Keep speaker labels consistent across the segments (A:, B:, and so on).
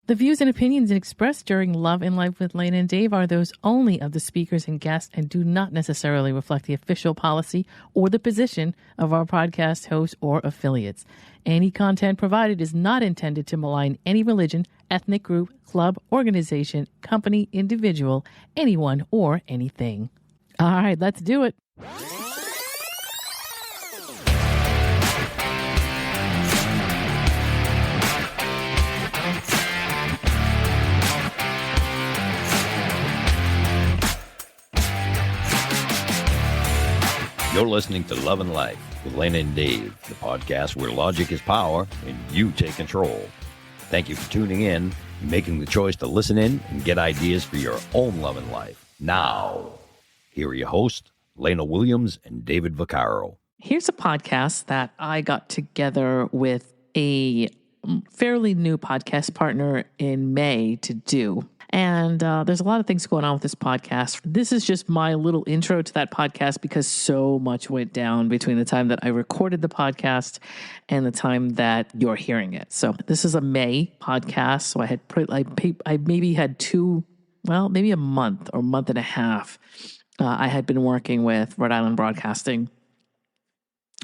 A: The views and opinions expressed during Love and Life with Lana and Dave are those only of the speakers and guests and do not necessarily reflect the official policy or the position of our podcast hosts or affiliates. Any content provided is not intended to malign any religion, ethnic group, club, organization, company, individual, anyone, or anything. All right, let's do it.
B: You're listening to Love and Life with Lana and Dave, the podcast where logic is power and you take control. Thank you for tuning in and making the choice to listen in and get ideas for your own love and life. Now, here are your hosts, Lana Williams and David Vaccaro.
A: Here's a podcast that I got together with a fairly new podcast partner in May to do. And there's a lot of things going on with this podcast. This is just my little intro to that podcast because so much went down between the time that I recorded the podcast and the time that you're hearing it. So this is a May podcast. So I maybe had maybe a month or month and a half. I had been working with Rhode Island Broadcasting.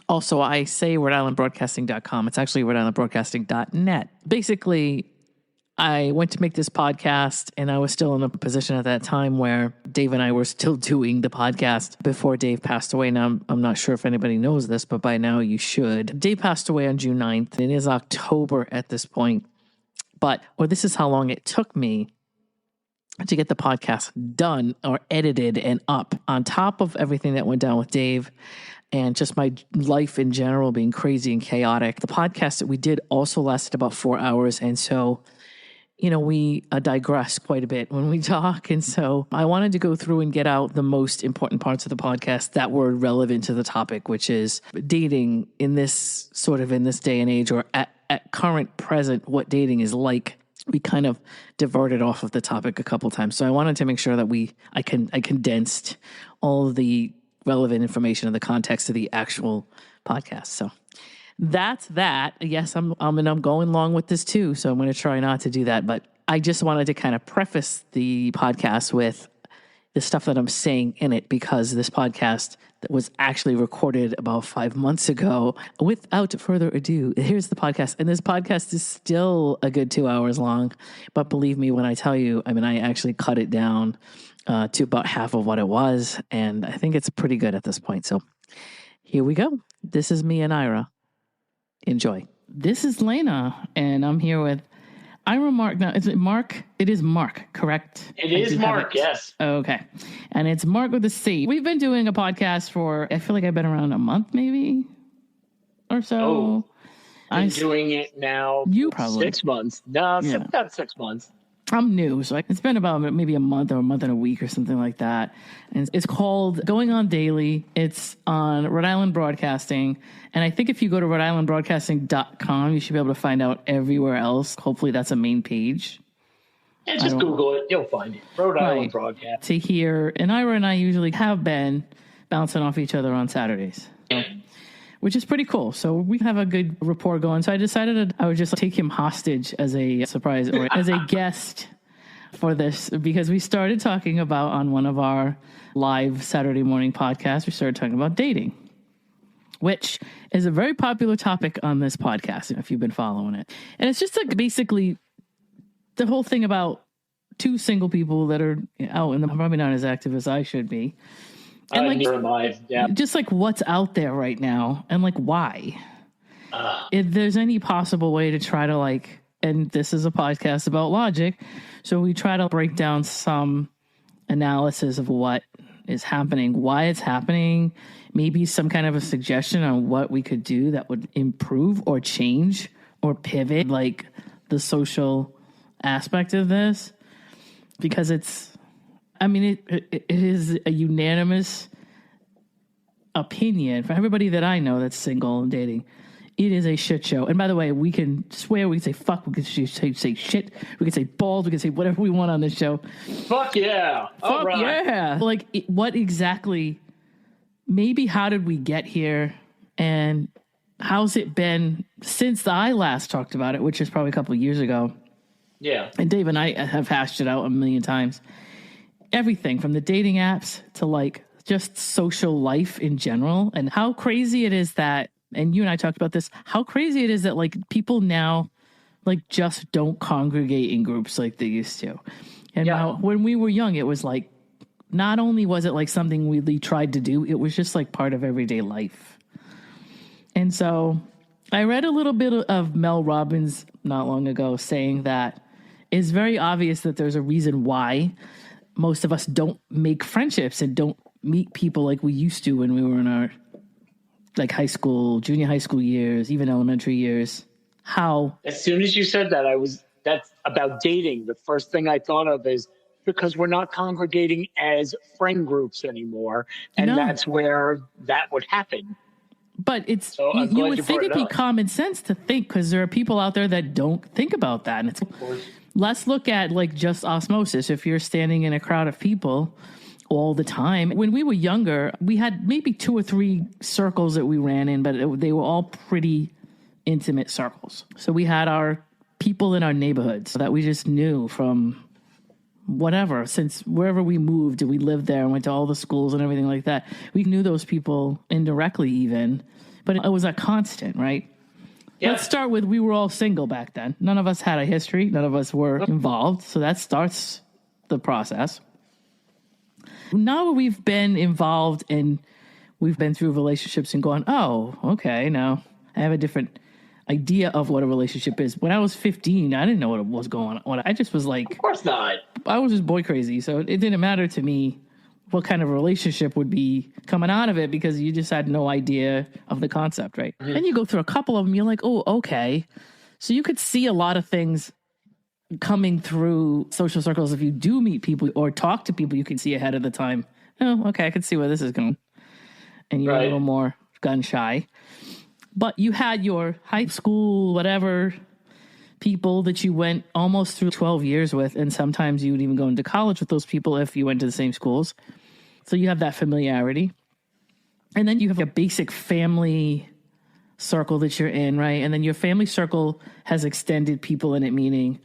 A: Also, I say RhodeIslandBroadcasting.com. It's actually RhodeIslandBroadcasting.net. Basically, I went to make this podcast and I was still in a position at that time where Dave and I were still doing the podcast before Dave passed away. Now, I'm not sure if anybody knows this, but by now you should. Dave passed away on June 9th. It is October at this point. This is how long it took me to get the podcast done or edited and up on top of everything that went down with Dave and just my life in general being crazy and chaotic. The podcast that we did also lasted about 4 hours. And so, we digress quite a bit when we talk. And so I wanted to go through and get out the most important parts of the podcast that were relevant to the topic, which is dating in this day and age, or at current present, what dating is like. We kind of diverted off of the topic a couple times. So I wanted to make sure that I condensed all of the relevant information in the context of the actual podcast. So that's that. Yes, I'm going along with this too. So I'm going to try not to do that. But I just wanted to kind of preface the podcast with the stuff that I'm saying in it, because this podcast that was actually recorded about 5 months ago. Without further ado, here's the podcast. And this podcast is still a good 2 hours long. But believe me when I tell you, I actually cut it down to about half of what it was. And I think it's pretty good at this point. So here we go. This is me and Ira. Enjoy. This is Lana, and I'm here with Ira Marc. Now, is it Mark? It is Mark, correct?
C: It is Mark, yes.
A: Okay. And it's Mark with a C. We've been doing a podcast for, I feel like I've been around a month maybe or so.
C: Oh, I'm doing it now.
A: You probably
C: 6 months. No, about 6 months.
A: I'm new, so it's been about maybe a month or a month and a week or something like that. And it's called Going On Daily. It's on Rhode Island Broadcasting. And I think if you go to RhodeIslandBroadcasting.com, you should be able to find out everywhere else. Hopefully that's a main page.
C: Yeah, just Google it. You'll find it. Rhode Island Broadcasting.
A: To hear, and Ira and I usually have been bouncing off each other on Saturdays. Which is pretty cool. So we have a good rapport going. So I decided I would just take him hostage as a surprise or as a guest for this, because we started talking about on one of our live Saturday morning podcasts, we started talking about dating, which is a very popular topic on this podcast, if you've been following it. And it's just like basically the whole thing about two single people that are out and probably not as active as I should be. And just like what's out there right now and like why. If there's any possible way to try to and this is a podcast about logic, so we try to break down some analysis of what is happening, why it's happening, maybe some kind of a suggestion on what we could do that would improve or change or pivot the social aspect of this, because it is a unanimous opinion for everybody that I know that's single and dating. It is a shit show. And by the way, we can swear, we can say fuck, we can say shit, we can say balls, we can say whatever we want on this show.
C: Fuck yeah.
A: Fuck yeah. What exactly, maybe how did we get here? And how's it been since I last talked about it, which is probably a couple of years ago?
C: Yeah.
A: And Dave and I have hashed it out a million times. Everything from the dating apps to like just social life in general, and how crazy it is that, and you and I talked about this, how crazy it is that like people now like just don't congregate in groups like they used to. And now when we were young, it was like, not only was it like something we tried to do, it was just like part of everyday life. And so I read a little bit of Mel Robbins not long ago saying that it's very obvious that there's a reason why most of us don't make friendships and don't meet people like we used to when we were in our like high school, junior high school years, even elementary years. How?
C: As soon as you said that, that's about dating. The first thing I thought of is because we're not congregating as friend groups anymore. And that's where that would happen.
A: But it's, so you would think it'd be common sense to think, because there are people out there that don't think about that. And it's, let's look at like just osmosis. If you're standing in a crowd of people all the time, when we were younger, we had maybe 2 or 3 circles that we ran in, but they were all pretty intimate circles. So we had our people in our neighborhoods that we just knew from whatever, since wherever we moved and we lived there and went to all the schools and everything like that. We knew those people indirectly even, but it was a constant, right? Yeah. Let's start with, we were all single back then. None of us had a history. None of us were involved. So that starts the process. Now we've been involved and we've been through relationships and going, oh, okay, now I have a different idea of what a relationship is. When I was 15, I didn't know what was going on. I just was like,
C: of course not.
A: I was just boy crazy. So it didn't matter to me what kind of relationship would be coming out of it, because you just had no idea of the concept, right? Mm-hmm. And you go through a couple of them, you're like, oh, okay. So you could see a lot of things coming through social circles. If you do meet people or talk to people, you can see ahead of the time, oh, okay, I can see where this is going. And you're a little more gun shy. But you had your high school, whatever, people that you went almost through 12 years with. And sometimes you would even go into college with those people if you went to the same schools. So you have that familiarity. And then you have a basic family circle that you're in, right? And then your family circle has extended people in it, meaning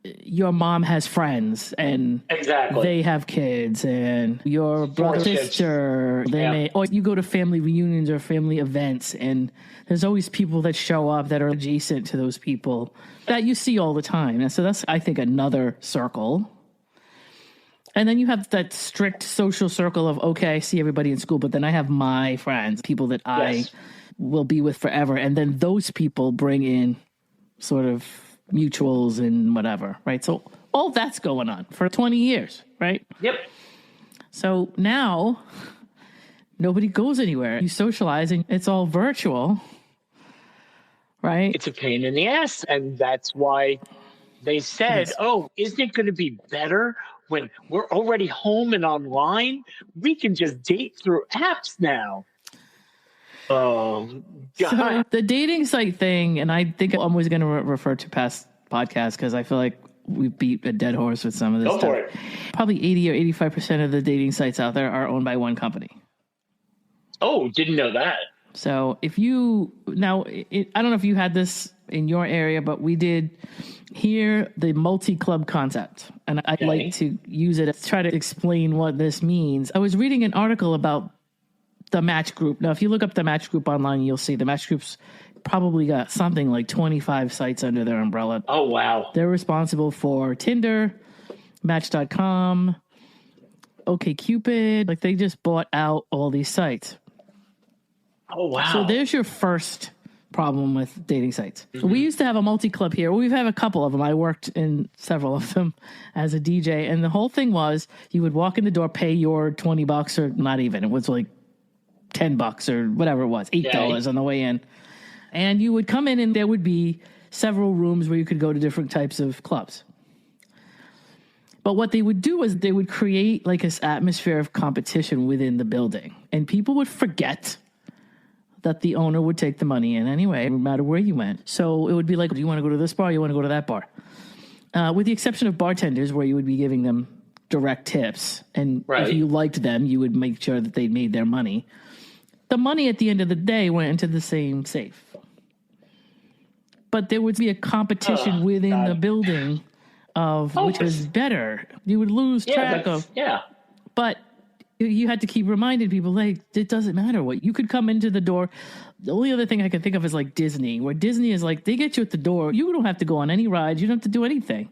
A: your mom has friends and they have kids, and your brother, sister, or you go to family reunions or family events, and there's always people that show up that are adjacent to those people that you see all the time. And so that's, I think, another circle. And then you have that strict social circle of, okay, I see everybody in school, but then I have my friends, people that I will be with forever. And then those people bring in sort of mutuals and whatever, right? So all that's going on for 20 years, right?
C: Yep.
A: So now nobody goes anywhere. You socializing, it's all virtual, right?
C: It's a pain in the ass. And that's why they said, isn't it going to be better when we're already home and online? We can just date through apps now. Oh, God.
A: So the dating site thing, and I think I'm always going to refer to past podcasts because I feel like we beat a dead horse with some of this stuff. Go for it. Probably 80 or 85% of the dating sites out there are owned by one company.
C: Oh, didn't know that.
A: So if you, now, I don't know if you had this in your area, but we did here the multi-club concept. And I'd like to use it to try to explain what this means. I was reading an article about the Match Group. Now, if you look up the Match Group online, you'll see the Match Group's probably got something like 25 sites under their umbrella.
C: Oh, wow.
A: They're responsible for Tinder, Match.com, OkCupid. Like, they just bought out all these sites.
C: Oh, wow.
A: So there's your first problem with dating sites. Mm-hmm. We used to have a multi-club here. We've had a couple of them. I worked in several of them as a DJ. And the whole thing was you would walk in the door, pay your $20 or not even. It was like $10 or whatever it was, $8 on the way in. And you would come in and there would be several rooms where you could go to different types of clubs. But what they would do is they would create like this atmosphere of competition within the building. And people would forget that the owner would take the money in anyway, no matter where you went. So it would be like, do you want to go to this bar? You want to go to that bar? With the exception of bartenders, where you would be giving them direct tips. And if you liked them, you would make sure that they made their money. The money at the end of the day went into the same safe. But there would be a competition within the building of which was better. You would lose track of.
C: Yeah.
A: But you had to keep reminding people, like, it doesn't matter what. You could come into the door. The only other thing I can think of is like Disney, where Disney is like, they get you at the door. You don't have to go on any rides. You don't have to do anything.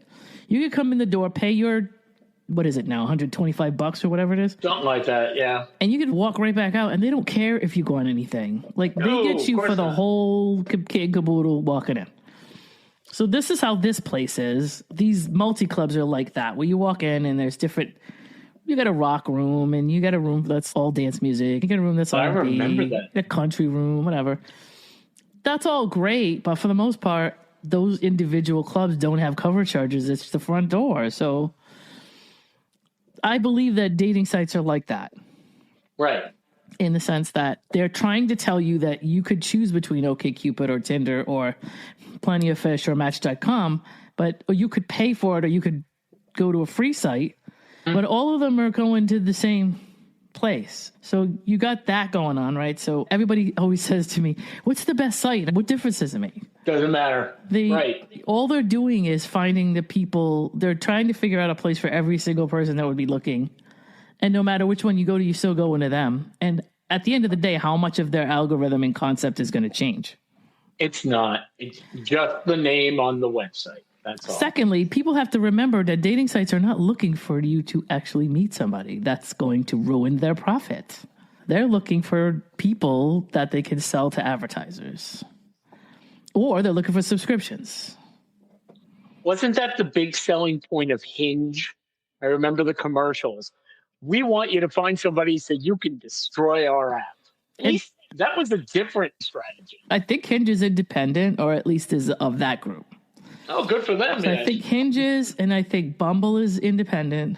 A: You could come in the door, pay your, what is it now, $125 or whatever it is?
C: Something like that, yeah.
A: And you can walk right back out, and they don't care if you go on anything. Like, they get you for the whole kid and caboodle walking in. So this is how this place is. These multi-clubs are like that, where you walk in and there's different... You got a rock room, and you got a room that's all dance music. You got a room that's all
C: R&B, I remember that.
A: A country room, whatever. That's all great, but for the most part, those individual clubs don't have cover charges. It's the front door. So I believe that dating sites are like that.
C: Right.
A: In the sense that they're trying to tell you that you could choose between OkCupid or Tinder or Plenty of Fish or Match.com, but or you could pay for it, or you could go to a free site. But all of them are going to the same place. So you got that going on, right? So everybody always says to me, what's the best site? What difference does it make?
C: Doesn't matter. Right.
A: All they're doing is finding the people. They're trying to figure out a place for every single person that would be looking. And no matter which one you go to, you still go into them. And at the end of the day, how much of their algorithm and concept is going to change?
C: It's not. It's just the name on the website. That's all.
A: Secondly, people have to remember that dating sites are not looking for you to actually meet somebody. That's going to ruin their profit. They're looking for people that they can sell to advertisers. Or they're looking for subscriptions.
C: Wasn't that the big selling point of Hinge? I remember the commercials. We want you to find somebody so you can destroy our app. At least that was a different strategy.
A: I think Hinge is independent, or at least is of that group.
C: Oh, good for them.
A: So I think Hinge is, and I think Bumble is independent.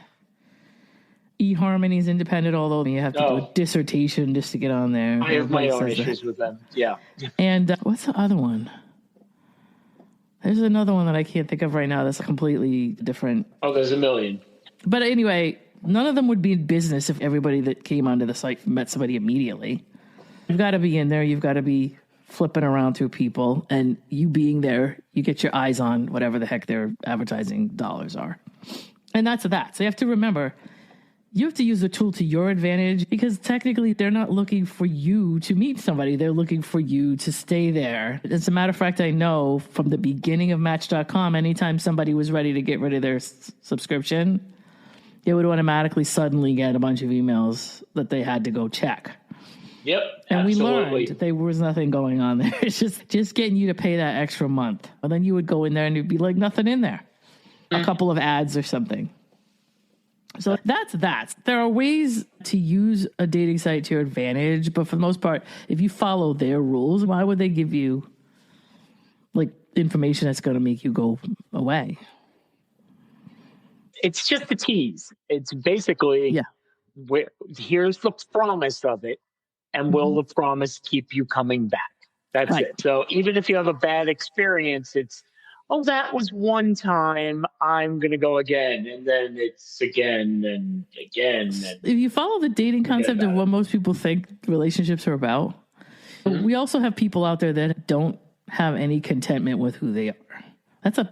A: eHarmony is independent, although you have to do a dissertation just to get on there.
C: I have my own issues with them. Yeah.
A: And what's the other one? There's another one that I can't think of right now that's completely different.
C: Oh, there's a million.
A: But anyway, none of them would be in business if everybody that came onto the site met somebody immediately. You've got to be in there. You've got to be flipping around through people, and you being there, you get your eyes on whatever the heck their advertising dollars are. And that's that. So you have to remember, you have to use the tool to your advantage, because technically they're not looking for you to meet somebody. They're looking for you to stay there. As a matter of fact, I know from the beginning of Match.com, anytime somebody was ready to get rid of their subscription, they would automatically suddenly get a bunch of emails that they had to go check.
C: Yep,
A: and
C: absolutely.
A: We learned that there was nothing going on there. It's just getting you to pay that extra month. And then you would go in there and it'd be like nothing in there. A couple of ads or something. So that's that. There are ways to use a dating site to your advantage, but for the most part, if you follow their rules, why would they give you like information that's going to make you go away?
C: It's just a tease. It's basically, here's the promise of it. And will the promise keep you coming back? That's it. So even if you have a bad experience, it's, oh, that was one time, I'm going to go again. And then it's again and again. And
A: if you follow the dating concept of what most people think relationships are about, we also have people out there that don't have any contentment with who they are. It's a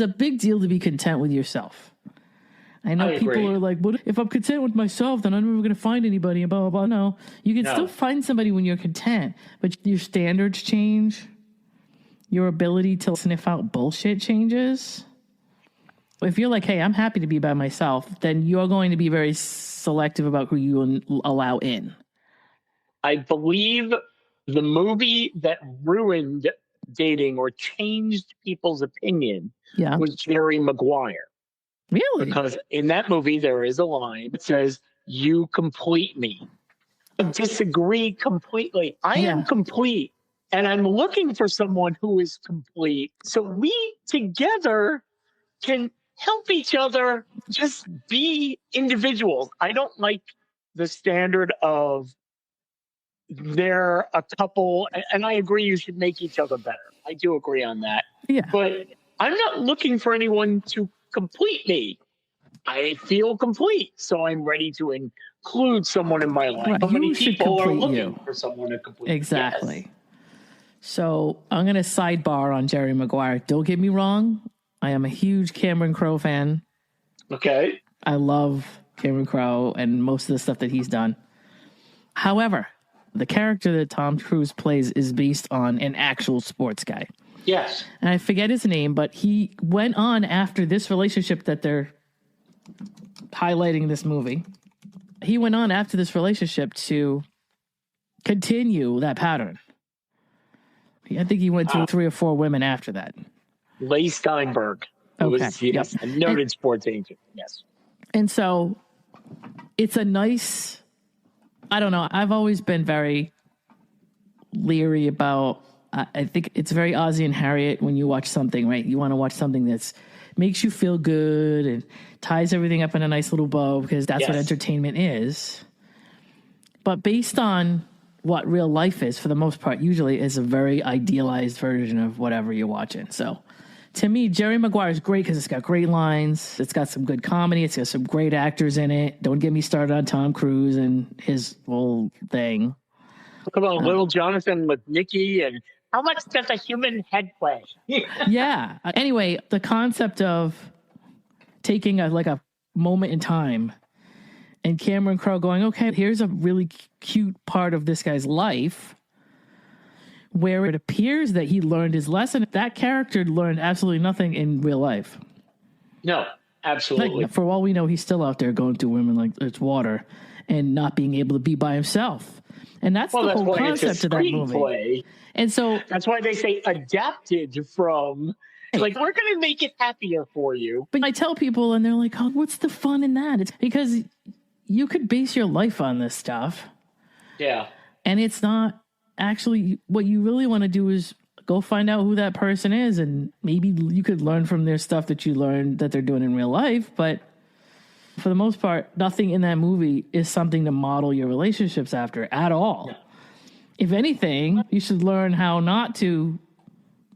A: big deal to be content with yourself. I know people are like, "What if I'm content with myself? Then I'm never going to find anybody." And blah blah blah. No, you can still find somebody when you're content, but your standards change. Your ability to sniff out bullshit changes. If you're like, "Hey, I'm happy to be by myself," then you're going to be very selective about who you allow in.
C: I believe the movie that ruined dating or changed people's opinion was Jerry Maguire.
A: Really?
C: Because in that movie, there is a line that says, "You complete me." I disagree completely. I am complete, and I'm looking for someone who is complete. So we together can help each other just be individuals. I don't like the standard of they're a couple, and I agree you should make each other better. I do agree on that.
A: Yeah.
C: But I'm not looking for anyone to complete me. I feel complete, so I'm ready to include someone in my life.
A: Right.
C: How many people are looking
A: you.
C: for someone to complete?
A: Exactly.
C: Yes.
A: So I'm going to sidebar on Jerry Maguire. Don't get me wrong. I am a huge Cameron Crowe fan.
C: Okay.
A: I love Cameron Crowe and most of the stuff that he's done. However, the character that Tom Cruise plays is based on an actual sports guy.
C: Yes.
A: And I forget his name, but he went on after this relationship that they're highlighting in this movie. He went on after this relationship to continue that pattern. I think he went through 3 or 4 women after that.
C: Leigh Steinberg, who was a noted sports agent. Yes.
A: And so it's a nice, I don't know, I've always been very leery about, I think it's very Ozzie and Harriet when you watch something, right? You want to watch something that's makes you feel good and ties everything up in a nice little bow because that's what entertainment is. But based on what real life is, for the most part, usually is a very idealized version of whatever you're watching. So to me, Jerry Maguire is great because it's got great lines. It's got some good comedy. It's got some great actors in it. Don't get me started on Tom Cruise and his whole thing.
C: Talk about little Jonathan McNicky and how much does a human head weigh?
A: Yeah. Anyway, the concept of taking a moment in time and Cameron Crowe going, okay, here's a really cute part of this guy's life where it appears that he learned his lesson. That character learned absolutely nothing in real life.
C: No, absolutely.
A: Like, for all we know, he's still out there going through women like it's water and not being able to be by himself. And that's the whole concept of that movie. And so
C: that's why they say adapted from, like, we're going to make it happier for you.
A: But I tell people and they're like, oh, what's the fun in that? It's because you could base your life on this stuff.
C: Yeah.
A: And it's not actually what you really want to do is go find out who that person is. And maybe you could learn from their stuff that you learned that they're doing in real life. But for the most part, nothing in that movie is something to model your relationships after at all. Yeah. If anything, you should learn how not to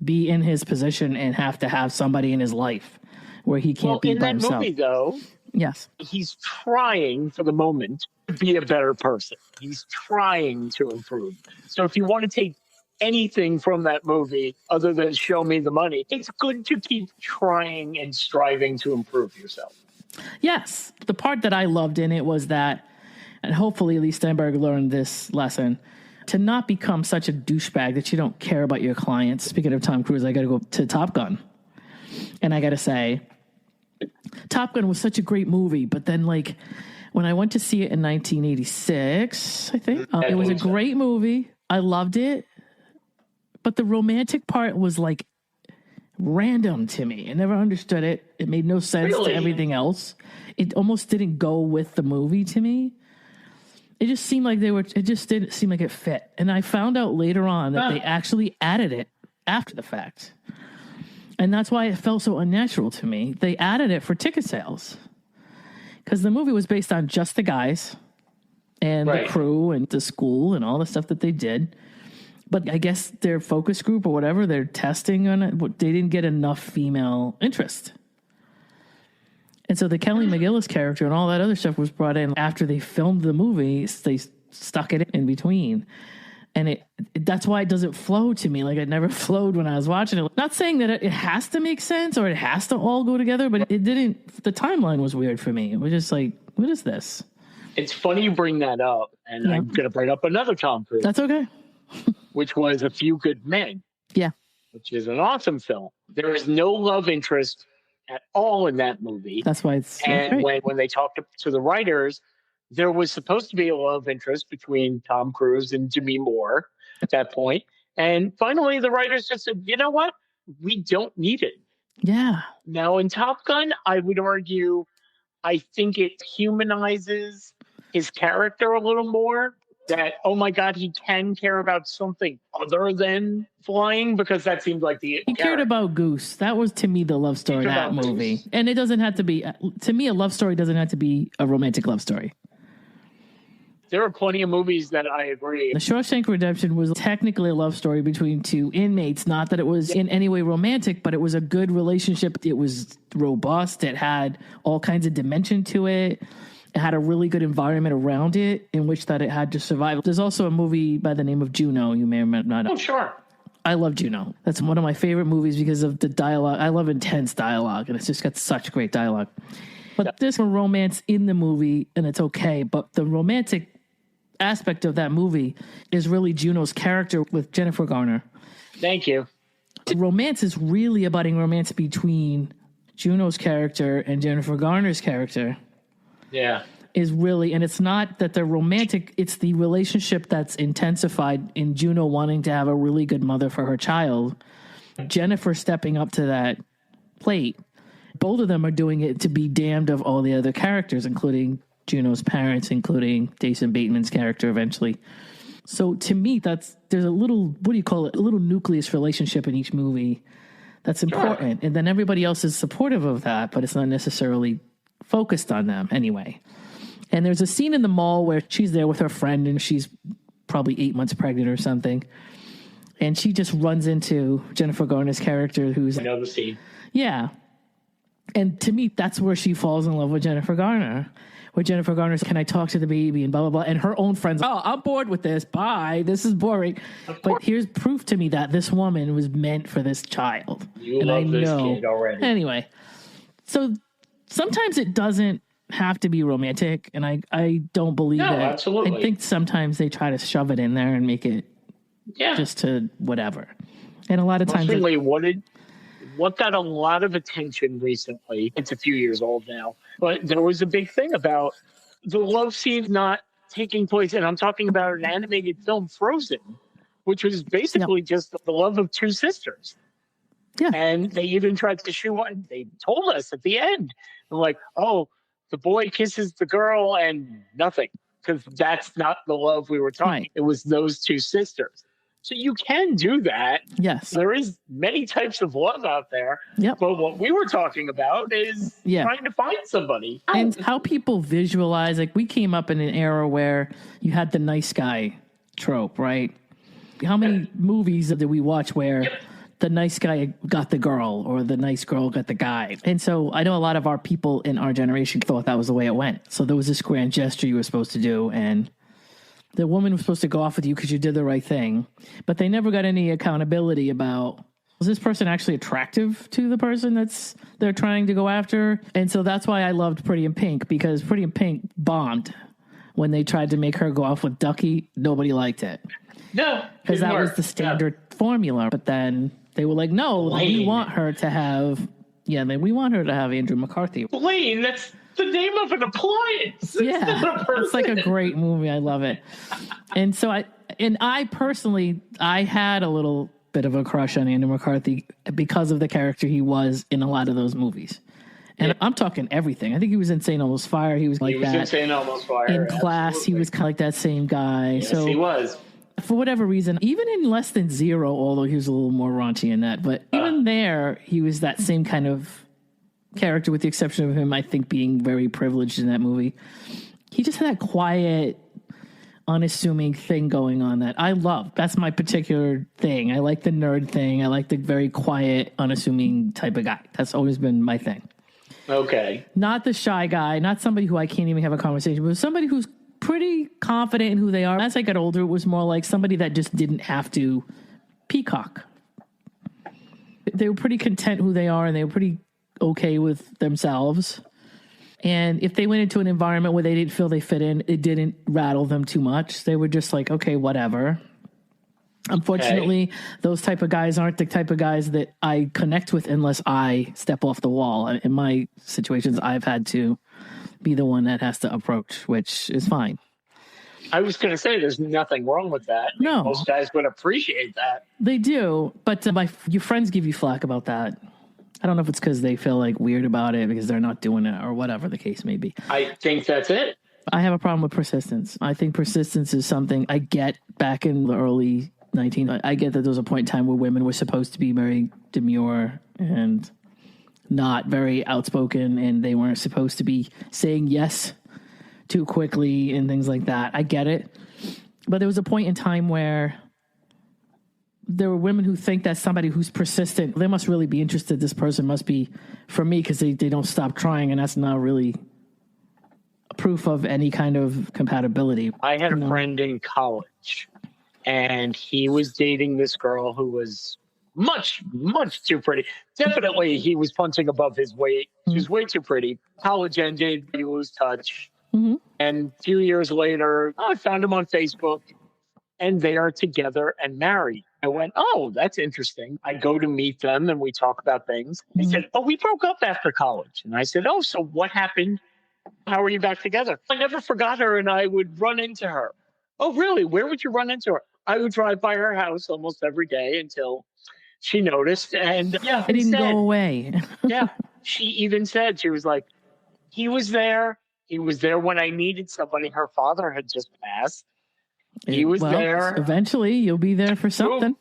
A: be in his position and have to have somebody in his life where he can't be by himself.
C: In that movie, though,
A: yes,
C: he's trying for the moment to be a better person. He's trying to improve. So if you want to take anything from that movie other than show me the money, it's good to keep trying and striving to improve yourself.
A: Yes. The part that I loved in it was that, and hopefully Leigh Steinberg learned this lesson, to not become such a douchebag that you don't care about your clients. Speaking of Tom Cruise, I got to go to Top Gun. And I got to say, Top Gun was such a great movie. But then, like, when I went to see it in 1986, I think, it was a great movie. I loved it. But the romantic part was, like, random to me. I never understood it. It made no sense to everything else. It almost didn't go with the movie to me. It just seemed like it just didn't seem like it fit. And I found out later on that they actually added it after the fact. And that's why it felt so unnatural to me. They added it for ticket sales. Because the movie was based on just the guys and the crew and the school and all the stuff that they did. But I guess their focus group or whatever, they're testing on it, they didn't get enough female interest. And so the Kelly McGillis character and all that other stuff was brought in after they filmed the movie. They stuck it in between. And that's why it doesn't flow to me. Like, it never flowed when I was watching it. Not saying that it has to make sense or it has to all go together, but it didn't. The timeline was weird for me. It was just like, what is this?
C: It's funny you bring that up. And I'm going to bring up another Tom Cruise.
A: That's okay.
C: Which was A Few Good Men.
A: Yeah.
C: Which is an awesome film. There is no love interest at all in that movie.
A: That's why it's
C: and when they talked to the writers, there was supposed to be a love interest between Tom Cruise and Demi Moore at that point. And finally, the writers just said, you know what? We don't need it.
A: Yeah.
C: Now, in Top Gun, I would argue, I think it humanizes his character a little more. That, oh my God, he can care about something other than flying, because that seemed like he
A: cared about Goose. That was, to me, the love story of that movie. Goose. And it doesn't have to be, to me, a love story doesn't have to be a romantic love story.
C: There are plenty of movies that I agree.
A: The Shawshank Redemption was technically a love story between two inmates. Not that it was in any way romantic, but it was a good relationship. It was robust. It had all kinds of dimension to it. It had a really good environment around it in which that it had to survive. There's also a movie by the name of Juno. You may or may not know.
C: Oh, sure.
A: I love Juno. That's one of my favorite movies because of the dialogue. I love intense dialogue, and it's just got such great dialogue. But there's a romance in the movie, and it's okay. But the romantic aspect of that movie is really Juno's character with Jennifer Garner.
C: Thank you.
A: Romance is really a budding romance between Juno's character and Jennifer Garner's character.
C: Yeah.
A: Is really, and it's not that they're romantic, it's the relationship that's intensified in Juno wanting to have a really good mother for her child. Jennifer stepping up to that plate. Both of them are doing it to be damned of all the other characters, including Juno's parents, including Jason Bateman's character eventually. So to me, there's a little, what do you call it? A little nucleus relationship in each movie that's important. And then everybody else is supportive of that, but it's not necessarily focused on them anyway. And there's a scene in the mall where she's there with her friend and she's probably 8 months pregnant or something. And she just runs into Jennifer Garner's character who's...
C: I know the scene.
A: Yeah. And to me, that's where she falls in love with Jennifer Garner. Where Jennifer Garner's, can I talk to the baby and blah, blah, blah. And her own friends, oh, I'm bored with this. Bye. This is boring. But here's proof to me that this woman was meant for this child.
C: You love this kid already.
A: Anyway. So sometimes it doesn't have to be romantic, and I don't believe that.
C: Absolutely.
A: I think sometimes they try to shove it in there and make it just to whatever. And a lot of times
C: what got a lot of attention recently, it's a few years old now, but there was a big thing about the love scene not taking place, and I'm talking about an animated film, Frozen, which was basically just the love of two sisters.
A: Yeah.
C: And they even tried to show one. They told us at the end, like, oh, the boy kisses the girl and nothing, because that's not the love we were talking. Right. It was those two sisters. So you can do that.
A: Yes.
C: There is many types of love out there.
A: Yep.
C: But what we were talking about is trying to find somebody.
A: And how people visualize, like we came up in an era where you had the nice guy trope, right? How many movies did we watch where the nice guy got the girl or the nice girl got the guy? And so I know a lot of our people in our generation thought that was the way it went. So there was this grand gesture you were supposed to do, and the woman was supposed to go off with you because you did the right thing. But they never got any accountability about, was this person actually attractive to the person they're trying to go after? And so that's why I loved Pretty in Pink, because Pretty in Pink bombed when they tried to make her go off with Ducky. Nobody liked it.
C: No.
A: Because that was the standard formula. But then they were like, no, we want her to have, we want her to have Andrew McCarthy.
C: Blaine, that's the name of an appliance.
A: It's like a great movie. I love it. And so I personally had a little bit of a crush on Andrew McCarthy because of the character he was in a lot of those movies. And I'm talking everything. I think he was in St. Elmo's Fire. He was like that.
C: He was in St. Elmo's Fire.
A: In Class,
C: absolutely.
A: He was kind of like that same guy.
C: Yes,
A: so
C: he was.
A: For whatever reason, even in Less Than Zero, although he was a little more raunchy in that, but even there, he was that same kind of character, with the exception of him, I think, being very privileged in that movie. He just had that quiet, unassuming thing going on that I love. That's my particular thing. I like the nerd thing. I like the very quiet, unassuming type of guy. That's always been my thing.
C: Okay.
A: Not the shy guy, not somebody who I can't even have a conversation with, somebody who's pretty confident in who they are. As I got older, it was more like somebody that just didn't have to peacock. They were pretty content who they are, and they were pretty okay with themselves. And if they went into an environment where they didn't feel they fit in, it didn't rattle them too much. They were just like, okay, whatever. Unfortunately, those type of guys aren't the type of guys that I connect with unless I step off the wall. In my situations, I've had to be the one that has to approach, which is fine.
C: I was going to say there's nothing wrong with that.
A: No.
C: Most guys would appreciate that.
A: They do, but your friends give you flack about that. I don't know if it's because they feel like weird about it because they're not doing it or whatever the case may be.
C: I think that's it.
A: I have a problem with persistence. I think persistence is something I get back in the early 19. I get that there was a point in time where women were supposed to be very demure and not very outspoken, and they weren't supposed to be saying yes too quickly and things like that. I get it. But there was a point in time where there were women who think that somebody who's persistent, they must really be interested. This person must be for me because they don't stop trying, and that's not really proof of any kind of compatibility.
C: I had a friend in college and he was dating this girl who was much, much too pretty. Definitely, he was punching above his weight. She was way too pretty. College ended, you lose touch.
A: Mm-hmm.
C: And a few years later, I found him on Facebook, and they are together and married. I went, oh, that's interesting. I go to meet them, and we talk about things. He said, oh, we broke up after college. And I said, oh, so what happened? How are you back together? I never forgot her, and I would run into her. Oh, really? Where would you run into her? I would drive by her house almost every day until she noticed. And yeah,
A: it didn't go away.
C: Yeah. She even said, she was like, he was there. He was there when I needed somebody. Her father had just passed. He was there.
A: Eventually, you'll be there for something.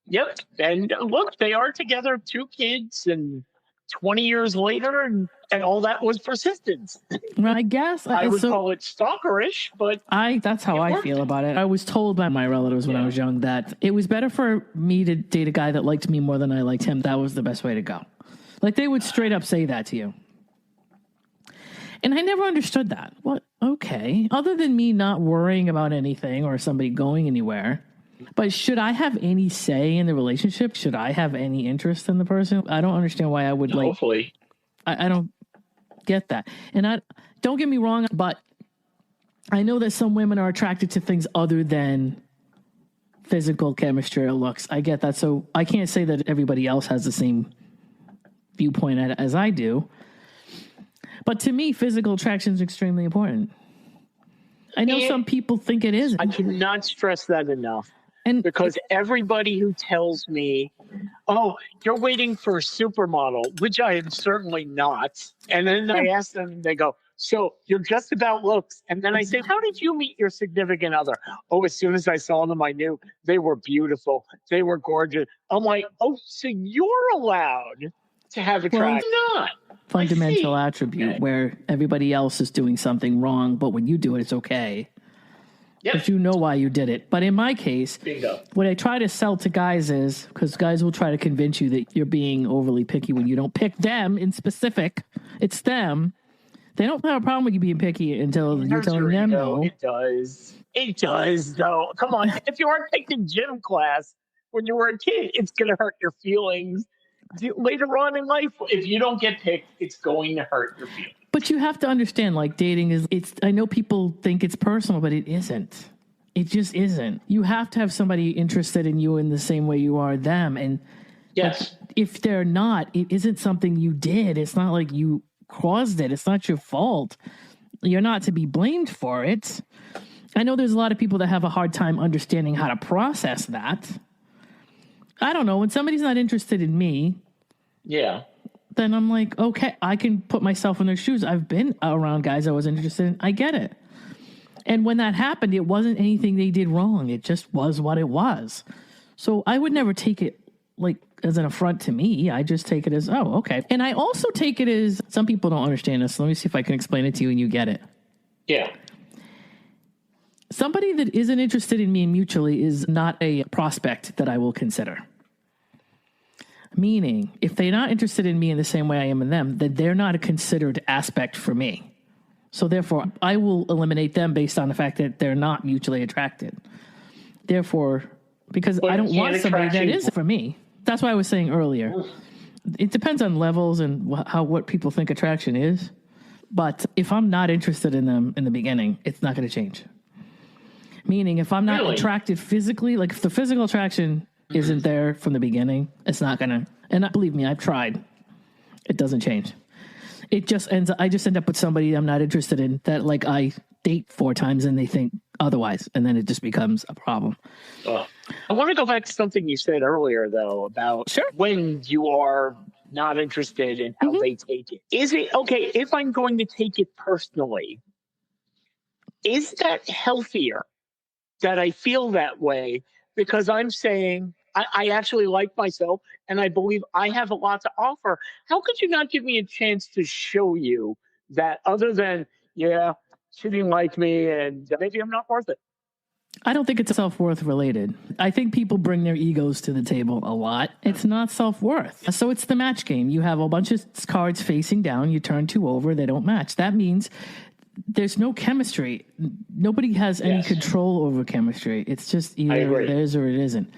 C: Yep. And look, they are together, 2 kids, and 20 years later, and all that was persistence.
A: Well, I guess
C: I would call it stalkerish, but
A: that's how I feel about it. I was told by my relatives when I was young that it was better for me to date a guy that liked me more than I liked him. That was the best way to go. Like, they would straight up say that to you. And I never understood that. What? Okay. Other than me not worrying about anything or somebody going anywhere. But should I have any say in the relationship? Should I have any interest in the person? I don't understand why I would
C: hopefully.
A: I don't get that. And don't get me wrong, but I know that some women are attracted to things other than physical chemistry or looks. I get that. So I can't say that everybody else has the same viewpoint as I do. But to me, physical attraction is extremely important. I know some people think it isn't.
C: I cannot stress that enough. And because everybody who tells me, oh, you're waiting for a supermodel, which I am certainly not. And then I ask them, and they go, so you're just about looks. And then I say, how did you meet your significant other? Oh, as soon as I saw them, I knew they were beautiful. They were gorgeous. I'm like, oh, so you're allowed to have attraction? Not.
A: Fundamental attribute where everybody else is doing something wrong, but when you do it, it's okay.
C: Yep.
A: But you know why you did it. But in my case,
C: bingo.
A: What I try to sell to guys is, because guys will try to convince you that you're being overly picky when you don't pick them in specific. It's them. They don't have a problem with you being picky until you're telling them no.
C: It does. It does, though. Come on. If you aren't taking gym class when you were a kid, it's going to hurt your feelings. Later on in life, if you don't get picked, it's going to hurt your feelings.
A: But you have to understand, like, dating I know people think it's personal, but it isn't. It just isn't. You have to have somebody interested in you in the same way you are them. And
C: yes,
A: if they're not, it isn't something you did. It's not like you caused it. It's not your fault. You're not to be blamed for it. I know there's a lot of people that have a hard time understanding how to process that. I don't know. When somebody's not interested in me, then I'm like, okay, I can put myself in their shoes. I've been around guys I wasn't interested in. I get it. And when that happened, it wasn't anything they did wrong. It just was what it was. So I would never take it like as an affront to me. I just take it as, oh, okay. And I also take it as, some people don't understand this. Let me see if I can explain it to you and you get it.
C: Yeah.
A: Somebody that isn't interested in me mutually is not a prospect that I will consider. Meaning, if they're not interested in me in the same way I am in them, then they're not a considered aspect for me. So therefore, I will eliminate them based on the fact that they're not mutually attracted. Therefore, because I don't want somebody that is for me. That's why I was saying earlier. It depends on levels and what people think attraction is. But if I'm not interested in them in the beginning, it's not going to change. Meaning, if I'm not attracted physically, like if the physical attraction isn't there from the beginning, it's not gonna. And believe me, I've tried. It doesn't change. It just I just end up with somebody I'm not interested in that, like, I date 4 times and they think otherwise, and then it just becomes a problem.
C: I want to go back to something you said earlier, though, about when you are not interested in how they take it. Is it okay if I'm going to take it personally? Is that healthier that I feel that way because I'm saying I actually like myself and I believe I have a lot to offer? How could you not give me a chance to show you that, other than, yeah, she didn't like me and maybe I'm not worth it?
A: I don't think it's self-worth related. I think people bring their egos to the table a lot. It's not self-worth. So it's the match game. You have a bunch of cards facing down. You turn 2 over. They don't match. That means there's no chemistry. Nobody has any control over chemistry. It's just either it is or it isn't.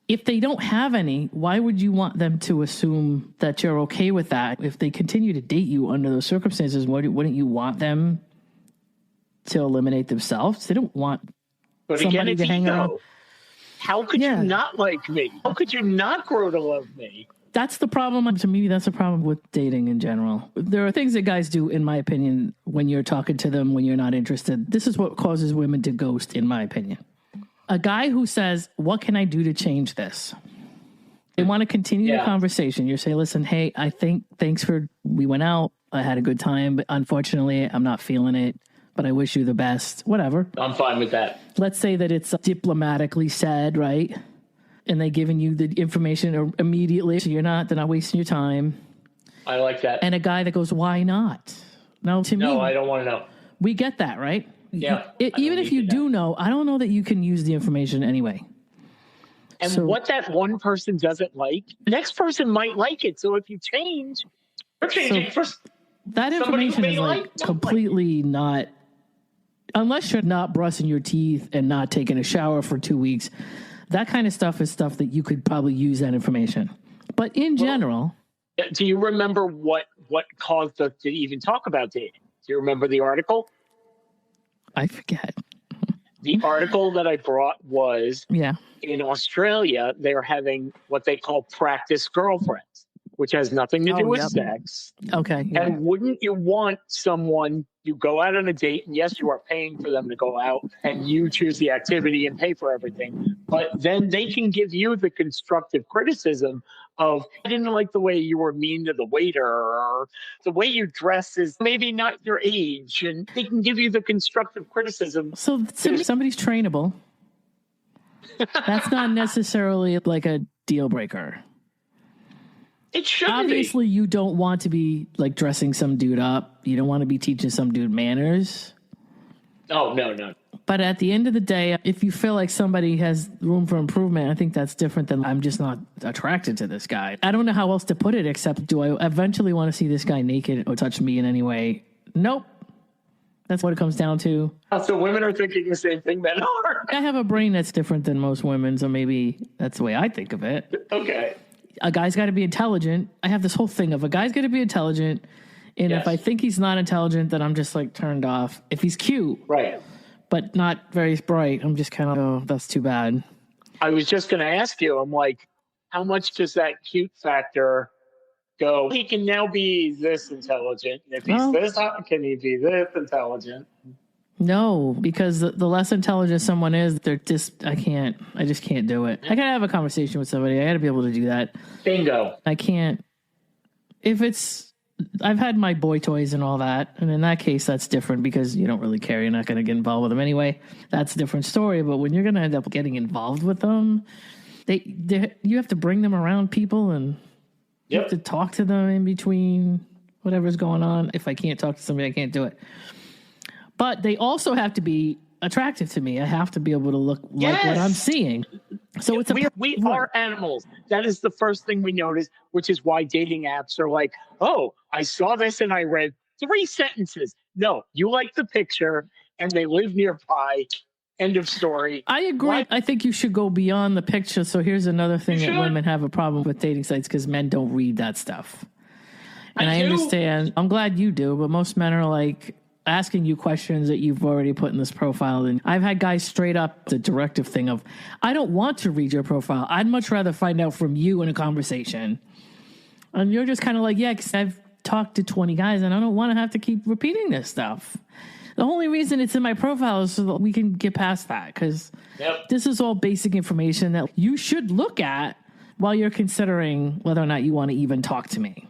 A: If they don't have any, why would you want them to assume that you're okay with that? If they continue to date you under those circumstances, wouldn't you want them to eliminate themselves? They don't want somebody to hang around.
C: How could you not like me? How could you not grow to love me?
A: That's the problem. To me, that's a problem with dating in general. There are things that guys do, in my opinion, when you're talking to them, when you're not interested. This is what causes women to ghost, in my opinion. A guy who says, what can I do to change this? They want to continue the conversation. You say, listen, hey, we went out. I had a good time, but unfortunately, I'm not feeling it, but I wish you the best. Whatever.
C: I'm fine with that.
A: Let's say that it's diplomatically said, right? And they giving you the information immediately, so they're not wasting your time.
C: I like that.
A: And a guy that goes, why not? Now, to me,
C: I don't want to know.
A: We get that, right?
C: Yeah.
A: Even if you do know, I don't know that you can use the information anyway.
C: And what that one person doesn't like, the next person might like it. So if you change, you're changing for
A: that information is like completely not, unless you're not brushing your teeth and not taking a shower for 2 weeks. That kind of stuff is stuff that you could probably use that information. But in general,
C: do you remember what caused us to even talk about dating? Do you remember the article?
A: I forget.
C: The article that I brought was in Australia, they're having what they call practice girlfriends, which has nothing to do with sex.
A: Okay. Yeah.
C: And wouldn't you want someone, you go out on a date, and yes, you are paying for them to go out, and you choose the activity and pay for everything. But then they can give you the constructive criticism of, I didn't like the way you were mean to the waiter, or the way you dress is maybe not your age. And they can give you the constructive criticism.
A: So somebody's trainable. That's not necessarily like a deal breaker.
C: It should
A: Obviously, you don't want to be like dressing some dude up. You don't want to be teaching some dude manners.
C: Oh, no.
A: But at the end of the day, if you feel like somebody has room for improvement, I think that's different than I'm just not attracted to this guy. I don't know how else to put it except, do I eventually want to see this guy naked or touch me in any way? Nope. That's what it comes down to.
C: So women are thinking the same thing men are.
A: I have a brain that's different than most women, so maybe that's the way I think of it.
C: Okay.
A: A guy's got to be intelligent. I have this whole thing of a guy's got to be intelligent. And if I think he's not intelligent, then I'm just like turned off. If he's cute,
C: right,
A: but not very bright, I'm just kind of, oh, that's too bad.
C: I was just going to ask you, I'm like, how much does that cute factor go? He can now be this intelligent. And if he's this, how can he be this intelligent?
A: No, because the less intelligent someone is, I just can't do it. I gotta have a conversation with somebody. I gotta be able to do that.
C: Bingo.
A: I can't. I've had my boy toys and all that, and in that case, that's different because you don't really care. You're not going to get involved with them anyway. That's a different story. But when you're going to end up getting involved with them, you have to bring them around people, and you have to talk to them in between whatever's going on. If I can't talk to somebody, I can't do it. But they also have to be attractive to me. I have to be able to look like what I'm seeing. So
C: we are animals. That is the first thing we notice, which is why dating apps are like, oh, I saw this and I read 3 sentences. No, you like the picture and they live nearby. End of story.
A: I agree. What? I think you should go beyond the picture. So here's another thing that women have a problem with dating sites because men don't read that stuff. And I understand. I'm glad you do, but most men are like asking you questions that you've already put in this profile. And I've had guys straight up the directive thing of, I don't want to read your profile. I'd much rather find out from you in a conversation. And you're just kind of like, yeah, because I've talked to 20 guys and I don't want to have to keep repeating this stuff. The only reason it's in my profile is so that we can get past that, because this is all basic information that you should look at while you're considering whether or not you want to even talk to me.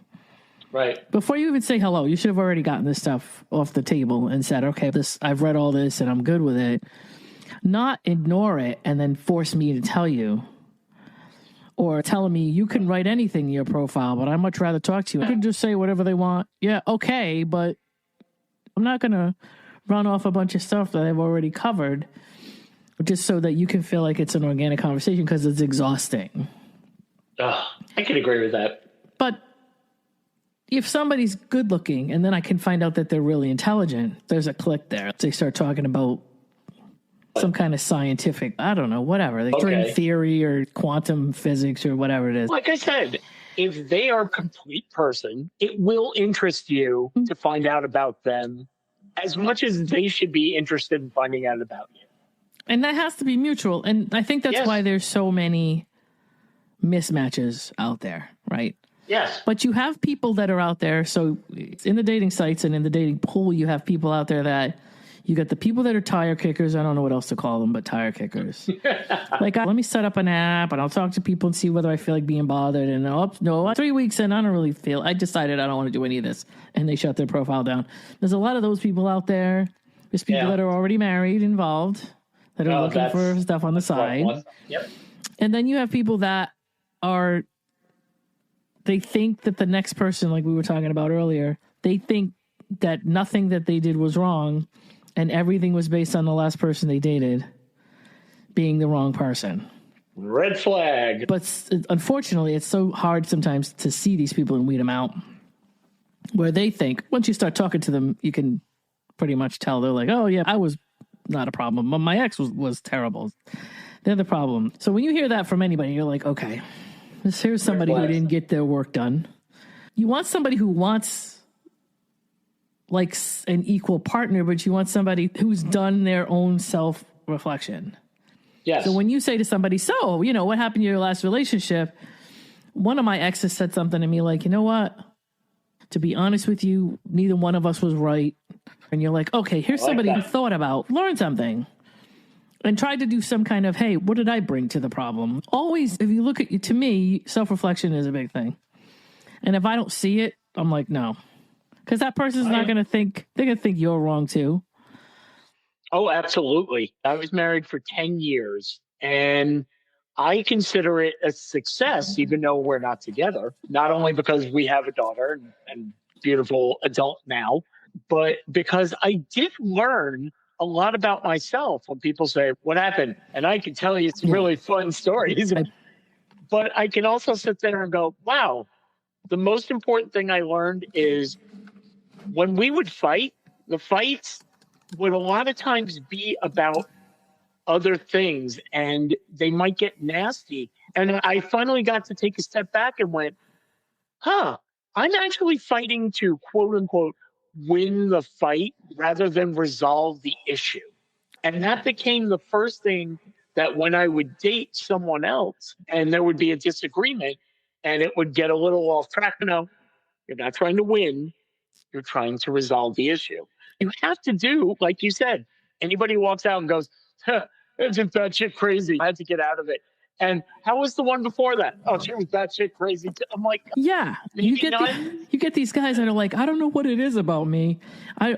C: Right.
A: Before you even say hello, you should have already gotten this stuff off the table and said, okay, I've read all this and I'm good with it. Not ignore it and then force me to tell you. Or telling me you can write anything in your profile, but I'd much rather talk to you. I could just say whatever they want. Yeah, okay, but I'm not going to run off a bunch of stuff that I've already covered just so that you can feel like it's an organic conversation, because it's exhausting.
C: I can agree with that.
A: But if somebody's good looking and then I can find out that they're really intelligent, there's a click there. They start talking about some kind of scientific, I don't know, whatever. They string theory or quantum physics or whatever it is.
C: Like I said, if they are a complete person, it will interest you to find out about them as much as they should be interested in finding out about you.
A: And that has to be mutual. And I think that's why there's so many mismatches out there, right?
C: Yes.
A: But you have people that are out there. So in the dating sites and in the dating pool, you have people out there that you got the people that are tire kickers. I don't know what else to call them, but tire kickers. Like, let me set up an app and I'll talk to people and see whether I feel like being bothered. And no, 3 weeks in, I don't really feel, I decided I don't want to do any of this. And they shut their profile down. There's a lot of those people out there. There's people that are already married, involved, that are looking for stuff on the side.
C: Yep.
A: And then you have people that are, they think that the next person, like we were talking about earlier, they think that nothing that they did was wrong and everything was based on the last person they dated being the wrong person.
C: Red flag.
A: But unfortunately, it's so hard sometimes to see these people and weed them out, where they think, once you start talking to them, you can pretty much tell. They're like, oh, yeah, I was not a problem. My ex was terrible. They're the problem. So when you hear that from anybody, you're like, okay, here's somebody who didn't get their work done. You want somebody who wants like an equal partner, but you want somebody who's done their own self-reflection.
C: Yes.
A: So when you say to somebody, so, what happened to your last relationship? One of my exes said something to me like, you know what? To be honest with you, neither one of us was right. And you're like, okay, here's somebody who thought about, learned something, and tried to do some kind of, hey, what did I bring to the problem? Always, if you look at, to me, self-reflection is a big thing. And if I don't see it, I'm like, no. Because that person's not going to think, they're going to think you're wrong too.
C: Oh, absolutely. I was married for 10 years and I consider it a success, even though we're not together. Not only because we have a daughter and beautiful adult now, but because I did learn a lot about myself. When people say, what happened? And I can tell you some really fun stories. But I can also sit there and go, wow, the most important thing I learned is when we would fight, the fights would a lot of times be about other things and they might get nasty. And I finally got to take a step back and went, I'm actually fighting to quote unquote win the fight rather than resolve the issue. And that became the first thing that when I would date someone else and there would be a disagreement and it would get a little off track, you're not trying to win. You're trying to resolve the issue. You have to do, like you said, anybody who walks out and goes, isn't that shit crazy? I had to get out of it. And how was the one before that? Oh, she was that shit crazy. I'm like,
A: yeah, you get these guys that are like, I don't know what it is about me.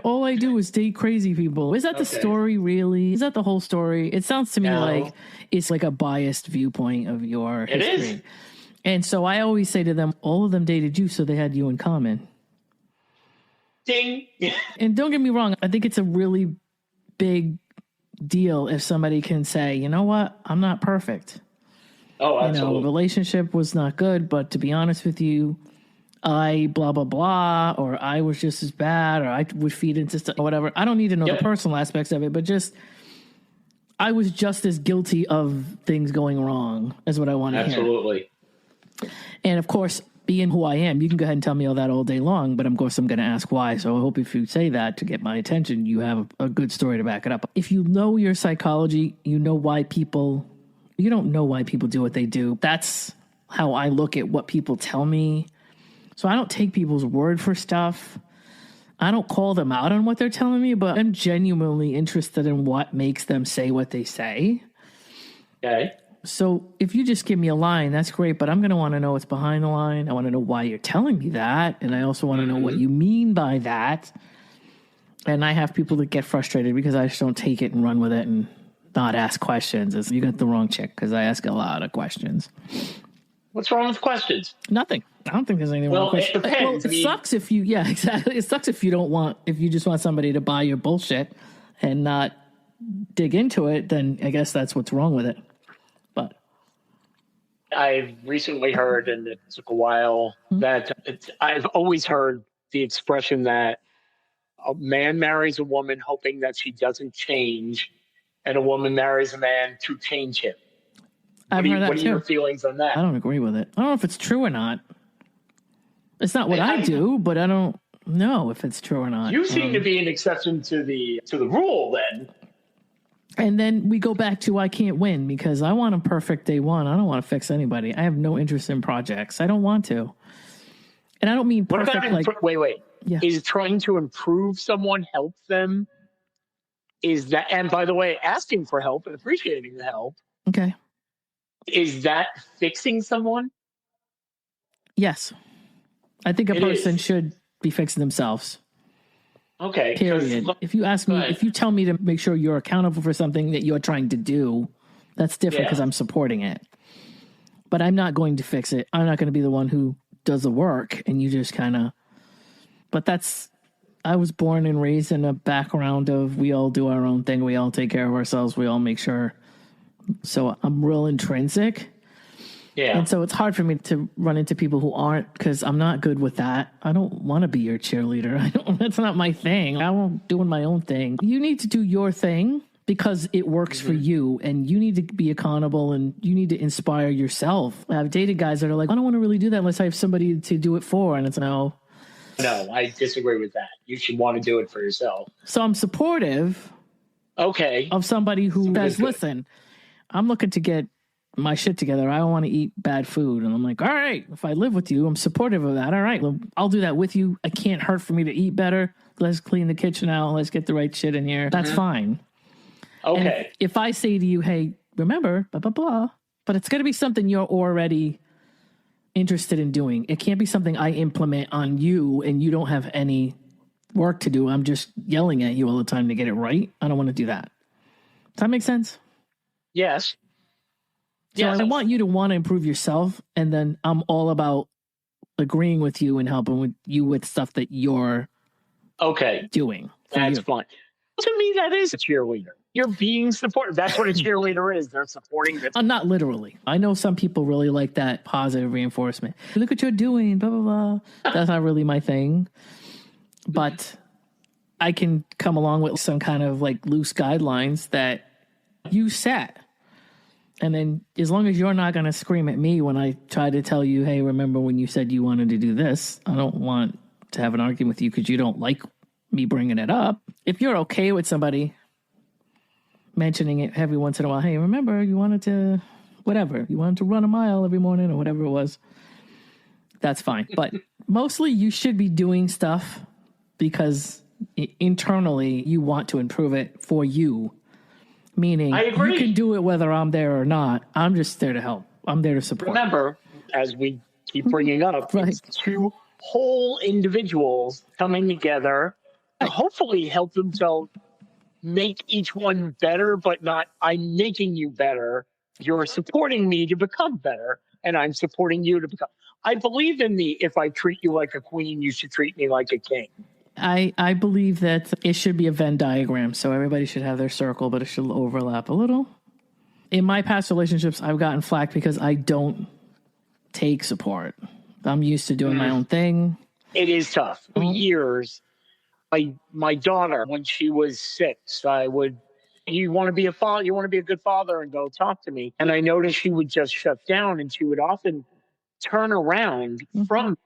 A: All I do is date crazy people. Is that the story really? Is that the whole story? It sounds to me like it's like a biased viewpoint of your history. It is. And so I always say to them, all of them dated you, so they had you in common.
C: Ding.
A: And don't get me wrong, I think it's a really big deal if somebody can say, you know what, I'm not perfect.
C: Oh, absolutely.
A: The relationship was not good, but to be honest with you, I blah, blah, blah, or I was just as bad, or I would feed into stuff, or whatever. I don't need to know the personal aspects of it, but just I was just as guilty of things going wrong as what I want to hear.
C: Absolutely.
A: And of course, being who I am, you can go ahead and tell me all that all day long, but of course I'm going to ask why. So I hope if you say that to get my attention, you have a good story to back it up. If you know your psychology, you don't know why people do what they do. That's how I look at what people tell me. So I don't take people's word for stuff. I don't call them out on what they're telling me, but I'm genuinely interested in what makes them say what they say.
C: Okay.
A: So if you just give me a line, that's great, but I'm going to want to know what's behind the line. I want to know why you're telling me that. And I also want to know what you mean by that. And I have people that get frustrated because I just don't take it and run with it and not ask questions. You got the wrong chick because I ask a lot of questions.
C: What's wrong with questions?
A: Nothing. I don't think there's anything wrong with questions. Well, it sucks if you, exactly. It sucks if you just want somebody to buy your bullshit and not dig into it, then I guess that's what's wrong with it. But
C: I've recently heard, and it took a while, that I've always heard the expression that a man marries a woman hoping that she doesn't change, and a woman marries a man to change him.
A: I've heard that
C: what are
A: too.
C: your feelings on that?
A: I don't agree with it. I don't know if it's true or not. It's not what I do, but I don't know if it's true or not.
C: You seem to be an exception to the rule then.
A: And then we go back to I can't win because I want a perfect day one. I don't want to fix anybody. I have no interest in projects. I don't want to. And I don't mean perfect like...
C: Wait.
A: Yeah.
C: Is trying to improve someone help them? Is that... And by the way, asking for help and appreciating the help.
A: Okay.
C: Is that fixing someone?
A: Yes. I think a person should be fixing themselves.
C: Okay.
A: Period. If you ask me, if you tell me to make sure you're accountable for something that you're trying to do, that's different because I'm supporting it. But I'm not going to fix it. I'm not going to be the one who does the work and you just kind of... But I was born and raised in a background of we all do our own thing. We all take care of ourselves. We all make sure. So I'm real intrinsic. Yeah. And so it's hard for me to run into people who aren't, because I'm not good with that. I don't want to be your cheerleader. That's not my thing. I'm doing my own thing. You need to do your thing because it works for you, and you need to be accountable and you need to inspire yourself. I've dated guys that are like, I don't want to really do that unless I have somebody to do it for. And it's no,
C: I disagree with that. You should want to do it for yourself.
A: So I'm supportive.
C: Okay.
A: Of somebody who says, listen, I'm looking to get my shit together. I don't want to eat bad food. And I'm like, all right, if I live with you, I'm supportive of that. All right, well, I'll do that with you. It can't hurt for me to eat better. Let's clean the kitchen out. Let's get the right shit in here. That's fine.
C: Okay.
A: And if I say to you, hey, remember, blah, blah, blah, but it's going to be something you're already interested in doing. It can't be something I implement on you and you don't have any work to do. I'm just yelling at you all the time to get it right. I don't want to do that. Does that make sense?
C: Yes.
A: So I want you to want to improve yourself, and then I'm all about agreeing with you and helping with you with stuff that you're doing.
C: That's fine. To me, that is a cheerleader. You're being supportive. That's what a cheerleader is. They're supporting.
A: Not literally. I know some people really like that positive reinforcement. Look what you're doing, blah, blah, blah. That's not really my thing. But I can come along with some kind of like loose guidelines that you set. And then as long as you're not going to scream at me when I try to tell you, hey, remember when you said you wanted to do this? I don't want to have an argument with you because you don't like me bringing it up. If you're okay with somebody mentioning it every once in a while, hey, remember you wanted to, whatever, you wanted to run a mile every morning or whatever it was, that's fine. But mostly you should be doing stuff because internally you want to improve it for you. Meaning, you can do it whether I'm there or not. I'm just there to help. I'm there to support.
C: Remember, as we keep bringing up, it's two whole individuals coming together to hopefully help themselves make each one better, but not I'm making you better. You're supporting me to become better, and I'm supporting you to become. I believe in if I treat you like a queen, you should treat me like a king.
A: I believe that it should be a Venn diagram, so everybody should have their circle, but it should overlap a little. In my past relationships, I've gotten flack because I don't take support. I'm used to doing my own thing.
C: It is tough. For years, my daughter, when she was 6, you want to be a father, you want to be a good father and go talk to me. And I noticed she would just shut down, and she would often turn around from.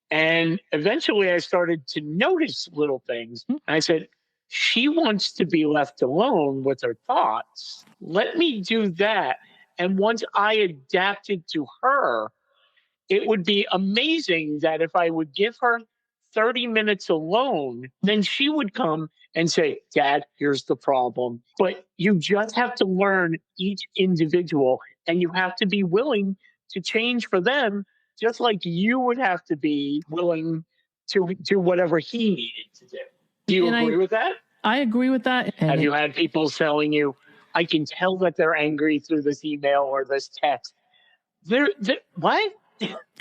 C: And eventually I started to notice little things. I said, she wants to be left alone with her thoughts. Let me do that. And once I adapted to her, it would be amazing that if I would give her 30 minutes alone, then she would come and say, Dad, here's the problem. But you just have to learn each individual, and you have to be willing to change for them, just like you would have to be willing to do whatever he needed to do. Do you agree with that?
A: I agree with that.
C: Have you had people telling you, I can tell that they're angry through this email or this text? What?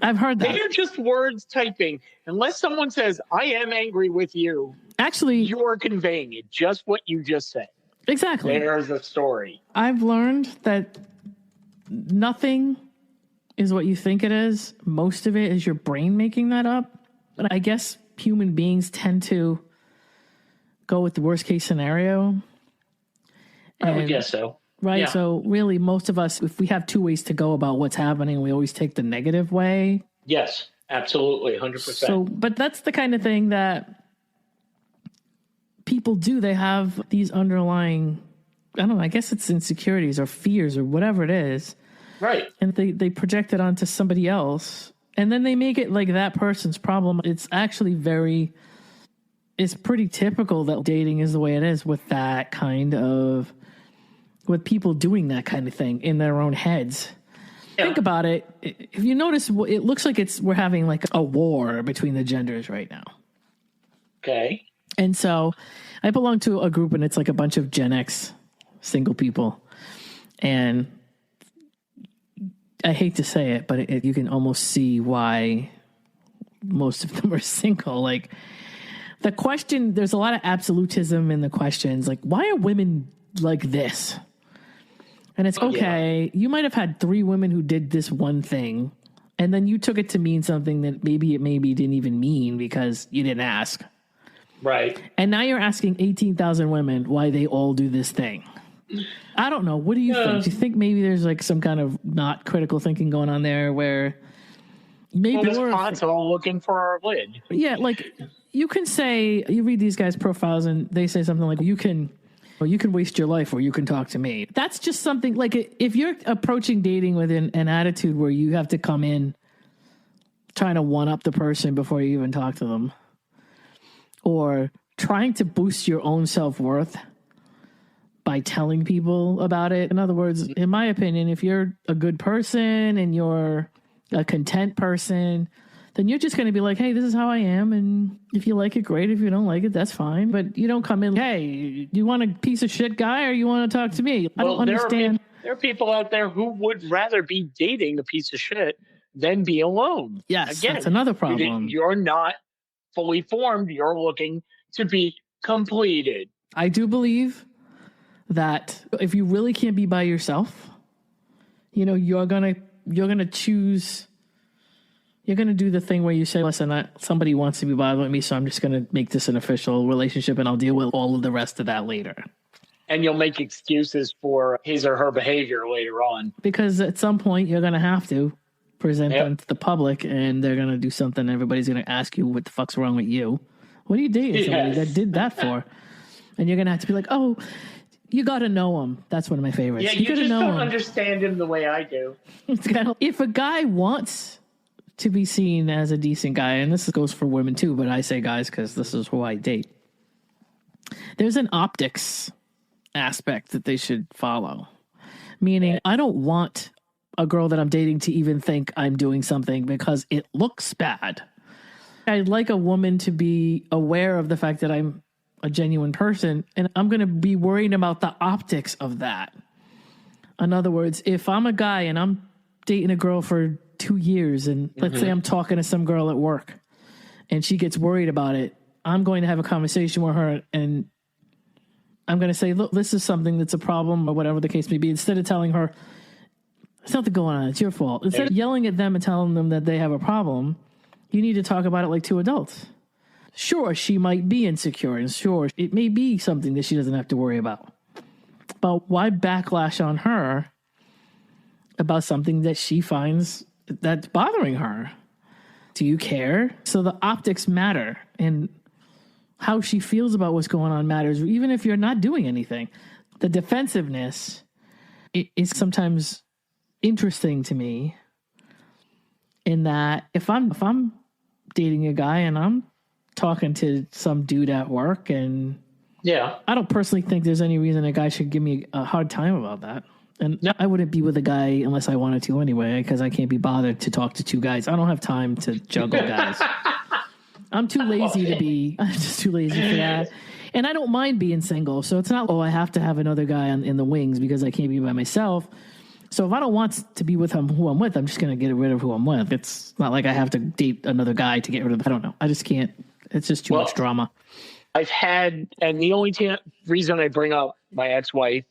A: I've heard that.
C: They're just words typing. Unless someone says, I am angry with you.
A: Actually,
C: you're conveying it, just what you just said.
A: Exactly.
C: There's a story.
A: I've learned that nothing is what you think it is. Most of it is your brain making that up. But I guess human beings tend to go with the worst case scenario.
C: I would guess so.
A: Right.
C: Yeah.
A: So really, most of us, if we have two ways to go about what's happening, we always take the negative way.
C: Yes, absolutely. 100%.
A: So, but that's the kind of thing that people do. They have these underlying, I don't know, I guess it's insecurities or fears or whatever it is.
C: Right.
A: And they project it onto somebody else. And then they make it like that person's problem. It's actually it's pretty typical that dating is the way it is with that kind of, with people doing that kind of thing in their own heads. Yeah. Think about it. If you notice, it looks like we're having like a war between the genders right now.
C: Okay.
A: And so I belong to a group and it's like a bunch of Gen X single people. And I hate to say it, but you can almost see why most of them are single. Like the question, there's a lot of absolutism in the questions. Like, why are women like this? And it's okay. Yeah. You might have had 3 women who did this one thing, and then you took it to mean something that maybe didn't even mean because you didn't ask.
C: Right.
A: And now you're asking 18,000 women why they all do this thing. I don't know. What do you think? Do you think maybe there's like some kind of not critical thinking going on there where maybe
C: we're all looking for our lid?
A: Yeah, like you can say, you read these guys' profiles and they say something like, you can waste your life or you can talk to me. That's just something like if you're approaching dating with an attitude where you have to come in trying to one up the person before you even talk to them, or trying to boost your own self-worth by telling people about it. In other words, in my opinion, if you're a good person and you're a content person, then you're just going to be like, hey, this is how I am. And if you like it, great. If you don't like it, that's fine. But you don't come in, hey, you want a piece of shit guy or you want to talk to me? I don't understand.
C: There are people out there who would rather be dating a piece of shit than be alone.
A: Yes,
C: again,
A: that's another problem.
C: You're not fully formed. You're looking to be completed.
A: I do believe that if you really can't be by yourself, you're gonna choose. You're gonna do the thing where you say, "Listen, somebody wants to be bothering me, so I'm just gonna make this an official relationship, and I'll deal with all of the rest of that later."
C: And you'll make excuses for his or her behavior later on,
A: because at some point you're gonna have to present them to the public, and they're gonna do something. Everybody's gonna ask you, "What the fuck's wrong with you? What are you dating somebody that did that for?" And you're gonna have to be like, "Oh." You got to know him. That's one of my favorites.
C: Yeah, you just don't understand him the way I do.
A: It's kind of, if a guy wants to be seen as a decent guy, and this goes for women too, but I say guys because this is who I date. There's an optics aspect that they should follow. Meaning, I don't want a girl that I'm dating to even think I'm doing something because it looks bad. I'd like a woman to be aware of the fact that I'm a genuine person, and I'm going to be worried about the optics of that. In other words, if I'm a guy and I'm dating a girl for 2 years, and let's say I'm talking to some girl at work and she gets worried about it, I'm going to have a conversation with her and I'm going to say, look, this is something that's a problem or whatever the case may be. Instead of telling her, there's nothing going on, it's your fault. Instead of yelling at them and telling them that they have a problem, you need to talk about it like 2 adults. Sure, she might be insecure, and sure, it may be something that she doesn't have to worry about. But why backlash on her about something that she finds that's bothering her? Do you care? So the optics matter, and how she feels about what's going on matters, even if you're not doing anything. The defensiveness is sometimes interesting to me in that if I'm dating a guy and I'm talking to some dude at work, and I don't personally think there's any reason a guy should give me a hard time about that. And I wouldn't be with a guy unless I wanted to anyway, because I can't be bothered to talk to 2 guys. I don't have time to juggle guys. I'm too lazy I'm just too lazy for that. And I don't mind being single. So it's not, I have to have another guy in the wings because I can't be by myself. So if I don't want to be with who I'm with, I'm just going to get rid of who I'm with. It's not like I have to date another guy to get rid of I don't know. I just can't. It's just too much drama.
C: I've had, and the only reason I bring up my ex-wife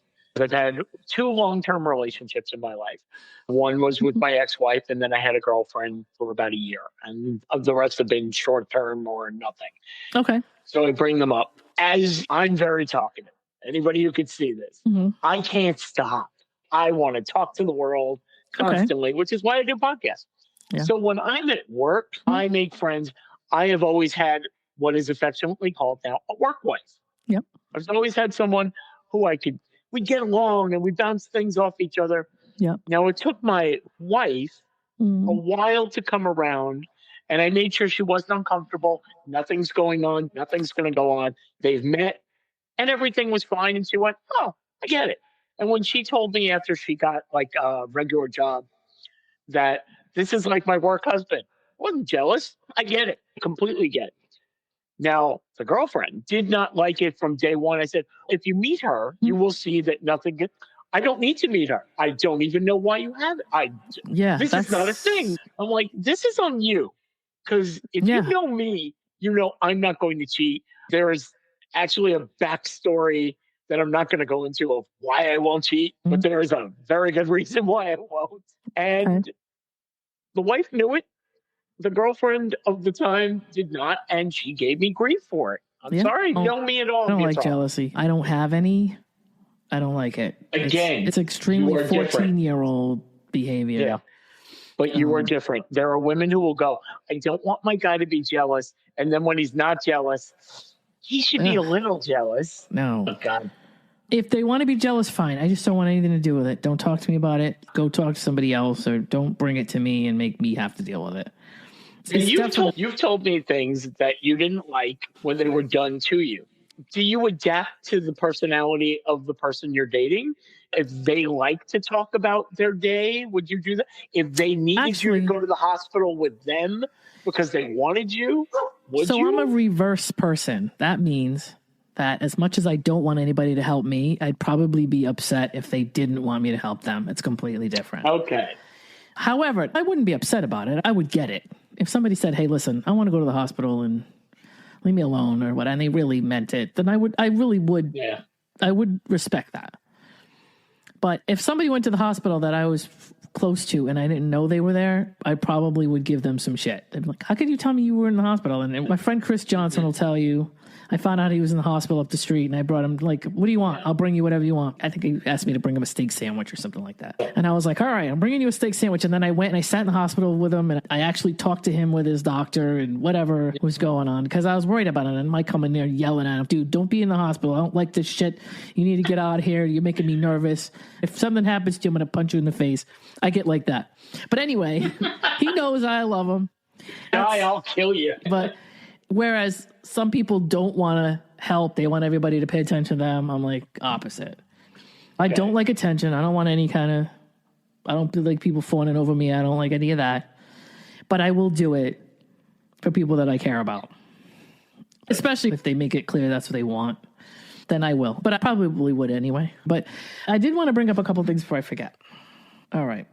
C: I've had 2 long-term relationships in my life. One was with my ex-wife, and then I had a girlfriend for about a year, and the rest have been short-term or nothing.
A: Okay.
C: So I bring them up. As I'm very talkative, anybody who could see this, I can't stop. I want to talk to the world constantly, which is why I do podcasts.
A: Yeah.
C: So when I'm at work, I make friends. I have always had what is affectionately called now a work wife.
A: Yep.
C: I've always had someone who we get along and we bounce things off each other.
A: Yep.
C: Now, it took my wife a while to come around, and I made sure she wasn't uncomfortable. Nothing's going on. Nothing's going to go on. They've met, and everything was fine. And she went, "Oh, I get it." And when she told me after she got like a regular job that this is like my work husband, I wasn't jealous. I get it. Completely get it. Now, the girlfriend did not like it from day one. I said, if you meet her, you will see that I don't need to meet her. I don't even know why you have it. This is not a thing. I'm like, this is on you. Because if you know me, you know I'm not going to cheat. There is actually a backstory that I'm not going to go into of why I won't cheat, but there is a very good reason why I won't. And the wife knew it. The girlfriend of the time did not, and she gave me grief for it. I'm sorry, you know me at all.
A: I don't like jealousy. I don't have any. I don't like it.
C: Again,
A: it's extremely 14-year-old behavior.
C: Yeah. But you are different. There are women who will go, I don't want my guy to be jealous. And then when he's not jealous, he should be a little jealous.
A: No.
C: Oh, God.
A: If they want to be jealous, fine. I just don't want anything to do with it. Don't talk to me about it. Go talk to somebody else, or don't bring it to me and make me have to deal with it.
C: You've told me things that you didn't like when they were done to you. Do you adapt to the personality of the person you're dating? If they like to talk about their day, would you do that? If they needed you to go to the hospital with them because they wanted you, would you?
A: So I'm a reverse person. That means that as much as I don't want anybody to help me, I'd probably be upset if they didn't want me to help them. It's completely different.
C: Okay.
A: However, I wouldn't be upset about it. I would get it. If somebody said, hey, listen, I want to go to the hospital and leave me alone or what, and they really meant it, then I would respect that. But if somebody went to the hospital that I was close to and I didn't know they were there, I probably would give them some shit. They'd be like, how could you tell me you were in the hospital? And my friend Chris Johnson will tell you, I found out he was in the hospital up the street, and I brought him, like, what do you want? I'll bring you whatever you want. I think he asked me to bring him a steak sandwich or something like that. And I was like, all right, I'm bringing you a steak sandwich. And then I went and I sat in the hospital with him, and I actually talked to him with his doctor and whatever was going on, because I was worried about it. And Mike coming there yelling at him, dude, don't be in the hospital. I don't like this shit. You need to get out of here. You're making me nervous. If something happens to you, I'm going to punch you in the face. I get like that. But anyway, he knows I love him.
C: I'll kill you.
A: But whereas some people don't want to help, they want everybody to pay attention to them. I'm like opposite. I don't like attention. I don't want any kind of, I don't like people fawning over me. I don't like any of that. But I will do it for people that I care about. Especially if they make it clear that's what they want, then I will. But I probably would anyway. But I did want to bring up a couple things before I forget. All right.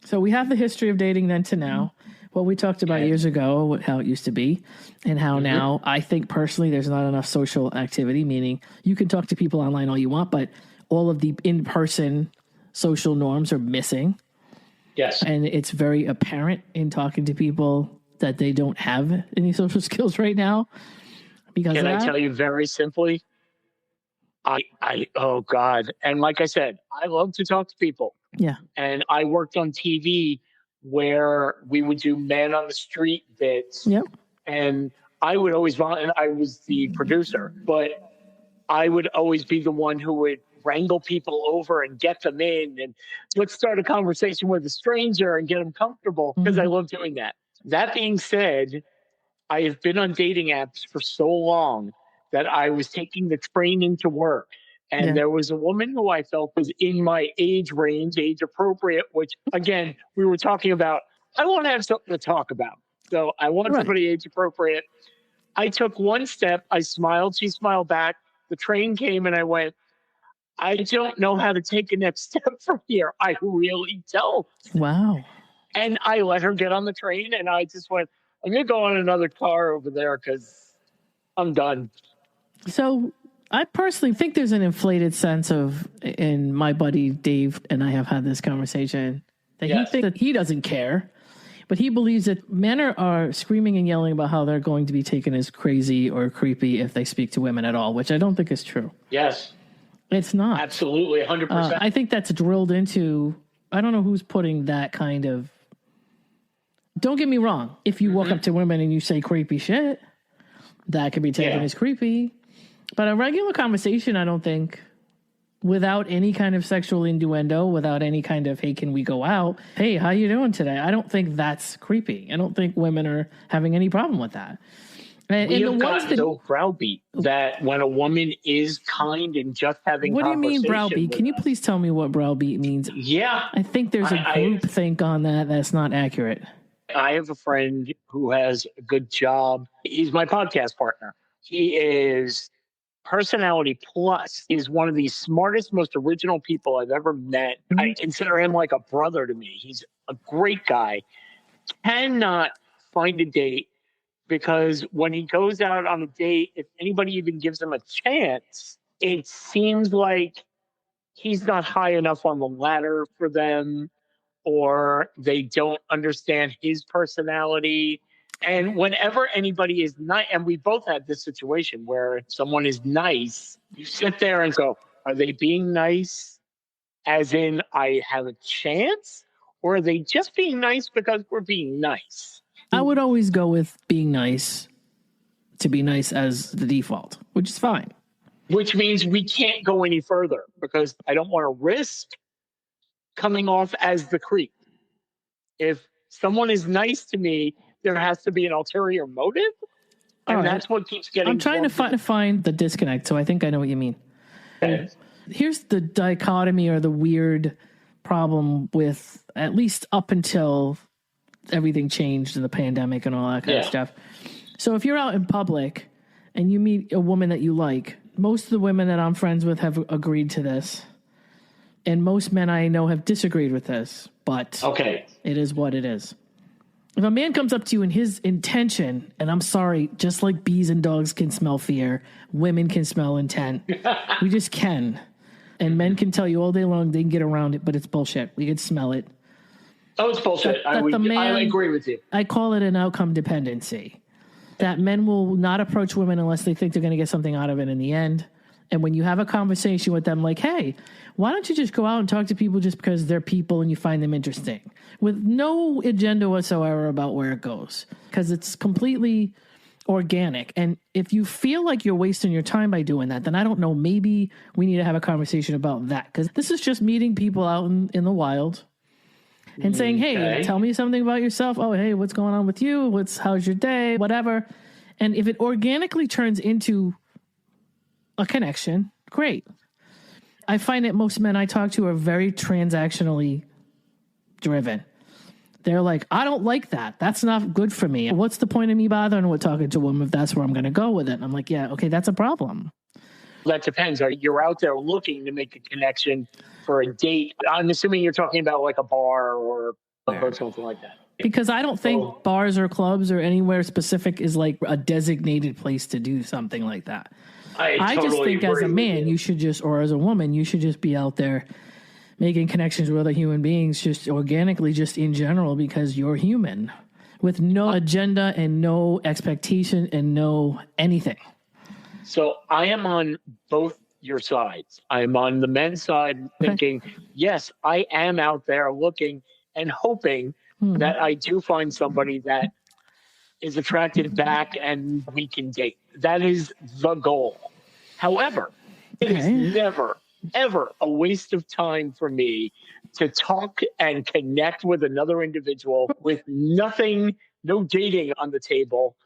A: So we have the history of dating then to now. What we talked about years ago, how it used to be, and how now I think personally there's not enough social activity, meaning you can talk to people online all you want, but all of the in-person social norms are missing.
C: Yes.
A: And it's very apparent in talking to people that they don't have any social skills right now. Because
C: Can I tell you very simply? Oh God. And like I said, I love to talk to people.
A: Yeah.
C: And I worked on TV where we would do man on the street bits.
A: Yep.
C: And I would always and I was the producer, but I would always be the one who would wrangle people over and get them in and let's start a conversation with a stranger and get them comfortable, because I love doing that. That being said, I have been on dating apps for so long that I was taking the train into work. And there was a woman who I felt was in my age range, age appropriate, which, again, we were talking about. I want to have something to talk about. So I want somebody age appropriate. I took one step. I smiled. She smiled back. The train came and I went, I don't know how to take a next step from here. I really don't.
A: Wow.
C: And I let her get on the train and I just went, I'm going to go on another car over there because I'm done.
A: So I personally think there's an inflated sense of, and my buddy Dave and I have had this conversation, that he thinks that he doesn't care, but he believes that men are screaming and yelling about how they're going to be taken as crazy or creepy if they speak to women at all, which I don't think is true.
C: Yes.
A: It's not.
C: Absolutely, 100%.
A: I think that's drilled into, I don't know who's putting that kind of, don't get me wrong, if you walk up to women and you say creepy shit, that could be taken as creepy. But a regular conversation, I don't think, without any kind of sexual innuendo, without any kind of, hey, can we go out? Hey, how you doing today? I don't think that's creepy. I don't think women are having any problem with that. And
C: we have gotten so browbeat that when a woman is kind and just having
A: What do you mean browbeat? Can you please tell me what browbeat means?
C: Yeah.
A: I think there's a group think on that that's not accurate.
C: I have a friend who has a good job. He's my podcast partner. He is personality plus. He's one of the smartest, most original people I've ever met. I consider him like a brother to me. He's a great guy. Cannot find a date because when he goes out on a date, if anybody even gives him a chance, it seems like he's not high enough on the ladder for them, or they don't understand his personality. And whenever anybody is nice, and we both had this situation where someone is nice, you sit there and go, are they being nice as in I have a chance? Or are they just being nice because we're being nice?
A: I would always go with being nice to be nice as the default, which is fine.
C: Which means we can't go any further because I don't want to risk coming off as the creep. If someone is nice to me, there has to be an ulterior motive. And that's what keeps getting...
A: I'm trying to find the disconnect, so I think I know what you mean.
C: Okay.
A: Here's the dichotomy or the weird problem with, at least up until everything changed in the pandemic and all that kind of stuff. So if you're out in public and you meet a woman that you like, most of the women that I'm friends with have agreed to this. And most men I know have disagreed with this, but it is what it is. If a man comes up to you and his intention, and I'm sorry, just like bees and dogs can smell fear, women can smell intent. We just can. And men can tell you all day long they can get around it, but it's bullshit. We can smell it.
C: Oh, it's bullshit. I agree with you.
A: I call it an outcome dependency. That men will not approach women unless they think they're going to get something out of it in the end. And when you have a conversation with them like, hey, why don't you just go out and talk to people just because they're people and you find them interesting, with no agenda whatsoever about where it goes, because it's completely organic. And if you feel like you're wasting your time by doing that, then I don't know, maybe we need to have a conversation about that, because this is just meeting people out in the wild and saying, hey, tell me something about yourself. Oh, hey, what's going on with you? How's your day? Whatever. And if it organically turns into a connection, great. I find that most men I talk to are very transactionally driven. They're like, I don't like that. That's not good for me. What's the point of me bothering with talking to a woman if that's where I'm going to go with it? And I'm like, yeah, okay, that's a problem.
C: That depends. You're out there looking to make a connection for a date. I'm assuming you're talking about like a bar or something like that.
A: Because I don't think bars or clubs or anywhere specific is like a designated place to do something like that. I just think as a man, you should just, or as a woman, you should just be out there making connections with other human beings, just organically, just in general, because you're human with no agenda and no expectation and no anything.
C: So I am on both your sides. I'm on the men's side thinking, yes, I am out there looking and hoping that I do find somebody that is attracted back and we can date. That is the goal. However, it is never, ever a waste of time for me to talk and connect with another individual with nothing, no dating on the table.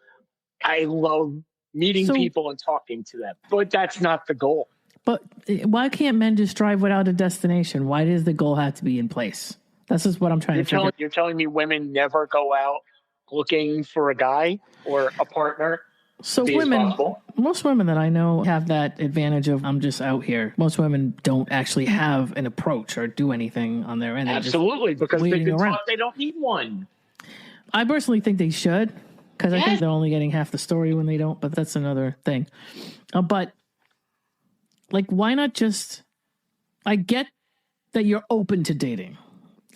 C: I love meeting people and talking to them, but that's not the goal.
A: But why can't men just drive without a destination? Why does the goal have to be in place? This is what I'm trying to figure.
C: You're telling me women never go out looking for a guy or a partner?
A: So women, most women that I know have that advantage of, I'm just out here. Most women don't actually have an approach or do anything on their end.
C: Absolutely, because they've been taught they don't need one.
A: I personally think they should, because I think they're only getting half the story when they don't, but that's another thing. But Like, why not just, I get that you're open to dating.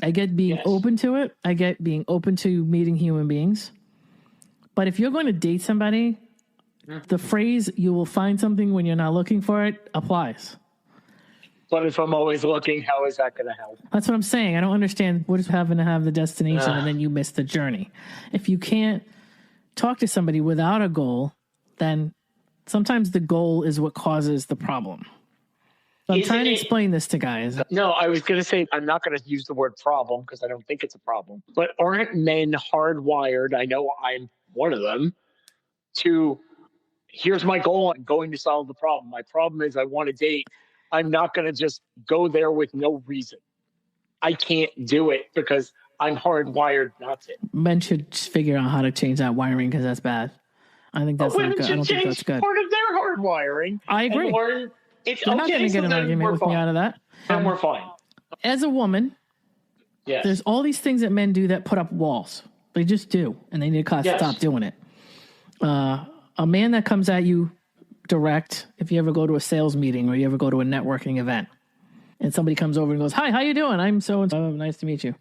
A: I get being open to it. I get being open to meeting human beings. But if you're going to date somebody, the phrase, you will find something when you're not looking for it, applies.
C: But if I'm always looking, how is that going to help?
A: That's what I'm saying. I don't understand what is having to have the destination and then you miss the journey. If you can't talk to somebody without a goal, then sometimes the goal is what causes the problem. So I'm trying to explain this to guys.
C: No, I was going to say, I'm not going to use the word problem because I don't think it's a problem. But aren't men hardwired, I know I'm one of them, to here's my goal, I'm going to solve the problem. My problem is I want to date. I'm not going to just go there with no reason. I can't do it because I'm hardwired not to.
A: Men should figure out how to change that wiring because that's bad. I think that's not good. I don't think that's good.
C: Part of their hardwiring.
A: I agree. You're not going to get an argument with me out of that.
C: And we're fine.
A: As a woman, there's all these things that men do that put up walls. They just do. And they need to stop doing it. A man that comes at you direct, if you ever go to a sales meeting or you ever go to a networking event, and somebody comes over and goes, "Hi, how you doing? I'm so-and-so. Nice to meet you."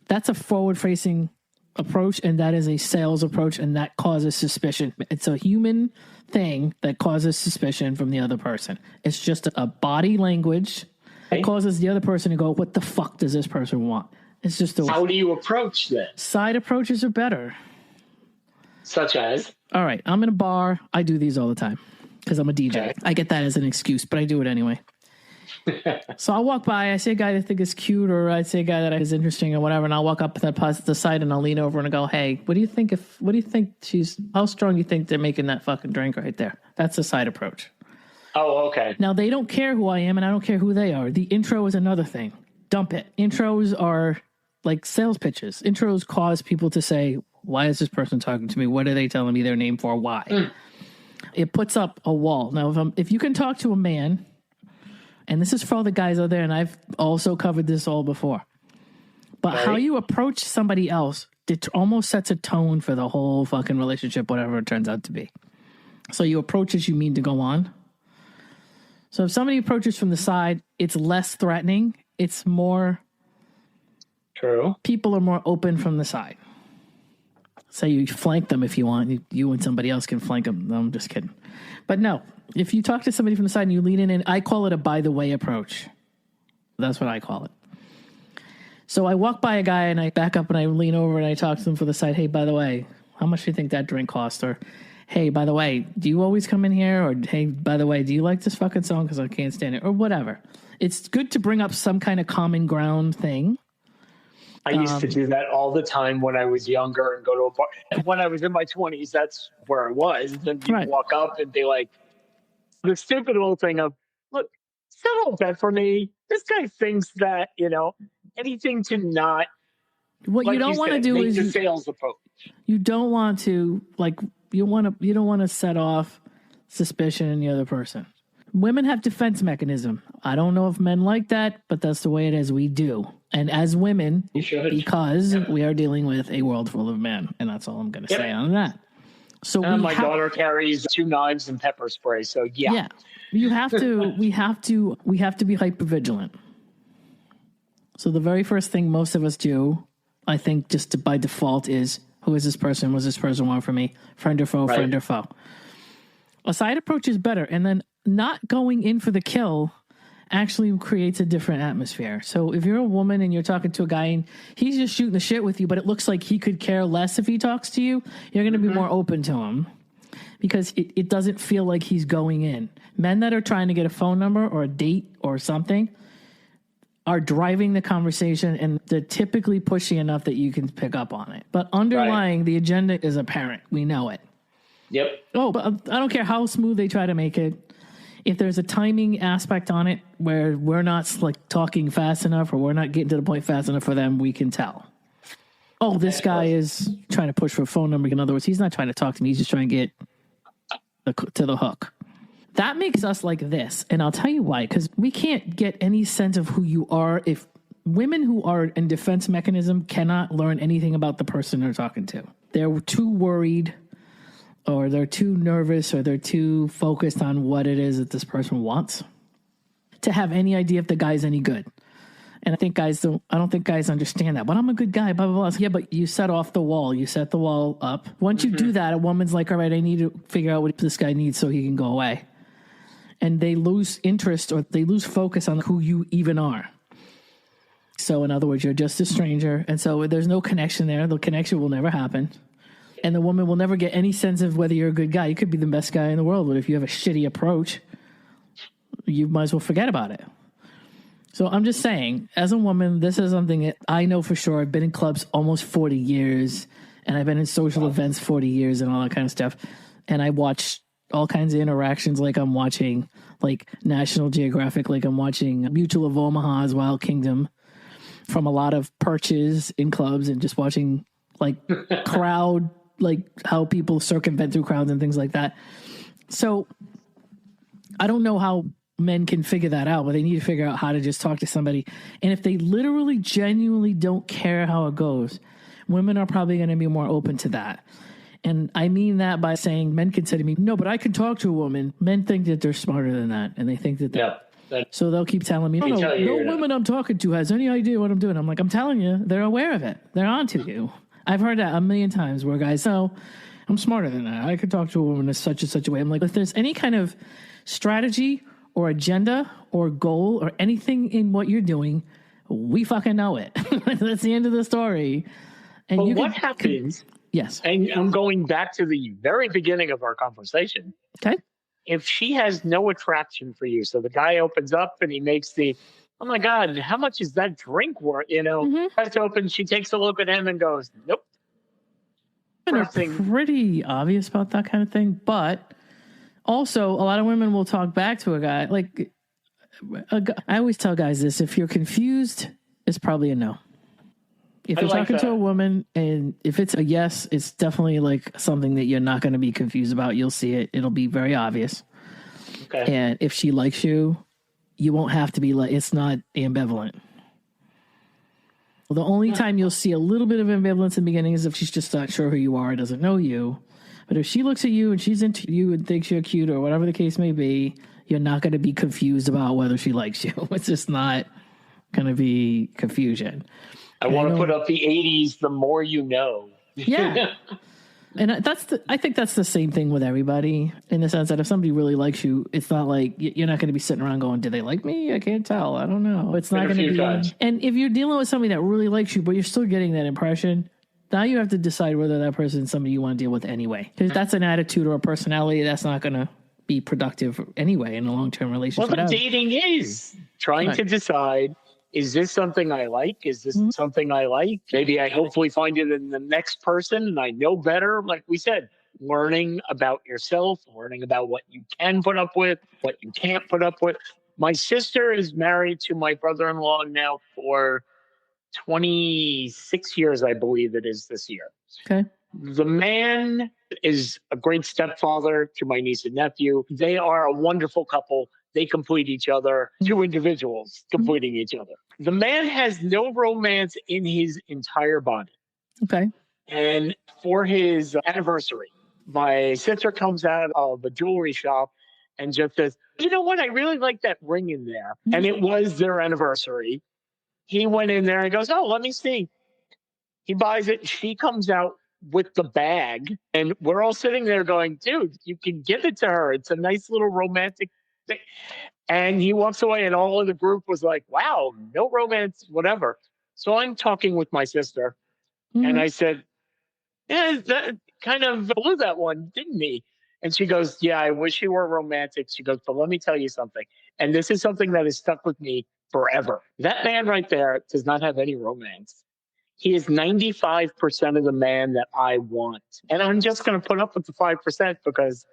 A: That's a forward-facing approach, and that is a sales approach, and that causes suspicion. It's a human thing that causes suspicion from the other person. It's just a body language that causes the other person to go, "What the fuck does this person want?" It's just
C: how do you approach that?
A: Side approaches are better.
C: Such as?
A: All right, I'm in a bar. I do these all the time because I'm a DJ. Okay. I get that as an excuse, but I do it anyway. So I'll walk by, I see a guy that I think is cute, or I see a guy that is interesting or whatever, and I'll walk up to the side and I'll lean over and I'll go, "Hey, what do you think how strong do you think they're making that fucking drink right there?" That's a side approach.
C: Oh, okay.
A: Now, they don't care who I am and I don't care who they are. The intro is another thing. Dump it. Intros are like sales pitches. Intros cause people to say, "Why is this person talking to me? What are they telling me their name for? Why?" It puts up a wall. Now, if you can talk to a man, and this is for all the guys out there, and I've also covered this all before, but how you approach somebody else, it almost sets a tone for the whole fucking relationship, whatever it turns out to be. So you approach as you mean to go on. So if somebody approaches from the side, it's less threatening. It's more...
C: True.
A: People are more open from the side. So you flank them if you want. You and somebody else can flank them. No, I'm just kidding. But no, if you talk to somebody from the side and you lean in, and I call it a by the way approach. That's what I call it. So I walk by a guy and I back up and I lean over and I talk to them from the side. "Hey, by the way, how much do you think that drink cost?" Or, "Hey, by the way, do you always come in here?" Or, "Hey, by the way, do you like this fucking song? Because I can't stand it." Or whatever. It's good to bring up some kind of common ground thing.
C: I used to do that all the time when I was younger and go to a bar. And when I was in my 20s, that's where I was. Then you walk up and be like, the stupid little thing of, "Look, settle that for me. This guy thinks that, anything to not."
A: What you don't want to do is
C: the sales approach.
A: You don't want to you don't want to set off suspicion in the other person. Women have defense mechanism. I don't know if men like that, but that's the way it is. We do. And as women, because we are dealing with a world full of men, and that's all I'm going to say on that. So
C: my daughter carries 2 knives and pepper spray. So yeah,
A: you have to. We have to be hyper vigilant. So the very first thing most of us do, I think, just by default, is who is this person? What does this person want from me? Friend or foe? Right. Friend or foe? A side approach is better, and then not going in for the kill actually creates a different atmosphere. So if you're a woman and you're talking to a guy and he's just shooting the shit with you, but it looks like he could care less if he talks to you, you're going to be more open to him because it doesn't feel like he's going in. Men that are trying to get a phone number or a date or something are driving the conversation, and they're typically pushy enough that you can pick up on it. But underlying the agenda is apparent. We know it.
C: Yep.
A: Oh, but I don't care how smooth they try to make it. If there's a timing aspect on it where we're not talking fast enough or we're not getting to the point fast enough for them, we can tell. Oh, this guy is trying to push for a phone number. In other words, he's not trying to talk to me. He's just trying to get to the hook. That makes us like this. And I'll tell you why. Because we can't get any sense of who you are if women who are in defense mechanism cannot learn anything about the person they're talking to. They're too worried, or they're too nervous, or they're too focused on what it is that this person wants. to have any idea if the guy's any good. And I don't think guys understand that. But I'm a good guy, blah, blah, blah. So, yeah, but you set off the wall. You set the wall up. Once you do that, a woman's like, all right, I need to figure out what this guy needs so he can go away. And they lose interest or they lose focus on who you even are. So, in other words, you're just a stranger. And so there's no connection there. The connection will never happen. And the woman will never get any sense of whether you're a good guy. You could be the best guy in the world, but if you have a shitty approach, you might as well forget about it. So I'm just saying, as a woman, this is something that I know for sure. I've been in clubs almost 40 years, and I've been in social events 40 years and all that kind of stuff. And I watch all kinds of interactions like I'm watching like National Geographic, like I'm watching Mutual of Omaha's Wild Kingdom from a lot of perches in clubs and just watching like crowd, like how people circumvent through crowds and things like that. So I don't know how men can figure that out, but they need to figure out how to just talk to somebody. And if they literally genuinely don't care how it goes, women are probably going to be more open to that. And I mean that by saying men can say to me, no, but I can talk to a woman. Men think that they're smarter than that. And they think that, so they'll keep telling me, no woman I'm talking to has any idea what I'm doing. I'm like, I'm telling you, they're aware of it. They're onto you. I've heard that a million times where guys, I'm smarter than that. I could talk to a woman in such and such a way. I'm like, if there's any kind of strategy or agenda or goal or anything in what you're doing, we fucking know it. That's the end of the story. And
C: but what happens?
A: Yes.
C: And I'm going back to the very beginning of our conversation.
A: Okay.
C: If she has no attraction for you, so the guy opens up and he makes the, oh my God, how much is that drink worth? Tries to open, she takes a look at him and goes, nope.
A: They're pretty obvious about that kind of thing, but also, a lot of women will talk back to a guy. Like, I always tell guys this: if you're confused, it's probably a no. If you're talking to a woman, and if it's a yes, it's definitely like something that you're not going to be confused about. You'll see it; it'll be very obvious. Okay. And if she likes you, you won't have to be like. It's not ambivalent. Well, the only time you'll see a little bit of ambivalence in the beginning is if she's just not sure who you are, doesn't know you. But if she looks at you and she's into you and thinks you're cute or whatever the case may be, you're not going to be confused about whether she likes you. It's just not going to be confusion.
C: I want to put up the 80s, the more you know.
A: Yeah. And I think that's the same thing with everybody in the sense that if somebody really likes you, it's not like you're not going to be sitting around going, do they like me? I can't tell. I don't know. It's not going to be. Times. And if you're dealing with somebody that really likes you, but you're still getting that impression, now you have to decide whether that person is somebody you want to deal with anyway. Because that's an attitude or a personality that's not going to be productive anyway in a long-term relationship.
C: Well, the dating is trying to decide, is this something I like? Is this something I like? Maybe I hopefully find it in the next person and I know better. Like we said, learning about yourself, learning about what you can put up with, what you can't put up with. My sister is married to my brother-in-law now for 26 years, I believe it is this year.
A: Okay.
C: The man is a great stepfather to my niece and nephew. They are a wonderful couple. They complete each other, two individuals completing each other. The man has no romance in his entire body.
A: Okay.
C: And for his anniversary, my sister comes out of a jewelry shop and just says, you know what? I really like that ring in there. And it was their anniversary. He went in there and goes, oh, let me see. He buys it. She comes out with the bag. And we're all sitting there going, dude, you can give it to her. It's a nice little romantic thing. And he walks away and all of the group was like, wow, no romance, whatever. So I'm talking with my sister. And I said, yeah, that kind of blew that one, didn't he? And she goes, yeah, I wish he were romantic. She goes, but let me tell you something. And this is something that has stuck with me forever. That man right there does not have any romance. He is 95% of the man that I want. And I'm just going to put up with the 5% because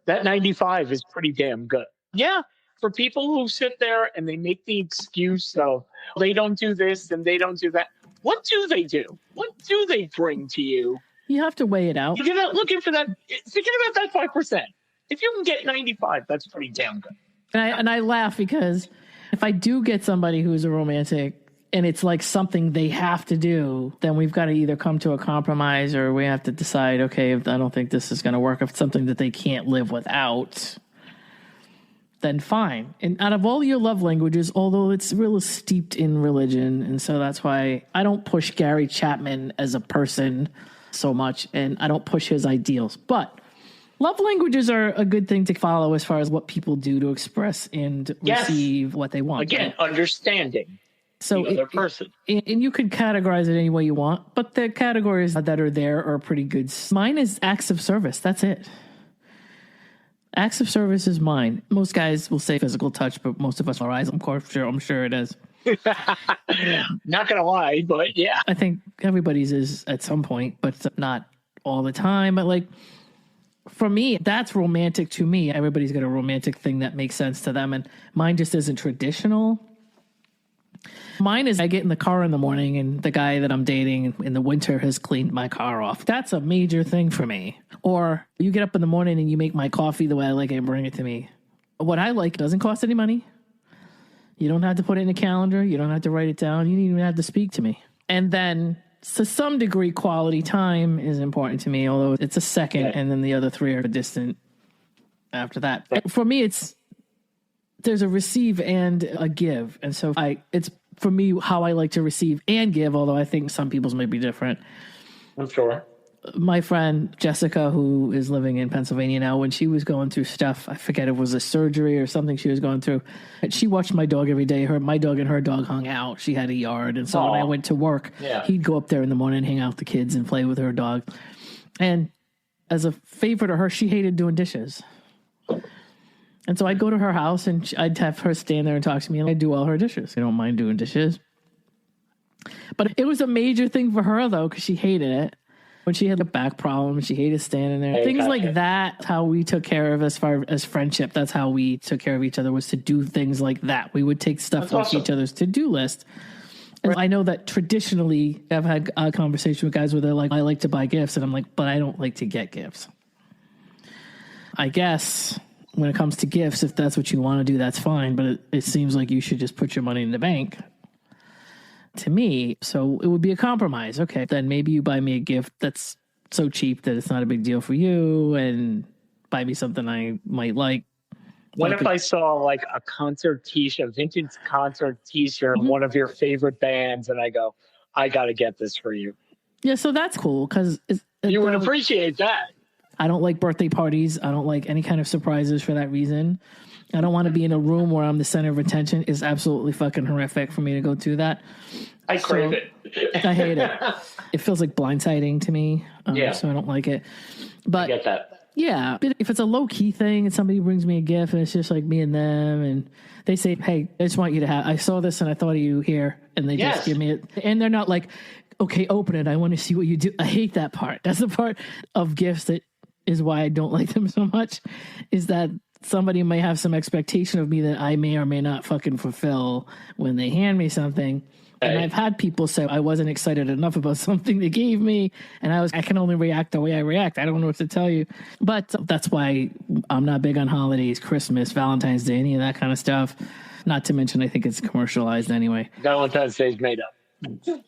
C: that 95 is pretty damn good. Yeah, for people who sit there and they make the excuse of they don't do this and they don't do that. What do they do? What do they bring to you?
A: You have to weigh it out.
C: You're not looking for that. Forget about that 5%. If you can get 95, that's pretty damn good.
A: And I laugh because if I do get somebody who's a romantic and it's like something they have to do, then we've got to either come to a compromise or we have to decide, okay, if I don't think this is going to work, if it's something that they can't live without, then fine. And out of all your love languages, although it's really steeped in religion, and so that's why I don't push Gary Chapman as a person so much, and I don't push his ideals. But love languages are a good thing to follow as far as what people do to express and receive what they want.
C: Again, understanding the other person.
A: And you could categorize it any way you want, but the categories that are there are pretty good. Mine is acts of service. That's it. Acts of service is mine. Most guys will say physical touch, but most of us are eyes. I'm sure it is.
C: Not gonna lie, but yeah.
A: I think everybody's is at some point, but not all the time. But like for me, that's romantic to me. Everybody's got a romantic thing that makes sense to them, and mine just isn't traditional. Mine is I get in the car in the morning and the guy that I'm dating in the winter has cleaned my car off. That's a major thing for me. Or you get up in the morning and you make my coffee the way I like it and bring it to me. What I like doesn't cost any money. You don't have to put it in a calendar. You don't have to write it down. You don't even have to speak to me. And then to some degree, quality time is important to me, although it's a second and then the other three are distant after that. For me, there's a receive and a give. And so it's for me how I like to receive and give, although I think some people's may be different.
C: I'm sure.
A: My friend Jessica, who is living in Pennsylvania now, when she was going through stuff, I forget it was a surgery or something she was going through, and she watched my dog every day. My dog and her dog hung out. She had a yard. And so when I went to work, he'd go up there in the morning and hang out with the kids and play with her dog. And as a favor to her, she hated doing dishes. And so I'd go to her house and I'd have her stand there and talk to me, and I'd do all her dishes. I don't mind doing dishes. But it was a major thing for her, though, because she hated it. When she had a back problem, she hated standing there. Things like that, how we took care of as far as friendship. That's how we took care of each other, was to do things like that. We would take stuff off each other's to-do list. And I know that traditionally I've had a conversation with guys where they're like, I like to buy gifts. And I'm like, but I don't like to get gifts. I guess when it comes to gifts, if that's what you want to do, that's fine. But it seems like you should just put your money in the bank to me. So it would be a compromise. Okay, then maybe you buy me a gift that's so cheap that it's not a big deal for you, and buy me something I might like.
C: What if I saw like a concert t-shirt, a vintage concert t-shirt, one of your favorite bands, and I go, I got to get this for you?
A: Yeah, so that's cool because
C: you would appreciate that.
A: I don't like birthday parties. I don't like any kind of surprises for that reason. I don't want to be in a room where I'm the center of attention. It's absolutely fucking horrific for me to go through that.
C: I crave it.
A: I hate it. It feels like blindsiding to me. So I don't like it. But
C: I get that.
A: Yeah. But if it's a low key thing and somebody brings me a gift and it's just like me and them and they say, hey, I just want you to have, I saw this and I thought of you here. And they just give me it. And they're not like, okay, open it. I want to see what you do. I hate that part. That's the part of gifts that is why I don't like them so much, is that somebody may have some expectation of me that I may or may not fucking fulfill when they hand me something. And I've had people say I wasn't excited enough about something they gave me, and I can only react the way I react. I don't know what to tell you. But that's why I'm not big on holidays, Christmas, Valentine's Day, any of that kind of stuff. Not to mention, I think it's commercialized anyway.
C: Valentine's Day is made up.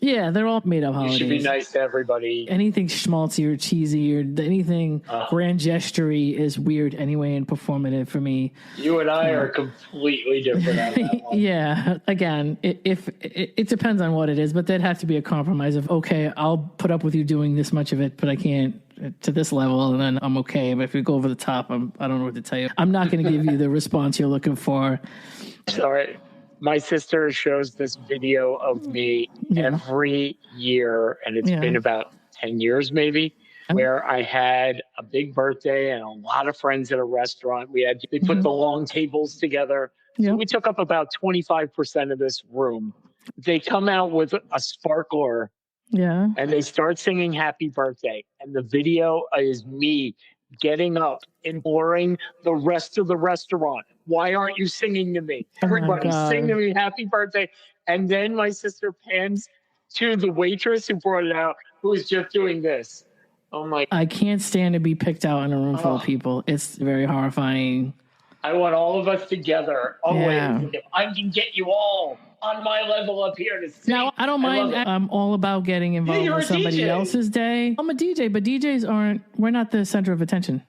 A: Yeah, they're all made up holidays.
C: You should be nice to everybody.
A: Anything schmaltzy or cheesy or anything grand gestury is weird anyway and performative for me.
C: You and I are completely different on that one.
A: Yeah, again, it depends on what it is, but there'd have to be a compromise of, okay, I'll put up with you doing this much of it, but I can't to this level, and then I'm okay. But if you go over the top, I don't know what to tell you. I'm not going to give you the response you're looking for.
C: Sorry. My sister shows this video of me every year, and it's been about 10 years maybe, where I had a big birthday and a lot of friends at a restaurant. They put the long tables together. So we took up about 25% of this room. They come out with a sparkler and they start singing Happy Birthday. And the video is me getting up, imploring the rest of the restaurant, why aren't you singing to me? Everybody sing to me Happy Birthday. And then my sister pans to the waitress who brought it out, who is just doing this. Oh my!
A: I can't stand to be picked out in a room full of people. It's very horrifying.
C: I want all of us together. Always. I can get you all on my level up here to sing.
A: Now, I don't mind. I'm all about getting involved with somebody else's day. I'm a DJ, but DJs we're not the center of attention.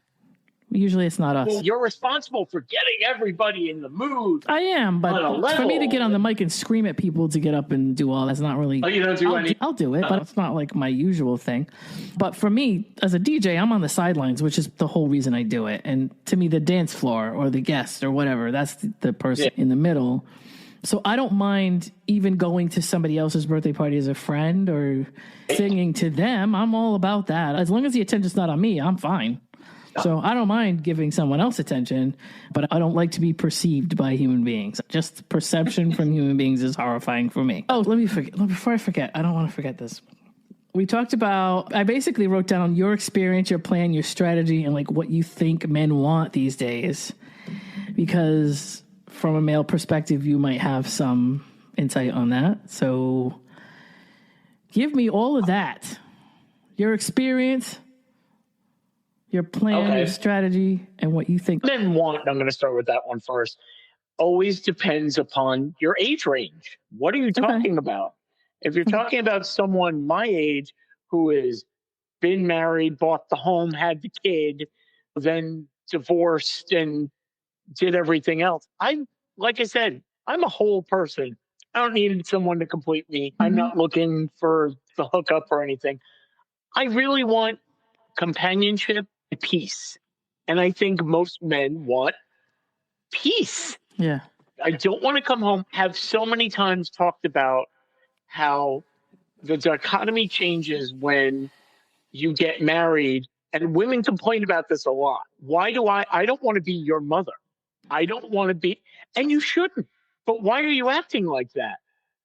A: Usually it's not us.
C: Well, you're responsible for getting everybody in the mood.
A: I am, but for me to get on the mic and scream at people to get up and do all that's not really...
C: Oh, you don't do
A: I'll do it, but it's not like my usual thing. But for me, as a DJ, I'm on the sidelines, which is the whole reason I do it. And to me, the dance floor or the guest or whatever, that's the person in the middle. So I don't mind even going to somebody else's birthday party as a friend or singing to them. I'm all about that. As long as the attention's not on me, I'm fine. So I don't mind giving someone else attention, but I don't like to be perceived by human beings. Just perception from human beings is horrifying for me. Oh, before I forget, I don't want to forget this. We talked about, I basically wrote down your experience, your plan, your strategy, and like what you think men want these days. Because from a male perspective, you might have some insight on that. So give me all of that. Your experience, your plan, your strategy, and what you think.
C: Men want, I'm going to start with that one first, always depends upon your age range. What are you talking about? If you're talking about someone my age who has been married, bought the home, had the kid, then divorced and did everything else. Like I said, I'm a whole person. I don't need someone to complete me. I'm not looking for the hookup or anything. I really want companionship and peace. And I think most men want peace.
A: Yeah.
C: I don't want to come home, have so many times talked about how the dichotomy changes when you get married. And women complain about this a lot. Why do I don't want to be your mother. I don't want to be, and you shouldn't. But why are you acting like that?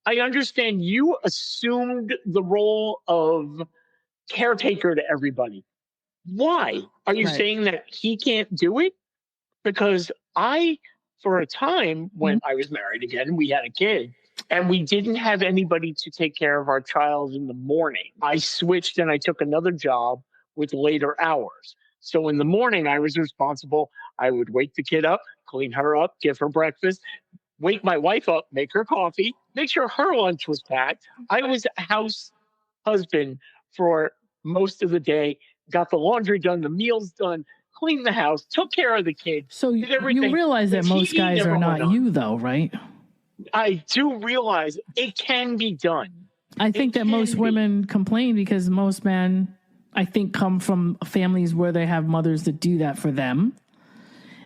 C: I understand you assumed the role of caretaker to everybody. Why? Are you saying that he can't do it? Because for a time when I was married again, we had a kid and we didn't have anybody to take care of our child in the morning. I switched and I took another job with later hours. So in the morning, I was responsible. I would wake the kid up, clean her up, give her breakfast, wake my wife up, make her coffee, make sure her lunch was packed. I was a house husband for most of the day, got the laundry done, the meals done, cleaned the house, took care of the kid.
A: So you realize that most guys are not you, though, right?
C: I do realize it can be done.
A: I think that most women complain because most men, I think, come from families where they have mothers that do that for them.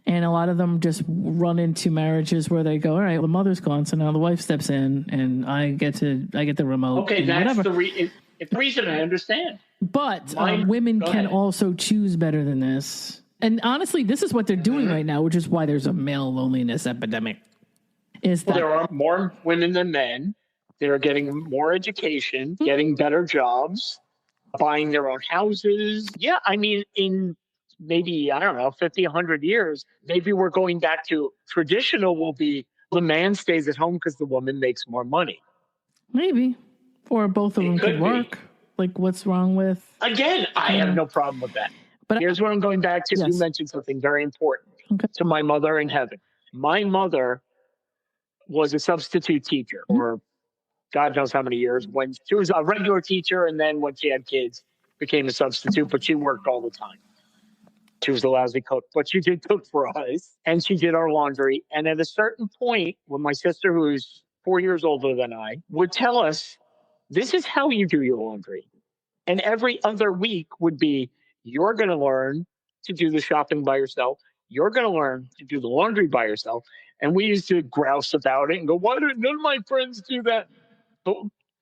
A: And a lot of them just run into marriages where they go, all right, well, the mother's gone, so now the wife steps in and I get the remote.
C: Okay, that's the reason I understand.
A: But women can also choose better than this. And honestly, this is what they're doing right now, which is why there's a male loneliness epidemic.
C: There are more women than men. They're getting more education, getting better jobs, buying their own houses. Yeah, I mean, in maybe, 50, 100 years, maybe we're going back to traditional will be the man stays at home because the woman makes more money.
A: Maybe. Or both of them could work. Like, what's wrong with...
C: Again, I have no problem with that. But here's what I'm going back to. Yes. You mentioned something very important to my mother in heaven. My mother was a substitute teacher for God knows how many years. When she was a regular teacher, and then when she had kids, became a substitute, but she worked all the time. She was a lousy cook, but she did cook for us, and she did our laundry. And at a certain point, when my sister, who's 4 years older than I, would tell us, this is how you do your laundry. And every other week would be, you're going to learn to do the shopping by yourself. You're going to learn to do the laundry by yourself. And we used to grouse about it and go, why did none of my friends do that? But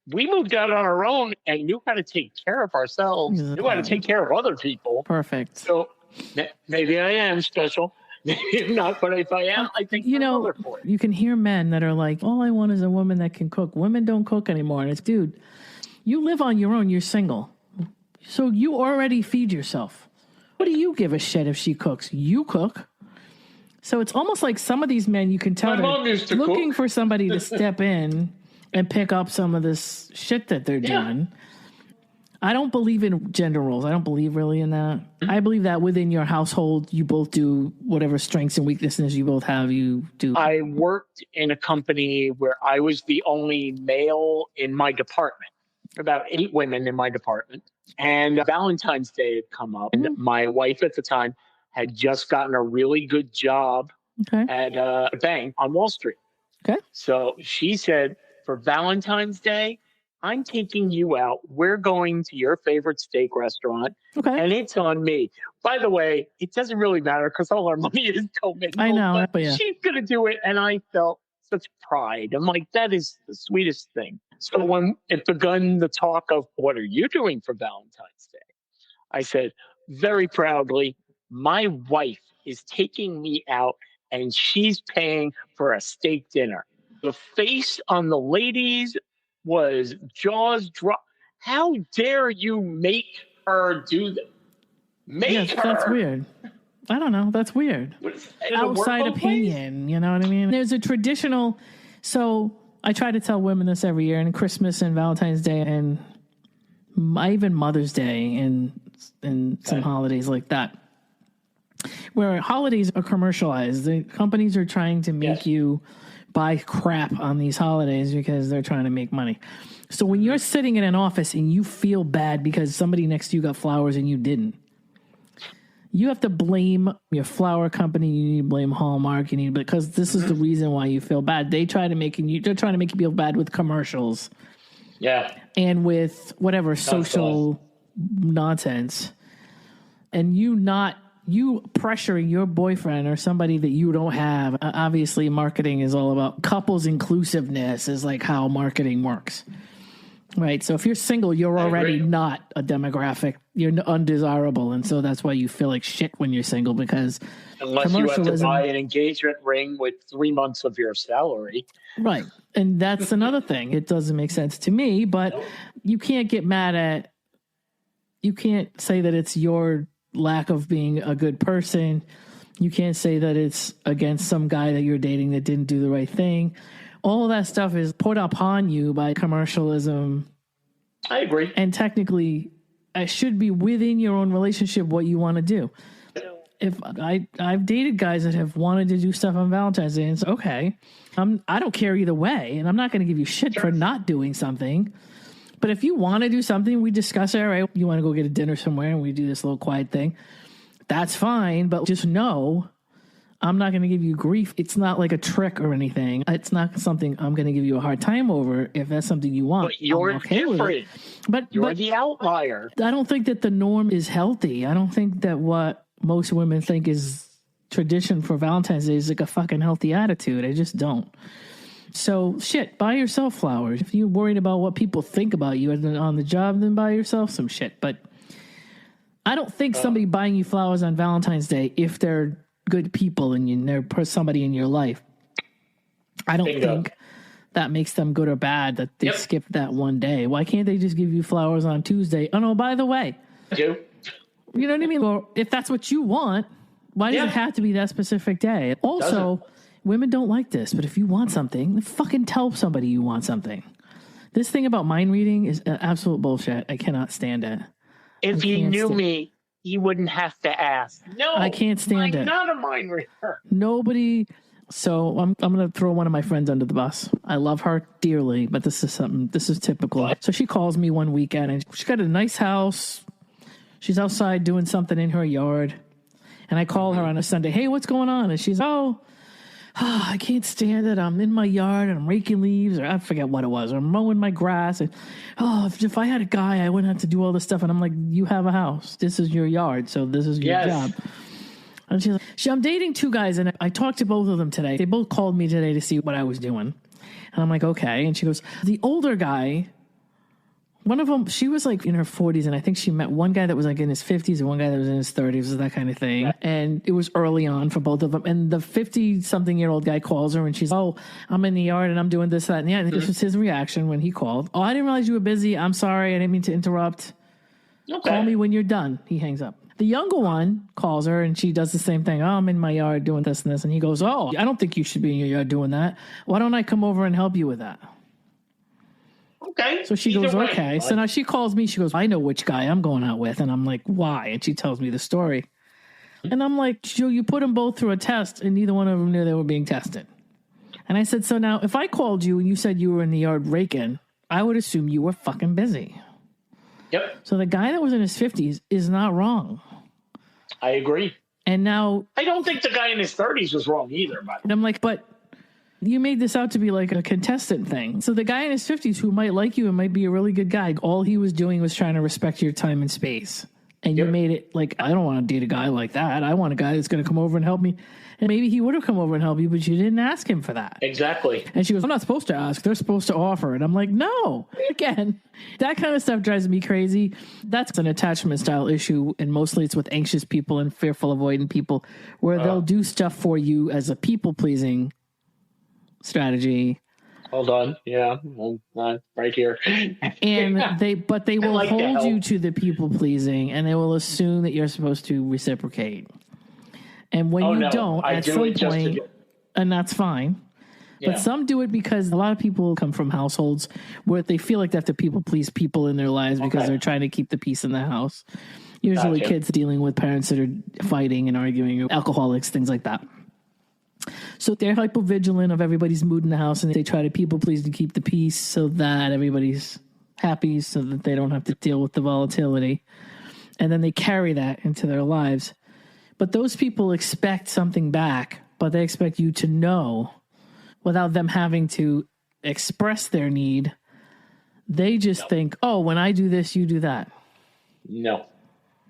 C: we moved out on our own and knew how to take care of ourselves, knew how to take care of other people.
A: Perfect.
C: So maybe I am special. Maybe not, but if I am, I think
A: you can hear men that are like, all I want is a woman that can cook. Women don't cook anymore. And it's, dude, you live on your own. You're single. So you already feed yourself. What do you give a shit if she cooks? You cook. So it's almost like some of these men, you can tell they're looking for somebody to step in and pick up some of this shit that they're doing. I don't believe in gender roles. I don't believe really in that. I believe that within your household, you both do whatever strengths and weaknesses you both have, you do.
C: I worked in a company where I was the only male in my department, about 8 women in my department. And Valentine's Day had come up, and my wife at the time had just gotten a really good job
A: Okay.
C: at a bank on Wall Street.
A: Okay.
C: So she said, for Valentine's Day, I'm taking you out. We're going to your favorite steak restaurant,
A: Okay.
C: and it's on me. By the way, it doesn't really matter because all our money is commingled.
A: I know, but yeah.
C: She's going to do it, and I felt such pride. I'm like, that is the sweetest thing. So when it begun the talk of, what are you doing for Valentine's Day? I said, very proudly, my wife is taking me out, and she's paying for a steak dinner. The face on the ladies was jaws drop. How dare you make her do that? Make her.
A: That's weird. I don't know. That's weird. Outside opinion. You know what I mean? There's a traditional. So I try to tell women this every year, and Christmas and Valentine's Day and even Mother's Day and some holidays like that, where holidays are commercialized. The companies are trying to make you buy crap on these holidays because they're trying to make money. So when you're sitting in an office and you feel bad because somebody next to you got flowers and you didn't, you have to blame your flower company. You need to blame Hallmark. Because this is the reason why you feel bad. They're trying to make you feel bad with commercials.
C: Yeah.
A: And with whatever social nonsense. And you pressuring your boyfriend or somebody that you don't have. Obviously, marketing is all about couples inclusiveness is like how marketing works. Right. So if you're single, you're already not a demographic. You're undesirable. And so that's why you feel like shit when you're single, because
C: unless you have to buy an engagement ring with 3 months of your salary.
A: Right. And that's another thing. It doesn't make sense to me, but you can't get mad at, you can't say that it's your lack of being a good person. You can't say that it's against some guy that you're dating that didn't do the right thing. All that stuff is put upon you by commercialism.
C: I agree.
A: And technically, it should be within your own relationship what you want to do. If I've dated guys that have wanted to do stuff on Valentine's Day, and it's okay. I don't care either way, and I'm not going to give you shit for not doing something. But if you want to do something, we discuss it. All right, you want to go get a dinner somewhere, and we do this little quiet thing. That's fine, but just know I'm not going to give you grief. It's not like a trick or anything. It's not something I'm going to give you a hard time over. If that's something you want,
C: but you're
A: okay
C: different. But you're the outlier.
A: I don't think that the norm is healthy. I don't think that what most women think is tradition for Valentine's Day is like a fucking healthy attitude. I just don't. So, shit, buy yourself flowers. If you're worried about what people think about you on the job, then buy yourself some shit. But I don't think somebody buying you flowers on Valentine's Day, if they're good people and they're somebody in your life, I don't think that makes them good or bad that they skipped that one day. Why can't they just give you flowers on Tuesday? Oh, no, by the way.
C: You
A: know what I mean? Or if that's what you want, why does it have to be that specific day? Also, women don't like this, but if you want something, then fucking tell somebody you want something. This thing about mind reading is absolute bullshit. I cannot stand it.
C: If you knew me, you wouldn't have to ask. No,
A: I can't stand it.
C: I'm not a mind reader.
A: Nobody. So I'm going to throw one of my friends under the bus. I love her dearly, but this is typical. What? So she calls me one weekend and she's got a nice house. She's outside doing something in her yard. And I call her on a Sunday. Hey, what's going on? And she's, I can't stand it. I'm in my yard and I'm raking leaves, or I forget what it was. Or I'm mowing my grass. And if I had a guy, I wouldn't have to do all this stuff. And I'm like, you have a house. This is your yard. So this is your job. And she's like, I'm dating two guys. And I talked to both of them today. They both called me today to see what I was doing. And I'm like, okay. And she goes, the older guy, one of them, she was like in her 40s, and I think she met one guy that was like in his 50s and one guy that was in his 30s, that kind of thing. And it was early on for both of them. And the 50-something-year-old guy calls her, and she's, I'm in the yard, and I'm doing this, that, and yeah. And this was his reaction when he called. I didn't realize you were busy. I'm sorry. I didn't mean to interrupt. Okay. Call me when you're done. He hangs up. The younger one calls her, and she does the same thing. I'm in my yard doing this and this. And he goes, I don't think you should be in your yard doing that. Why don't I come over and help you with that?
C: Okay.
A: So she goes, okay. So now she calls me. She goes, I know which guy I'm going out with. And I'm like, why? And she tells me the story. And I'm like, Joe, you put them both through a test, and neither one of them knew they were being tested. And I said, so now if I called you and you said you were in the yard raking, I would assume you were fucking busy.
C: Yep.
A: So the guy that was in his 50s is not wrong.
C: I agree.
A: And now
C: I don't think the guy in his 30s was wrong either, by the way.
A: and I'm like, but you made this out to be like a contestant thing. So the guy in his 50s who might like you and might be a really good guy, all he was doing was trying to respect your time and space. And you made it like, I don't want to date a guy like that. I want a guy that's going to come over and help me. And maybe he would have come over and helped you, but you didn't ask him for that.
C: Exactly.
A: And she goes, I'm not supposed to ask. They're supposed to offer. And I'm like, no. Again, that kind of stuff drives me crazy. That's an attachment style issue. And mostly it's with anxious people and fearful avoidant people where they'll do stuff for you as a people pleasing strategy.
C: Hold on. Yeah. Right here.
A: And they will
C: like
A: hold you to the people pleasing and they will assume that you're supposed to reciprocate. And when you don't, at some point, and that's fine. Yeah. But some do it because a lot of people come from households where they feel like they have to people please people in their lives because they're trying to keep the peace in the house. Usually kids dealing with parents that are fighting and arguing, alcoholics, things like that. So they're hypervigilant of everybody's mood in the house and they try to people please to keep the peace so that everybody's happy so that they don't have to deal with the volatility. And then they carry that into their lives. But those people expect something back, but they expect you to know without them having to express their need. They just think, oh, when I do this, you do that.
C: No.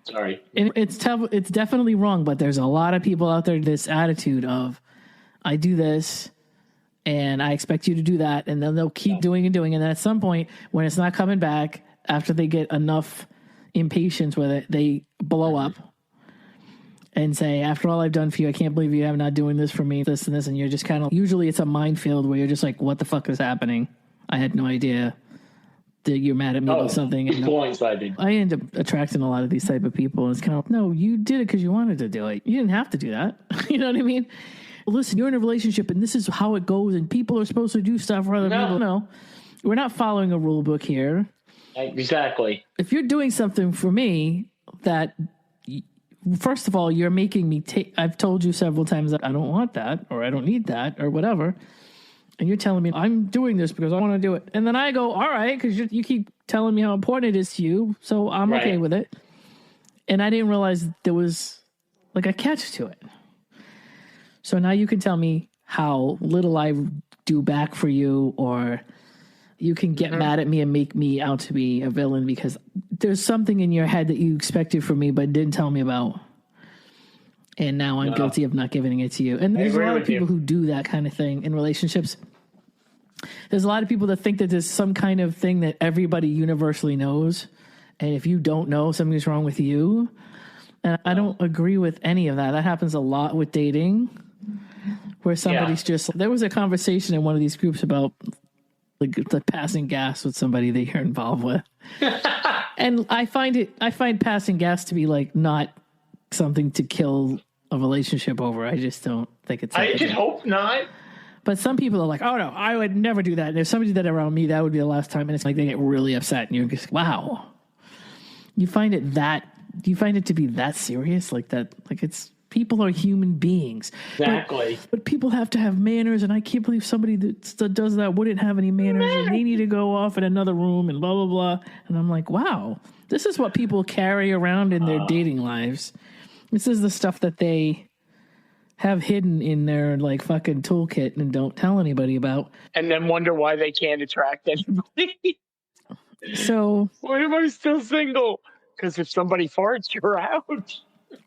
C: Sorry.
A: And it's tough. It's definitely wrong, but there's a lot of people out there, this attitude of, I do this and I expect you to do that. And then they'll keep doing and doing. And then at some point, when it's not coming back, after they get enough impatience with it, they blow up. And say, after all I've done for you, I can't believe you have not doing this for me, this and this. And you're just kind of, usually it's a minefield where you're just like, what the fuck is happening? I had no idea that you're mad at me about something. And
C: blindsided.
A: I end up attracting a lot of these type of people. And it's kind of, no, you did it because you wanted to do it. You didn't have to do that. You know what I mean? Listen, you're in a relationship and this is how it goes. And people are supposed to do stuff for other people. No, we're not following a rule book here.
C: Exactly.
A: If you're doing something for me that... First of all, you're making me take... I've told you several times that I don't want that, or I don't need that, or whatever. And you're telling me, I'm doing this because I want to do it. And then I go, all right, because you keep telling me how important it is to you, so I'm okay with it. And I didn't realize there was like a catch to it. So now you can tell me how little I do back for you, or you can get mad at me and make me out to be a villain because there's something in your head that you expected from me but didn't tell me about. And now I'm guilty of not giving it to you. And there's a lot of people who do that kind of thing in relationships. There's a lot of people that think that there's some kind of thing that everybody universally knows. And if you don't know, something's wrong with you. And I don't agree with any of that. That happens a lot with dating where somebody's just... There was a conversation in one of these groups about the passing gas with somebody that you're involved with. And I find passing gas to be like not something to kill a relationship over. I just don't think it's...
C: I just hope not.
A: But some people are like, oh no, I would never do that. And if somebody did that around me, that would be the last time. And it's like they get really upset and you're just, wow. You find it to be that serious? Like that, like it's... People are human beings.
C: Exactly.
A: But people have to have manners, and I can't believe somebody that does that wouldn't have any manners, and they need to go off in another room, and blah, blah, blah. And I'm like, wow, this is what people carry around in their dating lives. This is the stuff that they have hidden in their, like, fucking toolkit and don't tell anybody about.
C: And then wonder why they can't attract anybody.
A: So...
C: Why am I still single? Because if somebody farts, you're out.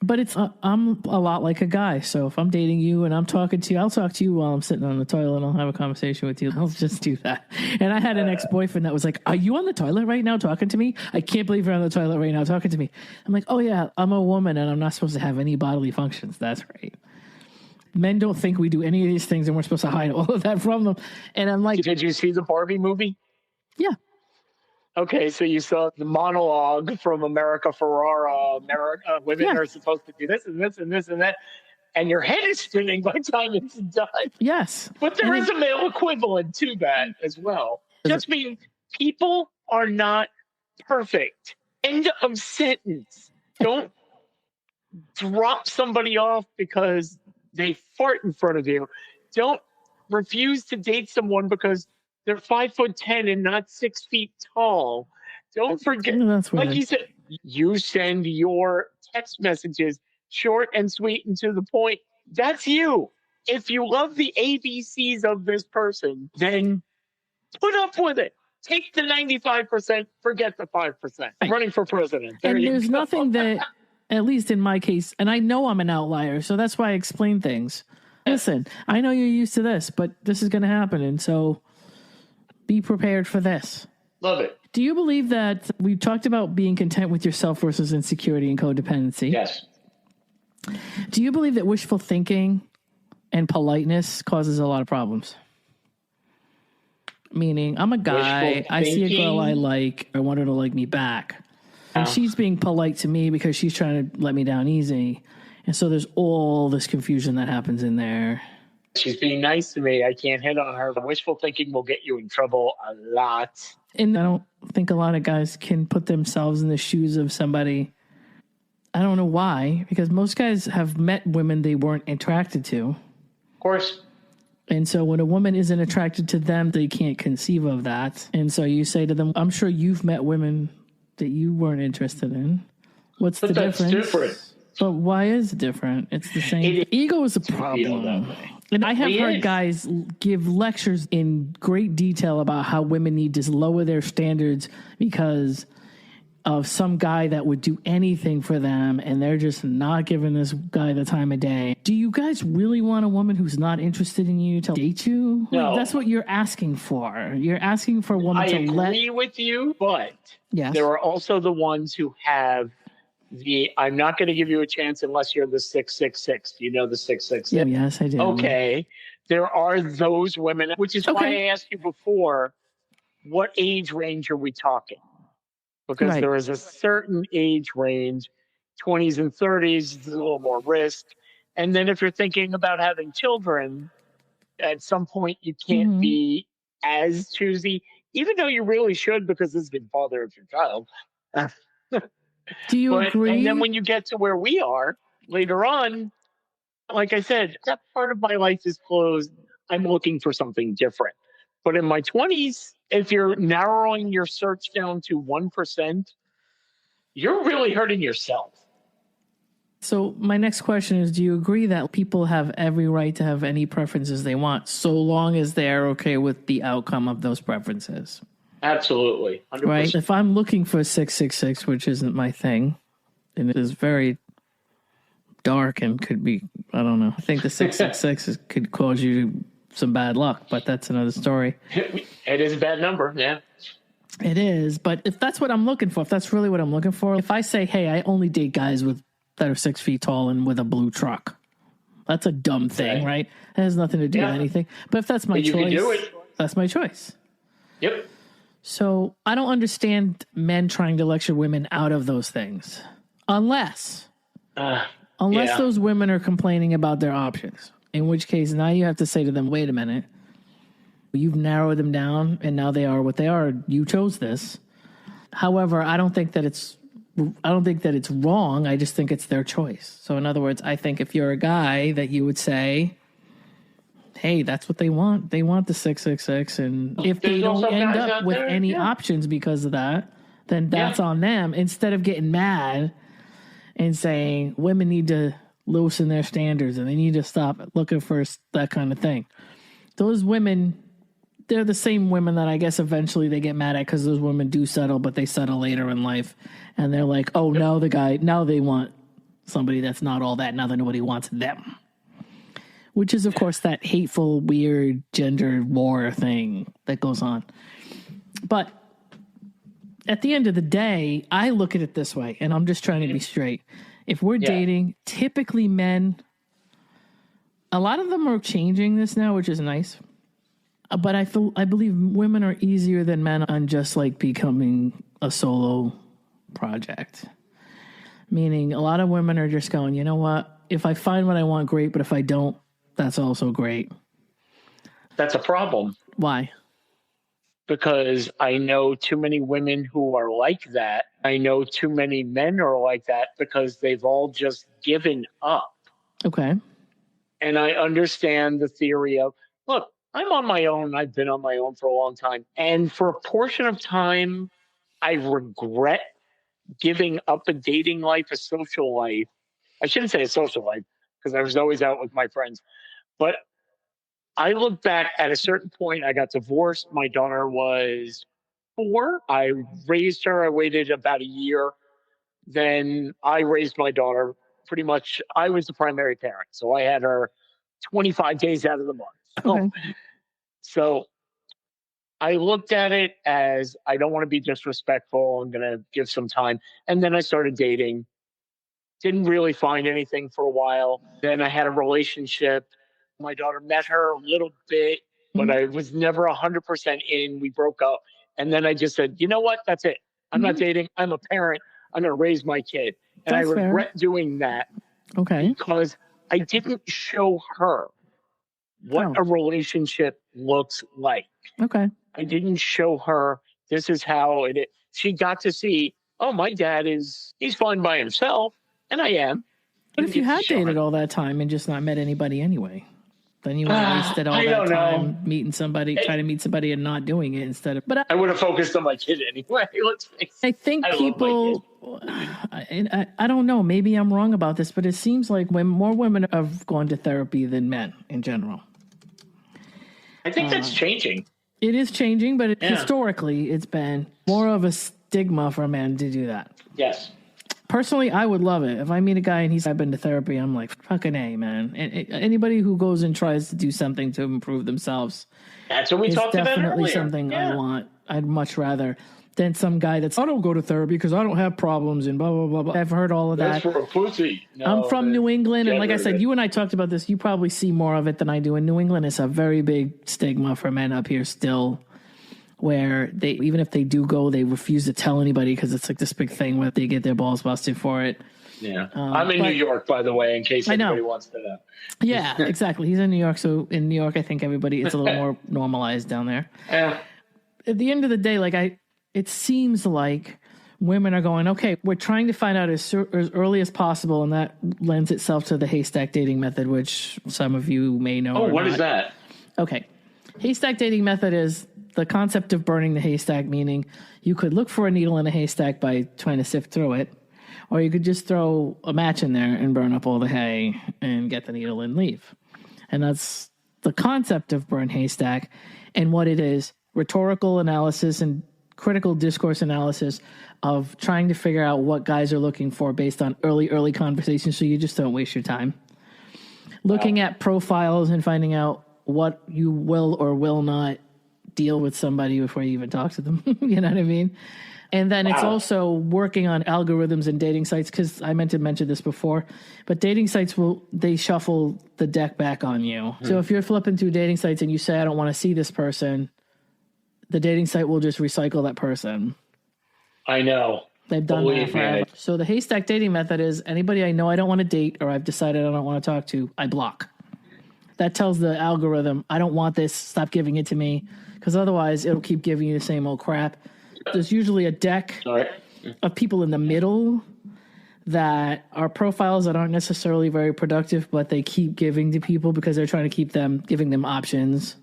A: But it's I'm a lot like a guy. So if I'm dating you and I'm talking to you, I'll talk to you while I'm sitting on the toilet and I'll have a conversation with you. I'll just do that. And I had an ex-boyfriend that was like, are you on the toilet right now talking to me? I can't believe you're on the toilet right now talking to me. I'm like, oh yeah, I'm a woman and I'm not supposed to have any bodily functions. That's right. Men don't think we do any of these things and we're supposed to hide all of that from them. And I'm like...
C: Did you see the Barbie movie?
A: Yeah.
C: Okay, so you saw the monologue from America Ferrara. Women are supposed to do this and this and this and that. And your head is spinning by the time it's done.
A: Yes.
C: But there is a male equivalent to that as well. Just mean people are not perfect. End of sentence. Don't drop somebody off because they fart in front of you. Don't refuse to date someone because they're 5'10" and not 6 feet tall. Don't forget, like you said, you send your text messages short and sweet and to the point. That's you. If you love the ABCs of this person, then put up with it. Take the 95%, forget the 5%.
A: Right.
C: Running for president. There
A: And
C: you
A: there's
C: go.
A: nothing that, at least in my case, and I know I'm an outlier, so that's why I explain things. Listen, I know you're used to this, but this is going to happen, and so be prepared for this.
C: Love it.
A: Do you believe that we talked about being content with yourself versus insecurity and codependency?
C: Yes.
A: Do you believe that wishful thinking and politeness causes a lot of problems? Meaning, I'm a guy, I see a girl I like, I want her to like me back. And she's being polite to me because she's trying to let me down easy. And so there's all this confusion that happens in there.
C: She's being nice to me. I can't hit on her. Wishful thinking will get you in trouble a lot.
A: And I don't think a lot of guys can put themselves in the shoes of somebody. I don't know why, because most guys have met women they weren't attracted to.
C: Of course.
A: And so when a woman isn't attracted to them, they can't conceive of that. And so you say to them, I'm sure you've met women that you weren't interested in. What's the difference?
C: Different.
A: But why is it different? It's the same. Ego is a problem. And I have heard guys give lectures in great detail about how women need to lower their standards because of some guy that would do anything for them, and they're just not giving this guy the time of day. Do you guys really want a woman who's not interested in you to date you?
C: No.
A: Like, that's what you're asking for. You're asking for a woman to let...
C: I agree with you, but
A: yes.
C: There are also the ones who have the, I'm not going to give you a chance unless you're the 666. You know the 666?
A: Yeah, yes, I do.
C: Okay. There are those women, which is why I asked you before, what age range are we talking? Because there is a certain age range, 20s and 30s, a little more risk. And then if you're thinking about having children, at some point you can't be as choosy, even though you really should, because this is the father of your child.
A: Do you agree?
C: And then when you get to where we are later on, like I said, that part of my life is closed. I'm looking for something different. But in my 20s, if you're narrowing your search down to 1%, you're really hurting yourself.
A: So my next question is, do you agree that people have every right to have any preferences they want, so long as they're okay with the outcome of those preferences?
C: Absolutely. 100%.
A: Right? If I'm looking for 666, which isn't my thing, and it is very dark and could be, I don't know. I think the 666 could cause you some bad luck, but that's another story.
C: It is a bad number, yeah.
A: It is, but if that's what I'm looking for, if that's really what I'm looking for, if I say, hey, I only date guys that are 6 feet tall and with a blue truck, that's a dumb thing, right? It has nothing to do with anything. But if that's my choice,
C: can do it.
A: That's my choice.
C: Yep.
A: So I don't understand men trying to lecture women out of those things, unless those women are complaining about their options. In which case, now you have to say to them, wait a minute, you've narrowed them down and now they are what they are. You chose this. However, I don't think that it's wrong. I just think it's their choice. So in other words, I think if you're a guy that you would say, hey, that's what they want. They want the 666. And if they don't end up with any options because of that, then that's on them. Instead of getting mad and saying women need to loosen their standards and they need to stop looking for that kind of thing. Those women, they're the same women that I guess eventually they get mad at because those women do settle, but they settle later in life. And they're like, oh, now they want somebody that's not all that. Now that nobody wants them. Which is, of course, that hateful, weird gender war thing that goes on. But at the end of the day, I look at it this way, and I'm just trying to be straight. If we're dating, typically men, a lot of them are changing this now, which is nice. But I believe women are easier than men on just like becoming a solo project. Meaning a lot of women are just going, you know what? If I find what I want, great. But if I don't, that's also great.
C: That's a problem.
A: Why?
C: Because I know too many women who are like that. I know too many men are like that because they've all just given up.
A: Okay.
C: And I understand the theory of, look, I'm on my own. I've been on my own for a long time. And for a portion of time, I regret giving up a dating life, a social life, I shouldn't say a social life because I was always out with my friends. But I look back at a certain point, I got divorced. My daughter was 4. I raised her. I waited about a year. Then I raised my daughter pretty much. I was the primary parent. So I had her 25 days out of the month.
A: Okay.
C: So I looked at it as I don't want to be disrespectful. I'm going to give some time. And then I started dating. Didn't really find anything for a while. Then I had a relationship. My daughter met her a little bit, but I was never 100% in. We broke up. And then I just said, you know what? That's it. I'm not dating. I'm a parent. I'm going to raise my kid. And
A: That's
C: I regret
A: fair.
C: doing that
A: Okay.
C: because I didn't show her what a relationship looks like.
A: Okay.
C: I didn't show her this is how it is. She got to see, oh, my dad he's fine by himself, and I am.
A: But if you had dated all that time and just not met anybody anyway, then you would have wasted all that time meeting somebody, trying to meet somebody and not doing it instead of. But
C: I would have focused on my kid anyway. Let's face it.
A: I think people, I don't know, maybe I'm wrong about this, but it seems like when more women have gone to therapy than men in general.
C: I think that's changing.
A: It is changing, but historically it's been more of a stigma for men to do that.
C: Yes.
A: Personally, I would love it. If I meet a guy and I've been to therapy, I'm like, fucking A, man. And anybody who goes and tries to do something to improve themselves.
C: That's what we talked about earlier.
A: Definitely something I want. I'd much rather than some guy I don't go to therapy because I don't have problems and blah, blah, blah, blah. I've heard all of that.
C: That's for a pussy. No,
A: I'm from New England. And like I said, you and I talked about this. You probably see more of it than I do. In New England, it's a very big stigma for men up here still, where they, even if they do go, they refuse to tell anybody because it's like this big thing where they get their balls busted for it.
C: Yeah. I'm in New York, by the way, in case anybody wants to know.
A: Yeah, exactly. He's in New York. So in New York, I think it's a little more normalized down there.
C: Yeah.
A: At the end of the day, it seems like women are going, okay, we're trying to find out as early as possible. And that lends itself to the haystack dating method, which some of you may know.
C: Oh, what is that?
A: Okay. Haystack dating method is the concept of burning the haystack, meaning you could look for a needle in a haystack by trying to sift through it, or you could just throw a match in there and burn up all the hay and get the needle and leave. And that's the concept of burn haystack. And what it is, rhetorical analysis and critical discourse analysis of trying to figure out what guys are looking for based on early conversations so you just don't waste your time. Looking at profiles and finding out what you will or will not deal with somebody before you even talk to them. You know what I mean? And then it's also working on algorithms and dating sites, because I meant to mention this before, but dating sites they shuffle the deck back on you. So if you're flipping through dating sites and you say, I don't want to see this person, the dating site will just recycle that person.
C: I know.
A: They've done that forever. So the haystack dating method is anybody I know I don't want to date or I've decided I don't want to talk to, I block. That tells the algorithm, I don't want this, stop giving it to me, because otherwise it'll keep giving you the same old crap. There's usually a deck of people in the middle that are profiles that aren't necessarily very productive, but they keep giving to people because they're trying to keep them, giving them options.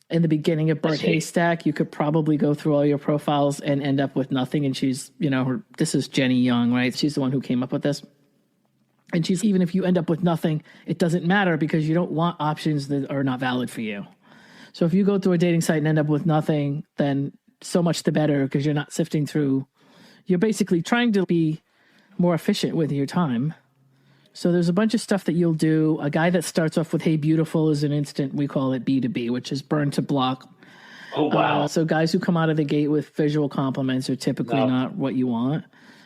A: In the beginning of Burnt Haystack, you could probably go through all your profiles and end up with nothing. And she's, this is Jenny Young, right? She's the one who came up with this. And she's, even if you end up with nothing, it doesn't matter because you don't want options that are not valid for you. So if you go through a dating site and end up with nothing, then so much the better, because you're not sifting through. You're basically trying to be more efficient with your time. So there's a bunch of stuff that you'll do. A guy that starts off with, hey, beautiful is an instant, we call it B2B, which is burn to block.
C: Oh, wow.
A: So guys who come out of the gate with visual compliments are typically not what you want.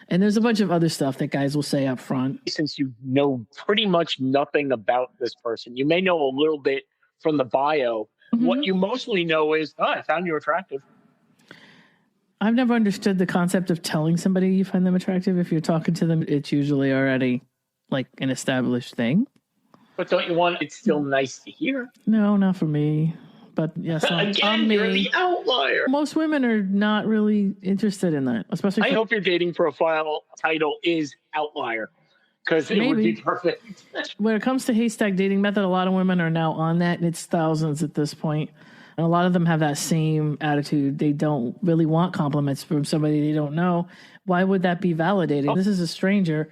A: And there's a bunch of other stuff that guys will say up front.
C: Since you know pretty much nothing about this person, you may know a little bit from the bio. Mm-hmm. What you mostly know is, I found you attractive.
A: I've never understood the concept of telling somebody you find them attractive. If you're talking to them, it's usually already like an established thing.
C: But don't you want it's still nice to hear?
A: No, not for me. But yes,
C: again, you're the outlier.
A: Most women are not really interested in that, especially.
C: I hope your dating profile title is outlier, because it would be perfect.
A: When it comes to haystack dating method, a lot of women are now on that, and it's thousands at this point. And a lot of them have that same attitude. They don't really want compliments from somebody they don't know. Why would that be validating? This is a stranger.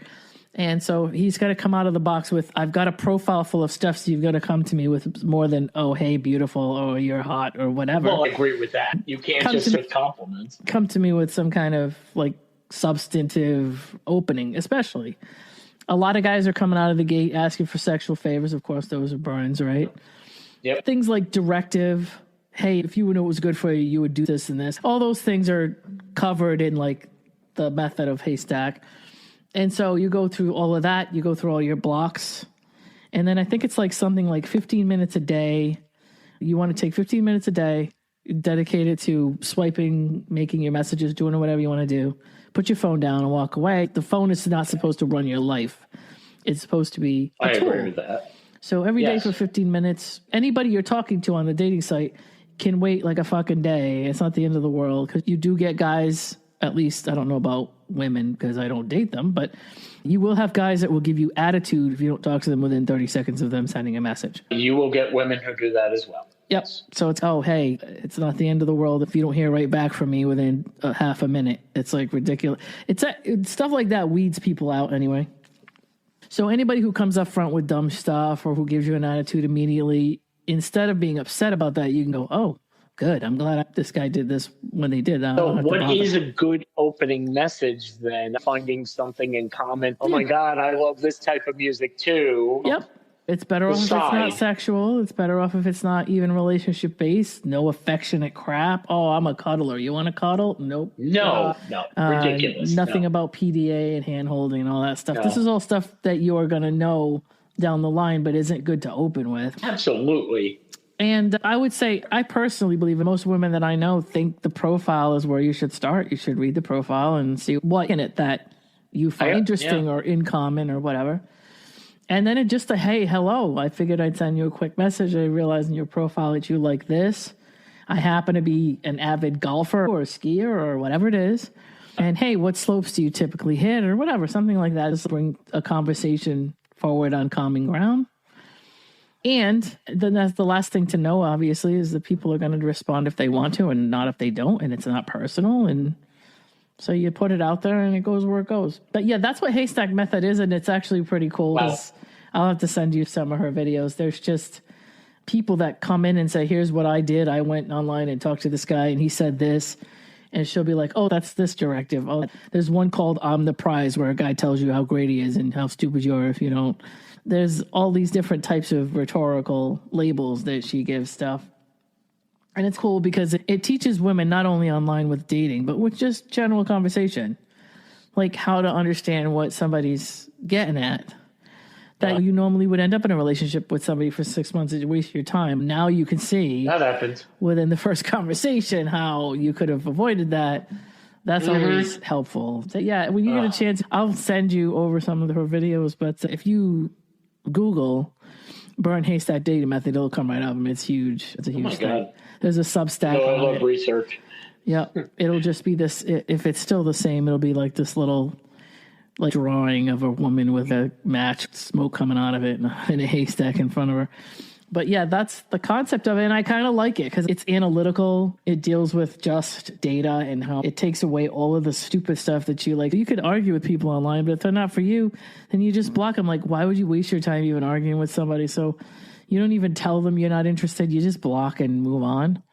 A: And so he's got to come out of the box with, I've got a profile full of stuff, so you've got to come to me with more than, oh, hey, beautiful, or you're hot, or whatever.
C: Well, I agree with that. You can't just give compliments.
A: Come to me with some kind of like substantive opening, especially. A lot of guys are coming out of the gate asking for sexual favors. Of course, those are burns, right?
C: Yep.
A: Things like directive. Hey, if you knew it was good for you, you would do this and this. All those things are covered in like the method of Haystack. And so you go through all of that. You go through all your blocks. And then I think it's like something like 15 minutes a day. You want to take 15 minutes a day, dedicate it to swiping, making your messages, doing whatever you want to do. Put your phone down and walk away. The phone is not supposed to run your life. It's supposed to be a tool.
C: I agree with that.
A: So every day for 15 minutes, anybody you're talking to on the dating site can wait like a fucking day. It's not the end of the world, because you do get guys, at least I don't know about women because I don't date them, but you will have guys that will give you attitude if you don't talk to them within 30 seconds of them sending a message.
C: You will get women who do that as well.
A: Yep. So it's, oh, hey, it's not the end of the world if you don't hear right back from me within a half a minute. It's like ridiculous. It's stuff like that weeds people out anyway. So anybody who comes up front with dumb stuff or who gives you an attitude immediately, instead of being upset about that, you can go, oh, good. I'm glad this guy did this when they did.
C: So what is a good opening message then? Finding something in common. Oh my God, I love this type of music too.
A: Yep. It's better off if it's not sexual. It's better off if it's not even relationship based. No affectionate crap. Oh, I'm a cuddler. You want to cuddle? Nope.
C: No. Ridiculous.
A: Nothing about PDA and hand holding and all that stuff. No. This is all stuff that you're going to know down the line, but isn't good to open with.
C: Absolutely.
A: And I would say, I personally believe most women that I know think the profile is where you should start. You should read the profile and see what in it that you find interesting or in common or whatever. And then it just a, hey, hello. I figured I'd send you a quick message. I realized in your profile that you like this. I happen to be an avid golfer or a skier or whatever it is. And hey, what slopes do you typically hit or whatever? Something like that. Just bring a conversation forward on common ground. And then that's the last thing to know, obviously, is that people are going to respond if they want to and not if they don't. And it's not personal. And so you put it out there and it goes where it goes. But yeah, that's what Haystack Method is. And it's actually pretty cool.
C: Wow.
A: I'll have to send you some of her videos. There's just people that come in and say, here's what I did. I went online and talked to this guy and he said this. And she'll be like, oh, that's this directive. Oh, there's one called I'm the Prize where a guy tells you how great he is and how stupid you are if you don't. There's all these different types of rhetorical labels that she gives stuff. And it's cool because it teaches women not only online with dating, but with just general conversation, like how to understand what somebody's getting at. That you normally would end up in a relationship with somebody for 6 months and waste your time. Now you can see
C: that happens
A: within the first conversation how you could have avoided that. That's always helpful. So yeah, when you get a chance, I'll send you over some of her videos. But if you Google Burn Haystack Dating Method, it'll come right up. I mean, it's huge. It's a huge thing. God. There's a Substack.
C: I love research.
A: Yeah, it'll just be this. If it's still the same, it'll be like this little like drawing of a woman with a match, smoke coming out of it, and a haystack in front of her. But yeah, that's the concept of it, and I kind of like it because it's analytical. It deals with just data and how it takes away all of the stupid stuff that you like. You could argue with people online, but if they're not for you, then you just block them. Like, why would you waste your time even arguing with somebody? So you don't even tell them you're not interested. You just block and move on.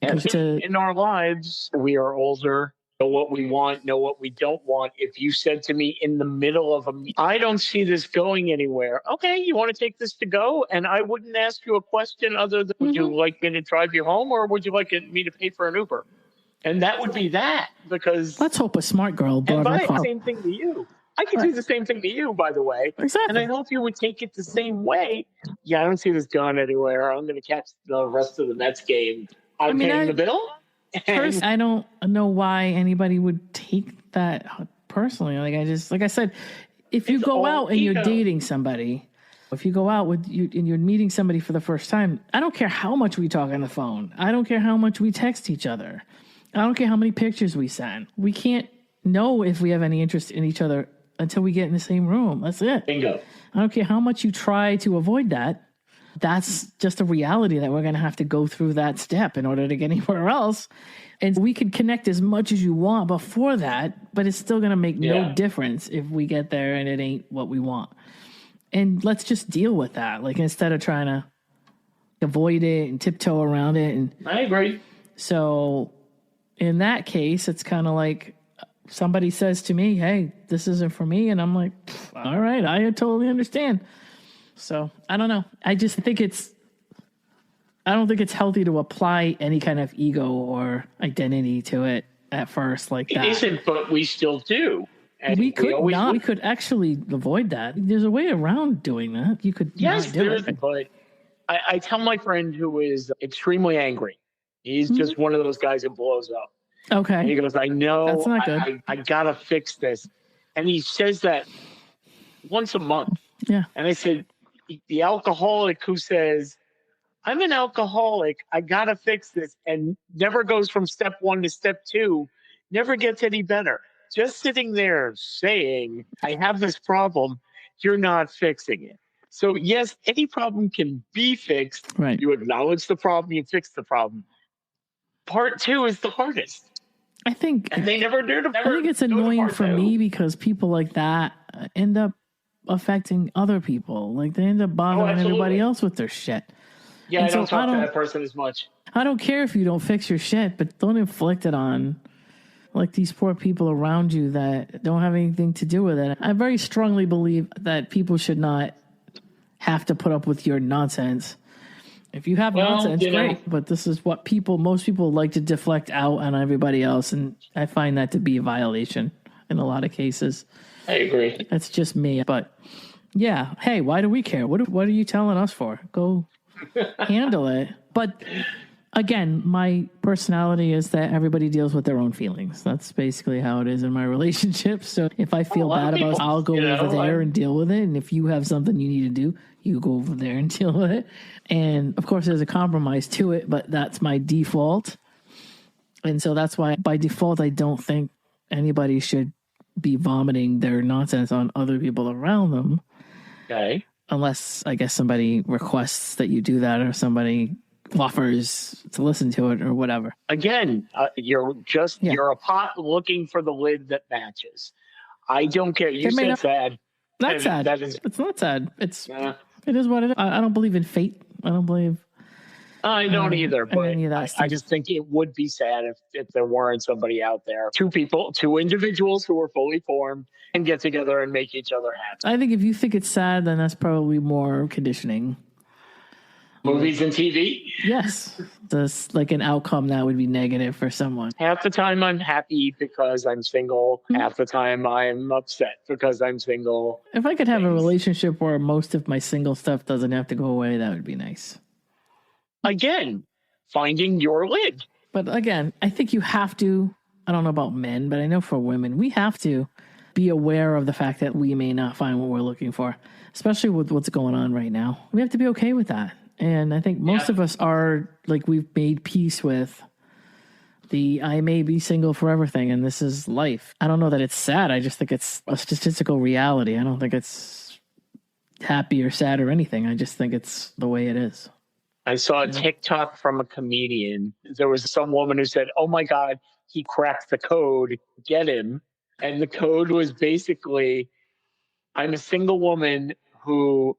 C: In our lives, we are older. Know what we want, know what we don't want. If you said to me in the middle of I don't see this going anywhere. Okay, you want to take this to go? And I wouldn't ask you a question other than, would you like me to drive you home or would you like me to pay for an Uber? And that would be that, because...
A: Let's hope a smart girl brought her car.
C: The same thing to you. I could do the same thing to you, by the way.
A: Exactly.
C: And I hope you would take it the same way. Yeah, I don't see this going anywhere. I'm going to catch the rest of the Mets game. I'm paying the bill.
A: First, I don't know why anybody would take that personally. Like I said, if you go out and you're dating somebody, if you go out with you and you're meeting somebody for the first time, I don't care how much we talk on the phone. I don't care how much we text each other. I don't care how many pictures we send. We can't know if we have any interest in each other until we get in the same room. That's it.
C: Bingo.
A: I don't care how much you try to avoid that. that's just a reality that we're going to have to go through that step in order to get anywhere else. And we can connect as much as you want before that, but it's still going to make no difference if we get there and it ain't what we want. And let's just deal with that. Like, instead of trying to avoid it and tiptoe around it. And
C: I agree.
A: So in that case, it's kind of like somebody says to me, hey, this isn't for me. And I'm like, all right, I totally understand. So I don't know. I just think I don't think it's healthy to apply any kind of ego or identity to it at first like that.
C: It isn't, but we still do. And
A: we could actually avoid that. There's a way around doing that. You could
C: yes,
A: not do
C: there
A: it.
C: is, but I tell my friend who is extremely angry. He's just one of those guys that blows up.
A: Okay.
C: And he goes, I know.
A: That's not good.
C: I gotta fix this. And he says that once a month.
A: Yeah.
C: And I said, the alcoholic who says, I'm an alcoholic, I gotta fix this, and never goes from step 1 to step 2, never gets any better. Just sitting there saying, I have this problem, you're not fixing it. So yes, any problem can be fixed.
A: Right.
C: You acknowledge the problem, you fix the problem. Part 2 is the hardest.
A: I think,
C: and they never do.
A: I think it's annoying for me because people like that end up affecting other people. Like, they end up bothering everybody else with their shit.
C: Yeah, and I don't talk to that person as much. I
A: don't care if you don't fix your shit, but don't inflict it on like these poor people around you that don't have anything to do with it. I very strongly believe that people should not have to put up with your nonsense. If you have nonsense, great. But this is what most people like to deflect out on everybody else. And I find that to be a violation in a lot of cases.
C: I agree.
A: That's just me. But yeah, hey, why do we care? What are you telling us for? Go handle it. But again, my personality is that everybody deals with their own feelings. That's basically how it is in my relationship. So if I feel bad about it, I'll go over there and deal with it. And if you have something you need to do, you go over there and deal with it. And of course, there's a compromise to it, but that's my default. And so that's why by default, I don't think anybody should be vomiting their nonsense on other people around them.
C: Okay.
A: Unless, I guess, somebody requests that you do that or somebody offers to listen to it or whatever.
C: Again, you're a pot looking for the lid that matches. I don't care. You said sad.
A: Not sad. It's not sad. It is what it is. I don't believe in fate. I don't believe.
C: I don't either, but I just think it would be sad if there weren't somebody out there, two individuals who are fully formed and get together and make each other happy.
A: I think if you think it's sad, then that's probably more conditioning.
C: Movies and TV?
A: Yes. That's like an outcome that would be negative for someone.
C: Half the time I'm happy because I'm single. Half the time I'm upset because I'm single.
A: If I could have a relationship where most of my single stuff doesn't have to go away, that would be nice.
C: Again, finding your lid.
A: But again, I think you have to, I don't know about men, but I know for women, we have to be aware of the fact that we may not find what we're looking for, especially with what's going on right now. We have to be okay with that. And I think most of us are, like, we've made peace with the I may be single forever thing, and this is life. I don't know that it's sad. I just think it's a statistical reality. I don't think it's happy or sad or anything. I just think it's the way it is.
C: I saw a TikTok from a comedian. There was some woman who said, oh my God, he cracked the code, get him. And the code was basically, I'm a single woman who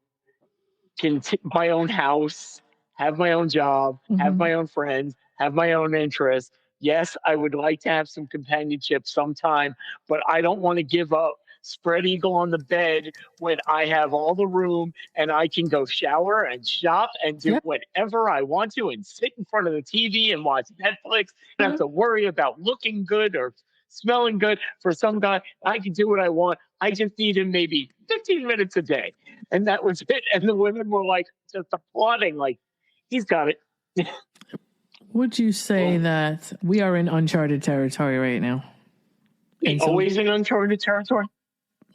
C: can my own house, have my own job, have my own friends, have my own interests. Yes, I would like to have some companionship sometime, but I don't want to give up spread eagle on the bed when I have all the room and I can go shower and shop and do whatever I want to and sit in front of the TV and watch Netflix. I don't have to worry about looking good or smelling good. For some guy, I can do what I want. I just need him maybe 15 minutes a day. And that was it. And the women were like just applauding, like, he's got it.
A: Would you say that we are in uncharted territory right now?
C: Always in uncharted territory?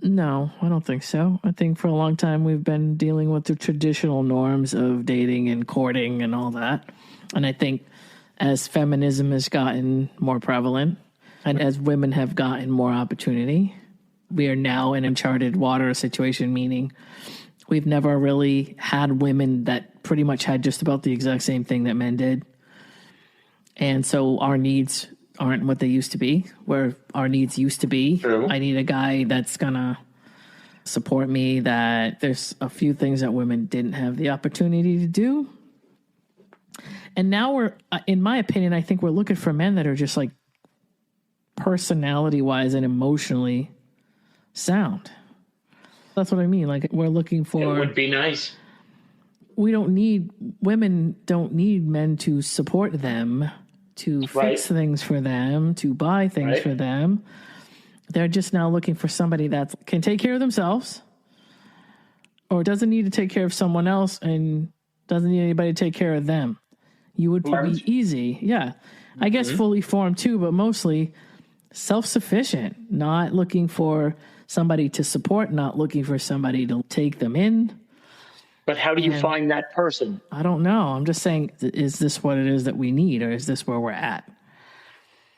A: No, I don't think so. I think for a long time we've been dealing with the traditional norms of dating and courting and all that. And I think as feminism has gotten more prevalent and as women have gotten more opportunity, we are now in uncharted water situation, meaning we've never really had women that pretty much had just about the exact same thing that men did. And so our needs aren't what they used to be, where our needs used to be.
C: True.
A: I need a guy that's going to support me, that there's a few things that women didn't have the opportunity to do. And now we're, in my opinion, I think we're looking for men that are just like personality-wise and emotionally sound. That's what I mean. Like, we're looking for...
C: It would be nice.
A: Women don't need men to support them, to fix things for them, to buy things for them. They're just now looking for somebody that can take care of themselves, or doesn't need to take care of someone else and doesn't need anybody to take care of them. You would be easy. Yeah. I guess fully formed too, but mostly self-sufficient, not looking for somebody to support, not looking for somebody to take them in.
C: But how do you find that person?
A: I don't know. I'm just saying, is this what it is that we need, or is this where we're at?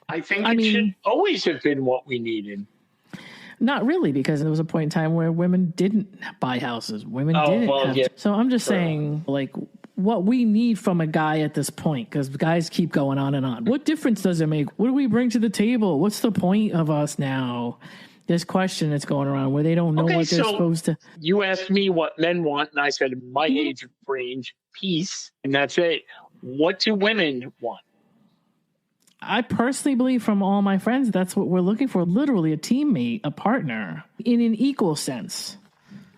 C: I think it should always have been what we needed.
A: Not really, because there was a point in time where women didn't buy houses. Women didn't. So I'm just saying, like, what we need from a guy at this point, because guys keep going on and on. What difference does it make? What do we bring to the table? What's the point of us now? This question that's going around where they don't know what they're supposed to.
C: You asked me what men want, and I said, my age range, peace, and that's it. What do women want?
A: I personally believe, from all my friends, that's what we're looking for. Literally a teammate, a partner, in an equal sense.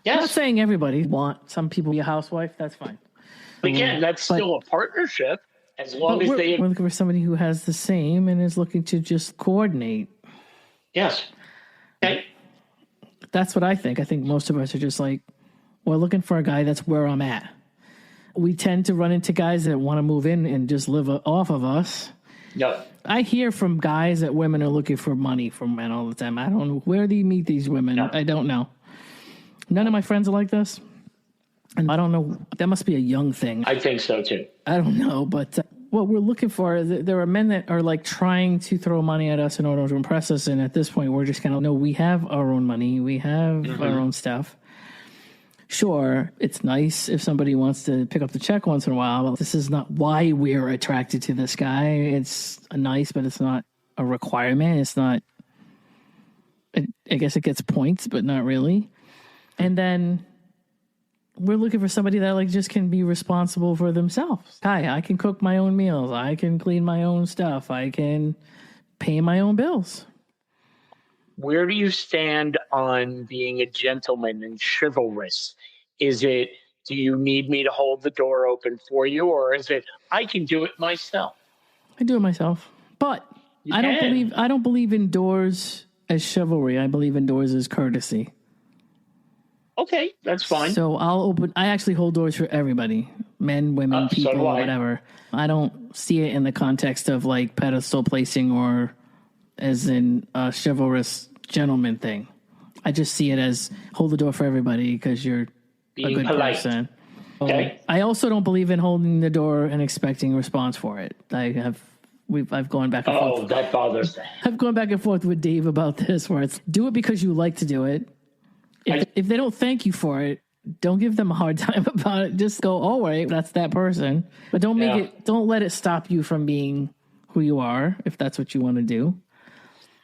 C: Yes.
A: I'm not saying everybody want. Some people be a housewife. That's fine.
C: Again, that's still a partnership, as long as
A: we're looking for somebody who has the same and is looking to just coordinate.
C: Yes. Okay.
A: That's what I think. I think most of us are just like, we're looking for a guy that's where I'm at. We tend to run into guys that want to move in and just live off of us.
C: No.
A: I hear from guys that women are looking for money from men all the time. I don't know. Where do you meet these women? No. I don't know. None of my friends are like this. And I don't know. That must be a young thing.
C: I think so, too.
A: I don't know. But what we're looking for is there are men that are like trying to throw money at us in order to impress us. And at this point, we're just kind of, no, we have our own money. We have our own stuff. Sure, it's nice if somebody wants to pick up the check once in a while, but this is not why we're attracted to this guy. It's nice, but it's not a requirement. It's not, I guess it gets points, but not really. And then we're looking for somebody that like just can be responsible for themselves. Hi, I can cook my own meals. I can clean my own stuff. I can pay my own bills.
C: Where do you stand on being a gentleman and chivalrous? Is it, do you need me to hold the door open for you? Or is it, I can do it myself?
A: I do it myself. But I don't believe in doors as chivalry. I believe in doors as courtesy.
C: Okay, that's fine.
A: So I actually hold doors for everybody. Men, women, people,
C: so
A: whatever. I don't see it in the context of like pedestal placing or as in a chivalrous gentleman thing. I just see it as hold the door for everybody because you're a good person.
C: Okay.
A: I also don't believe in holding the door and expecting a response for it. I've gone back and forth.
C: Oh, that bothers me.
A: I've gone back and forth with Dave about this, where it's do it because you like to do it. If they don't thank you for it, don't give them a hard time about it. Just go, oh, right, that's that person. But don't let it stop you from being who you are, if that's what you want to do.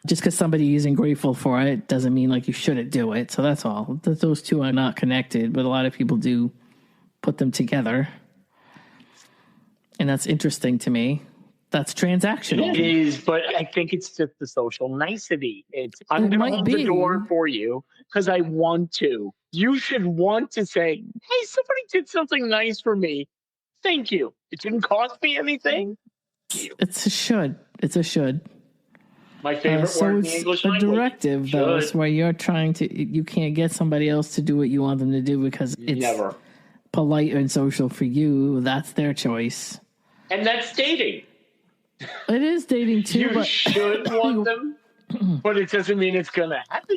A: Just because somebody isn't grateful for it doesn't mean like you shouldn't do it. So that's all. Those two are not connected, but a lot of people do put them together. And that's interesting to me. That's transactional.
C: It is, but I think it's just the social nicety. I'm going to hold the door for you because I want to. You should want to say, hey, somebody did something nice for me. Thank you. It didn't cost me anything.
A: It's a should. It's a should.
C: My favorite word in the English language.
A: So it's a directive, though, it's where you're trying to, you can't get somebody else to do what you want them to do because it's polite and social for you. That's their choice.
C: And that's dating.
A: It is dating, too.
C: You should want them, but it doesn't mean it's going to happen.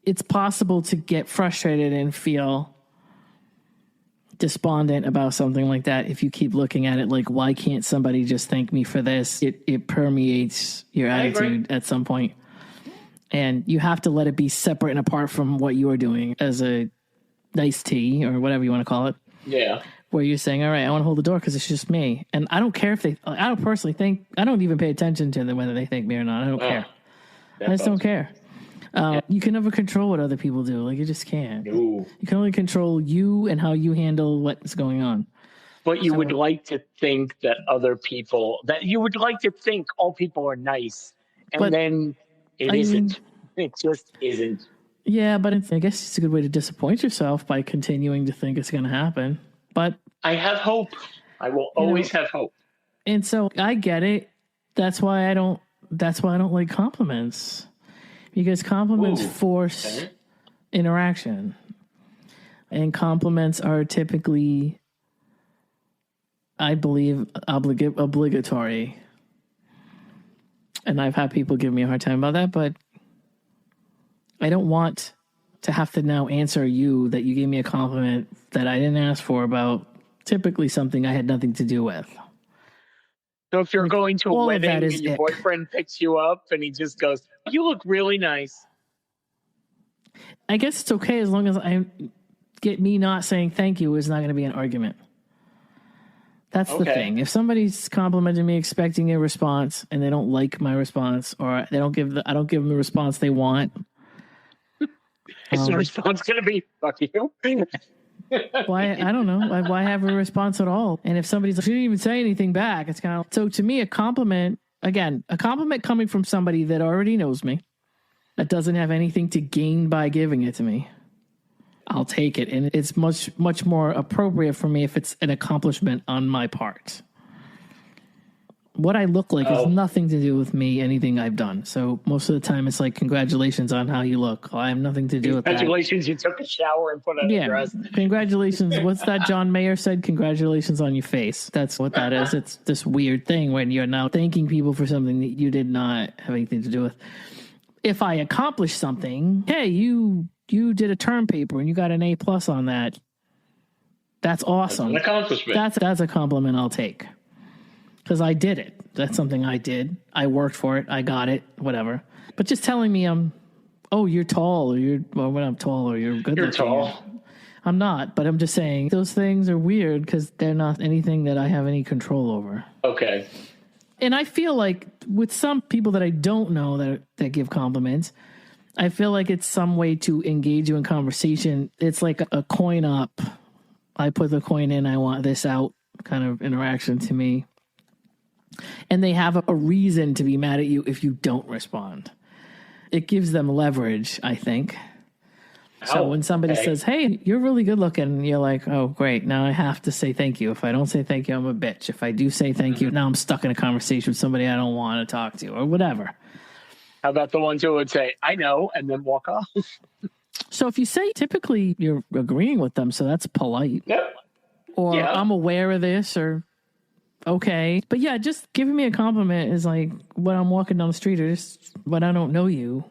A: It's possible to get frustrated and feel despondent about something like that if you keep looking at it like, why can't somebody just thank me for this? It permeates your attitude at some point. And you have to let it be separate and apart from what you are doing as a nice tea or whatever you want to call it.
C: Yeah.
A: where you're saying, all right, I want to hold the door because it's just me. And I don't care if I don't personally think, I don't even pay attention to them, whether they thank me or not. I don't care. I just don't care. You can never control what other people do. Like, you just can't.
C: No.
A: You can only control you and how you handle what's going on.
C: But you would like to think that you would like to think all people are nice. And then it isn't. It just isn't.
A: Yeah, but I guess it's a good way to disappoint yourself by continuing to think it's going to happen. But
C: I have hope. I will always have hope.
A: And so I get it. That's why I don't like compliments. Because compliments force interaction. And compliments are typically, I believe, obligatory. And I've had people give me a hard time about that, but I don't want to have to now answer you that you gave me a compliment that I didn't ask for about typically something I had nothing to do with.
C: So if you're going to a wedding and your boyfriend picks you up and he just goes, you look really nice.
A: I guess it's okay as long as me not saying thank you is not going to be an argument. That's the thing. If somebody's complimenting me expecting a response and they don't like my response, or I don't give them the response they want.
C: Is the response going to be, fuck you?
A: Why? I don't know. Why have a response at all? And if somebody's like, she didn't even say anything back, it's kind of, so to me, a compliment coming from somebody that already knows me, that doesn't have anything to gain by giving it to me, I'll take it. And it's much, much more appropriate for me if it's an accomplishment on my part. What I look like has nothing to do with me, anything I've done. So most of the time it's like, congratulations on how you look. I have nothing to do with that.
C: Congratulations, you took a shower and put on a dress.
A: Congratulations. What's that John Mayer said? Congratulations on your face. That's what that is. It's this weird thing when you're now thanking people for something that you did not have anything to do with. If I accomplish something, hey, you did a term paper and you got an A+ on that. That's awesome.
C: That's an accomplishment.
A: That's a compliment I'll take. Because I did it. That's something I did. I worked for it. I got it. Whatever. But just telling me you're tall, or when I'm tall, or you're good looking. You're tall. I'm not, but I'm just saying those things are weird because they're not anything that I have any control over.
C: Okay.
A: And I feel like with some people that I don't know that give compliments, I feel like it's some way to engage you in conversation. It's like a coin up. I put the coin in, I want this out kind of interaction to me. And they have a reason to be mad at you if you don't respond. It gives them leverage, I think. So when somebody says, hey, you're really good looking, you're like, oh, great. Now I have to say thank you. If I don't say thank you, I'm a bitch. If I do say thank you, now I'm stuck in a conversation with somebody I don't want to talk to or whatever.
C: How about the ones who would say, I know, and then walk off?
A: So if you say, typically you're agreeing with them, so that's polite.
C: Yep.
A: Or I'm aware of this, or okay. But yeah, just giving me a compliment is like when I'm walking down the street or just when I don't know you.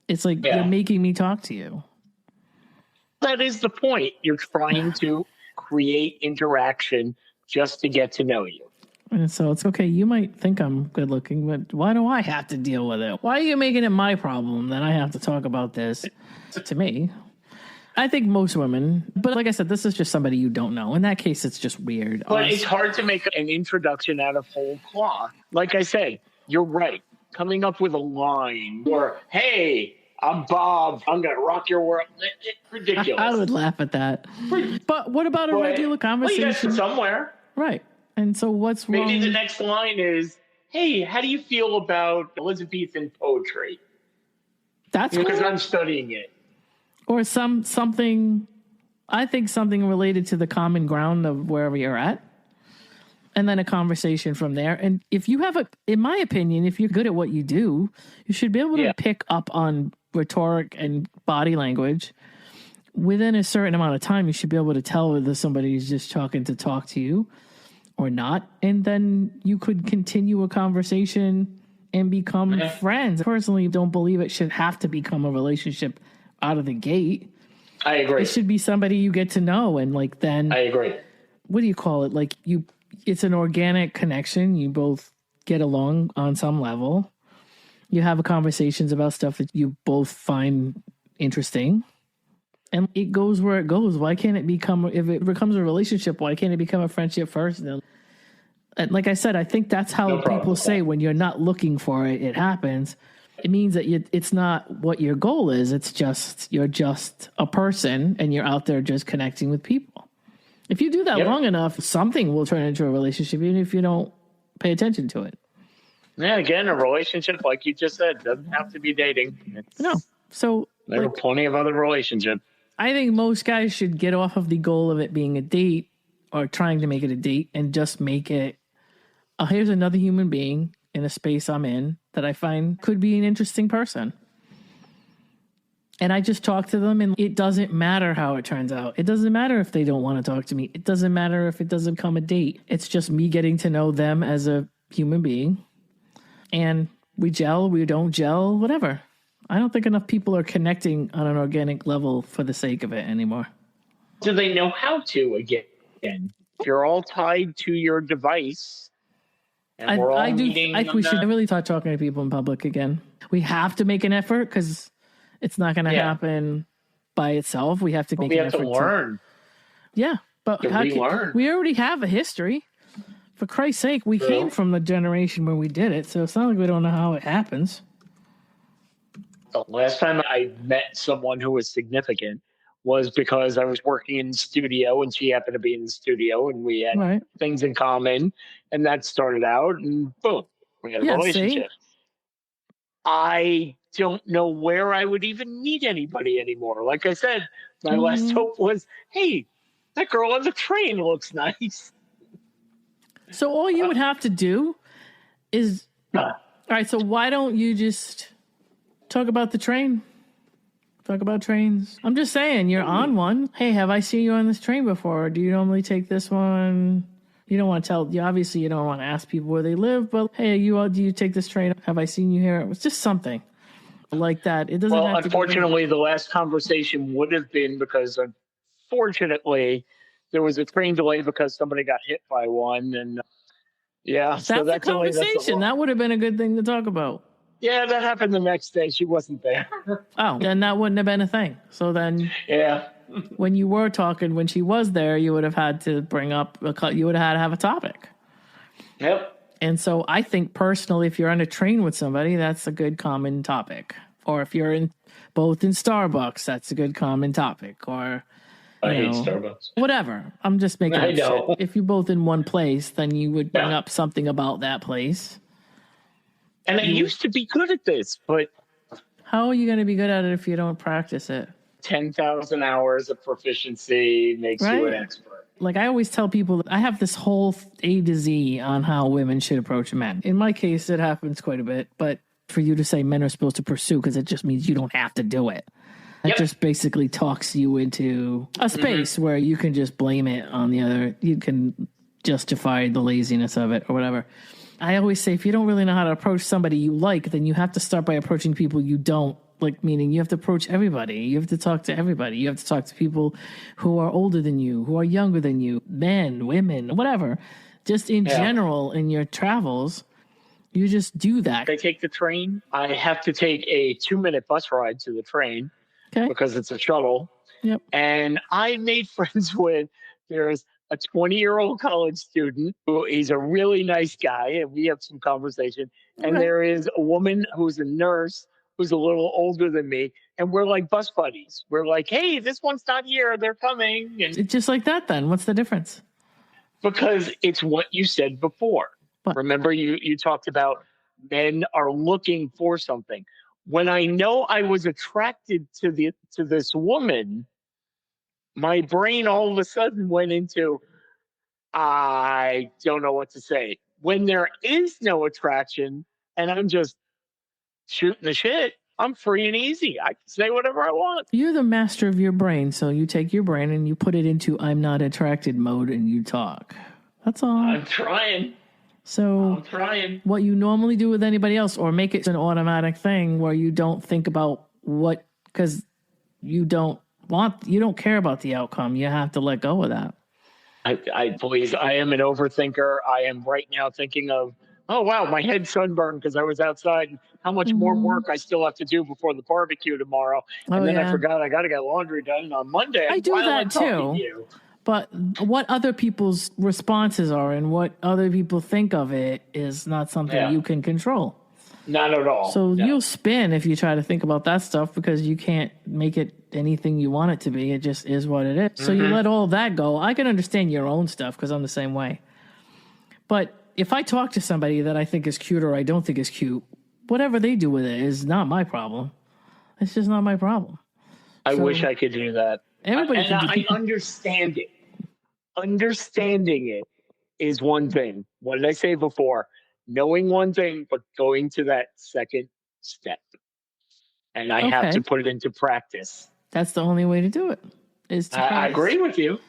A: It's like you're making me talk to you.
C: That is the point. You're trying to create interaction just to get to know you.
A: And so it's okay. You might think I'm good looking, but why do I have to deal with it? Why are you making it my problem that I have to talk about this to me? I think most women, but like I said, this is just somebody you don't know. In that case, it's just weird.
C: But it's hard to make an introduction out of whole cloth. Like I said, you're right. Coming up with a line or, hey, I'm Bob, I'm going to rock your world. It's ridiculous.
A: I would laugh at that. But what about a regular conversation?
C: Well, you got somewhere.
A: Right. And so what's wrong?
C: Maybe the next line is, hey, how do you feel about Elizabethan poetry?
A: That's
C: because I'm studying it.
A: Or something, I think something related to the common ground of wherever you're at. And then a conversation from there. And if you have in my opinion, if you're good at what you do, you should be able to pick up on rhetoric and body language. Within a certain amount of time, you should be able to tell whether somebody is just talking to talk to you or not. And then you could continue a conversation and become friends. Personally, don't believe it should have to become a relationship out of the gate.
C: I agree.
A: It should be somebody you get to know. And like, then
C: I agree.
A: What do you call it? Like it's an organic connection. You both get along on some level. You have conversations about stuff that you both find interesting. And it goes where it goes. Why can't it become, if it becomes a relationship, why can't it become a friendship first? And like I said, I think that's how people say when you're not looking for it, it happens. It means that it's not what your goal is. It's just, you're just a person and you're out there just connecting with people. If you do that long enough, something will turn into a relationship, even if you don't pay attention to it.
C: Yeah, again, a relationship, like you just said, doesn't have to be dating.
A: No. So
C: there are plenty of other relationships.
A: I think most guys should get off of the goal of it being a date or trying to make it a date and just make it, here's another human being in a space I'm in that I find could be an interesting person. And I just talk to them, and it doesn't matter how it turns out. It doesn't matter if they don't want to talk to me. It doesn't matter if it doesn't become a date. It's just me getting to know them as a human being. And we gel, we don't gel, whatever. I don't think enough people are connecting on an organic level for the sake of it anymore.
C: Do they know how to again? If you're all tied to your device, and we're all meeting
A: I think we should really start talking to people in public again. We have to make an effort because it's not going to happen by itself. We have to make an effort.
C: We have to learn.
A: But
C: we
A: already have a history. For Christ's sake, we came from the generation where we did it, so it's not like we don't know how it happens.
C: The last time I met someone who was significant was because I was working in the studio and she happened to be in the studio and we had things in common, and that started out and boom, we had a relationship. See? I don't know where I would even meet anybody anymore. Like I said, my last hope was, hey, that girl on the train looks nice.
A: So all you would have to do is, all right, so why don't you just talk about the train? Talk about trains. I'm just saying, you're on one. Hey, have I seen you on this train before? Do you normally take this one? You don't want to tell, obviously you don't want to ask people where they live, but hey, do you take this train? Have I seen you here? It was just something like that. It doesn't have to
C: unfortunately, the last conversation would have been because unfortunately there was a train delay because somebody got hit by one. And
A: that's a conversation. That would have been a good thing to talk about.
C: Yeah, that happened the next day. She wasn't there.
A: Oh, then that wouldn't have been a thing. So then, when you were talking, when she was there, you would have had to bring up, you would have had to have a topic.
C: Yep.
A: And so I think personally, if you're on a train with somebody, that's a good common topic. Or if you're both in Starbucks, that's a good common topic. Or
C: I hate Starbucks.
A: Whatever. I'm just making up shit. If you're both in one place, then you would bring up something about that place.
C: And I used to be good at this, but
A: how are you going to be good at it if you don't practice it?
C: 10,000 hours of proficiency makes you an expert.
A: Like I always tell people, I have this whole A to Z on how women should approach men. In my case, it happens quite a bit, but for you to say men are supposed to pursue, because it just means you don't have to do it. It just basically talks you into a space where you can just blame it on the other. You can justify the laziness of it or whatever. I always say, if you don't really know how to approach somebody you like, then you have to start by approaching people you don't like, meaning you have to approach everybody. You have to talk to everybody. You have to talk to people who are older than you, who are younger than you, men, women, whatever. Just in general, in your travels, you just do that.
C: I take the train. I have to take a 2-minute bus ride to the train because it's a shuttle.
A: Yep.
C: And I made friends with, there's a 20-year-old college student who he's a really nice guy, and we have some conversation. And there is a woman who's a nurse who's a little older than me, and we're like bus buddies. We're like, hey, this one's not here, they're coming. And
A: it's just like that then. What's the difference?
C: Because it's what you said before. What? Remember you talked about men are looking for something. When I know I was attracted to this woman, my brain all of a sudden went into, I don't know what to say. When there is no attraction and I'm just shooting the shit, I'm free and easy. I can say whatever I want.
A: You're the master of your brain. So you take your brain and you put it into I'm not attracted mode and you talk. That's all.
C: I'm trying.
A: So what you normally do with anybody else, or make it an automatic thing where you don't think about because you don't care about the outcome. You have to let go of that.
C: I am an overthinker. I am right now thinking of Oh, wow, my head's sunburned because I was outside. And how much more work I still have to do before the barbecue tomorrow.
A: Oh,
C: And then I
A: yeah.
C: forgot I got to get laundry done on Monday
A: I do
C: while I'm
A: that
C: talking to
A: too.
C: you.
A: But what other people's responses are and what other people think of it is not something you can control.
C: Not at all.
A: So you'll spin if you try to think about that stuff because you can't make it anything you want it to be. It just is what it is. So you let all of that go. I can understand your own stuff because I'm the same way. But if I talk to somebody that I think is cute or I don't think is cute, whatever they do with it is not my problem. It's just not my problem.
C: I wish I could do that.
A: Everybody can do
C: I understand it. Understanding it is one thing. What did I say before? Knowing one thing, but going to that second step. And I have to put it into practice.
A: That's the only way to do it. Is to
C: I agree with you.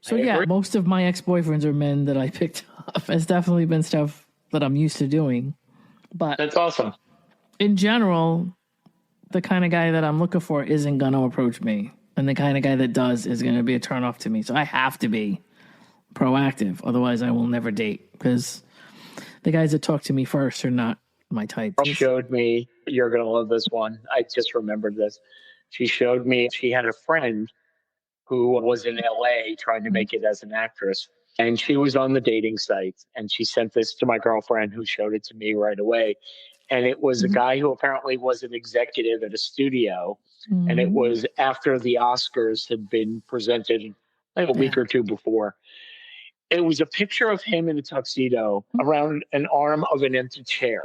A: So most of my ex-boyfriends are men that I picked up. It's definitely been stuff that I'm used to doing. But
C: that's awesome.
A: In general, the kind of guy that I'm looking for isn't going to approach me. And the kind of guy that does is going to be a turnoff to me. So I have to be proactive. Otherwise, I will never date. Because the guys that talk to me first are not my type.
C: She showed me, you're going to love this one. I just remembered this. She showed me, she had a friend who was in LA trying to make it as an actress. And she was on the dating sites. And she sent this to my girlfriend who showed it to me right away. And it was a guy who apparently was an executive at a studio. And it was after the Oscars had been presented like a week or two before. It was a picture of him in a tuxedo around an arm of an empty chair.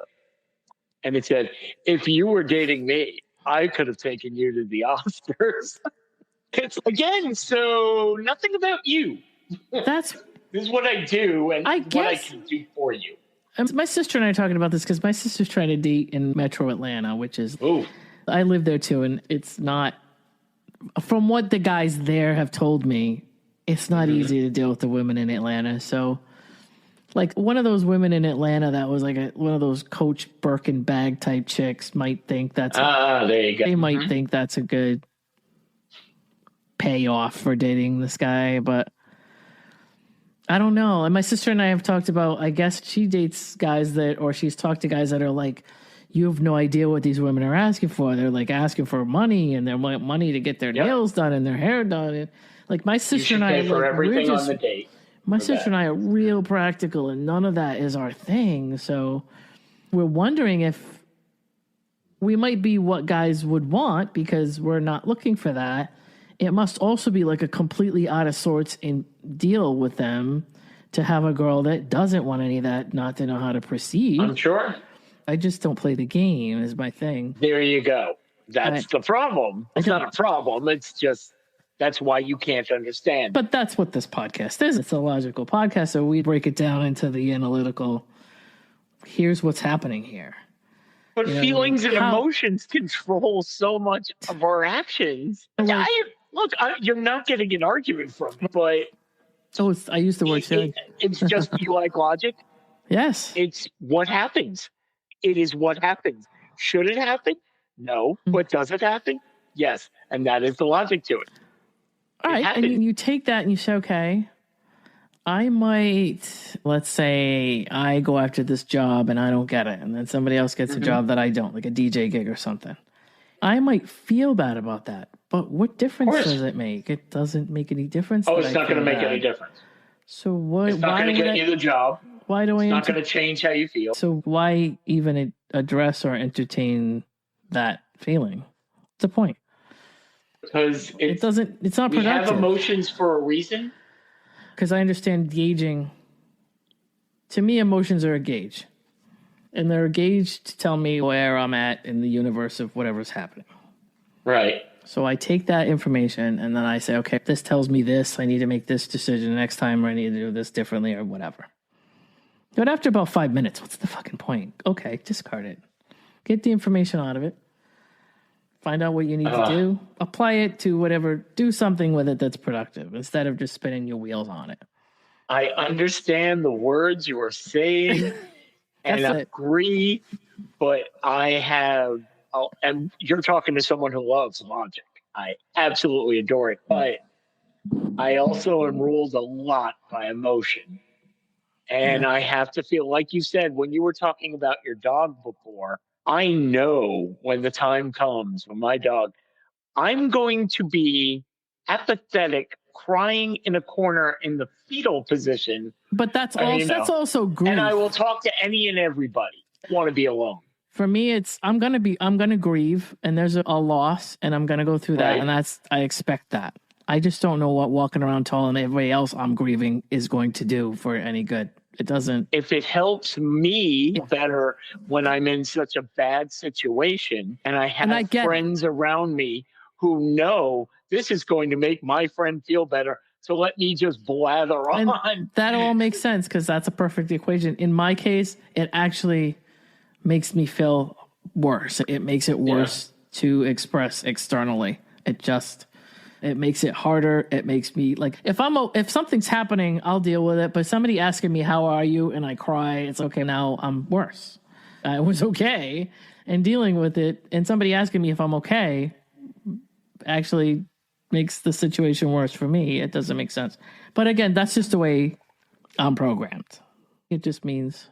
C: And it said, if you were dating me, I could have taken you to the Oscars. It's again, so nothing about you. This is what I do and what I can do for you.
A: My sister and I are talking about this because my sister's trying to date in Metro Atlanta, which is, I live there too, and it's not, from what the guys there have told me, it's not easy to deal with the women in Atlanta. So, like, one of those women in Atlanta that was like one of those Coach Birkin bag type chicks might think that's,
C: there you go.
A: They might think that's a good payoff for dating this guy, but I don't know. And my sister and I have talked about, I guess she dates guys that, or she's talked to guys that are like, you have no idea what these women are asking for. They're like asking for money and they want money to get their nails done and their hair done. And like my sister and I,
C: for everything on the date.
A: My sister and I are real practical and none of that is our thing. So we're wondering if we might be what guys would want because we're not looking for that. It must also be like a completely out of sorts in deal with them to have a girl that doesn't want any of that, not to know how to proceed.
C: I'm sure.
A: I just don't play the game is my thing.
C: There you go. That's the problem. It's not a problem. It's just, that's why you can't understand.
A: But that's what this podcast is. It's a logical podcast. So we break it down into the analytical. Here's what's happening here.
C: But feelings and emotions control so much of our actions. Look, you're not getting an argument from me, but...
A: I use the word feeling.
C: It's just, you like logic?
A: Yes.
C: It's what happens. It is what happens. Should it happen? No. But does it happen? Yes. And that is the logic to it.
A: All right. And you take that and you say, okay, I might, let's say I go after this job and I don't get it. And then somebody else gets a job that I don't, like a DJ gig or something. I might feel bad about that. But what difference does it make? It doesn't make any difference.
C: Oh, it's not going to make any difference.
A: So what?
C: It's not going to get you the job.
A: Why do
C: it's not going to change how you feel.
A: So why even address or entertain that feeling? What's the point?
C: Because
A: it doesn't. It's not productive.
C: We have emotions for a reason.
A: Because I understand gauging. To me, emotions are a gauge, and they're a gauge to tell me where I'm at in the universe of whatever's happening.
C: Right.
A: So I take that information and then I say, okay, this tells me this. I need to make this decision next time, or I need to do this differently, or whatever. But after about 5 minutes, what's the fucking point? Okay, discard it. Get the information out of it. Find out what you need to do. Apply it to whatever. Do something with it that's productive instead of just spinning your wheels on it.
C: I understand the words you are saying and agree, but I have, and you're talking to someone who loves logic. I absolutely adore it, but I also am ruled a lot by emotion. And I have to feel, like you said, when you were talking about your dog before, I know when the time comes when my dog, I'm going to be apathetic, crying in a corner in the fetal position.
A: But that's also grief.
C: And I will talk to any and everybody. I want to be alone.
A: For me, I'm gonna grieve, and there's a loss, and I'm gonna go through that, and I expect that. I just don't know what walking around telling everybody else I'm grieving is going to do for any good. It doesn't.
C: If it helps me better when I'm in such a bad situation, and I have friends around me who know this is going to make my friend feel better, so let me just blather on.
A: And that all makes sense, because that's a perfect equation. In my case, it actually makes me feel worse. It makes it worse to express externally. It makes it harder. It makes me like, if something's happening, I'll deal with it. But somebody asking me, how are you? And I cry, it's okay. Now I'm worse. I was okay and dealing with it. And somebody asking me if I'm okay actually makes the situation worse for me. It doesn't make sense. But again, that's just the way I'm programmed. It just means.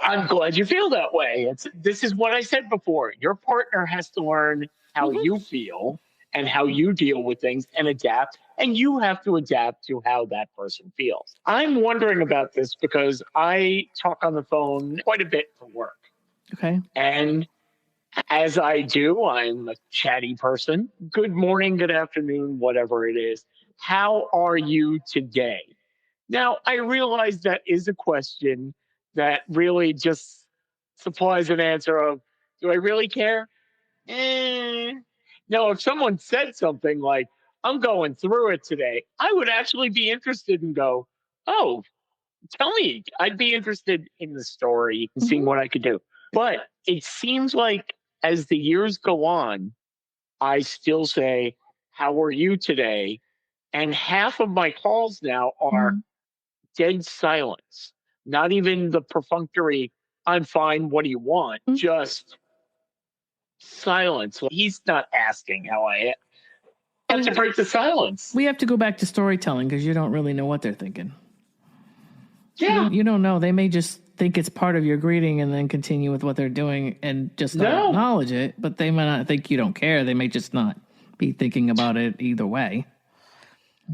C: I'm glad you feel that way. This is what I said before. Your partner has to learn how you feel and how you deal with things and adapt, and you have to adapt to how that person feels. I'm wondering about this because I talk on the phone quite a bit for work.
A: Okay.
C: And as I do, I'm a chatty person. Good morning, good afternoon, whatever it is. How are you today? Now, I realize that is a question that really just supplies an answer of, do I really care? Now, if someone said something like, I'm going through it today, I would actually be interested and go, oh, tell me. I'd be interested in the story and seeing what I could do. But it seems like as the years go on, I still say, how are you today? And half of my calls now are dead silence. Not even the perfunctory, I'm fine, what do you want? Just silence. He's not asking how I am. I have to break the silence.
A: We have to go back to storytelling because you don't really know what they're thinking.
C: Yeah.
A: You don't know. They may just think it's part of your greeting and then continue with what they're doing and just not acknowledge it, but they might not think you don't care. They may just not be thinking about it either way.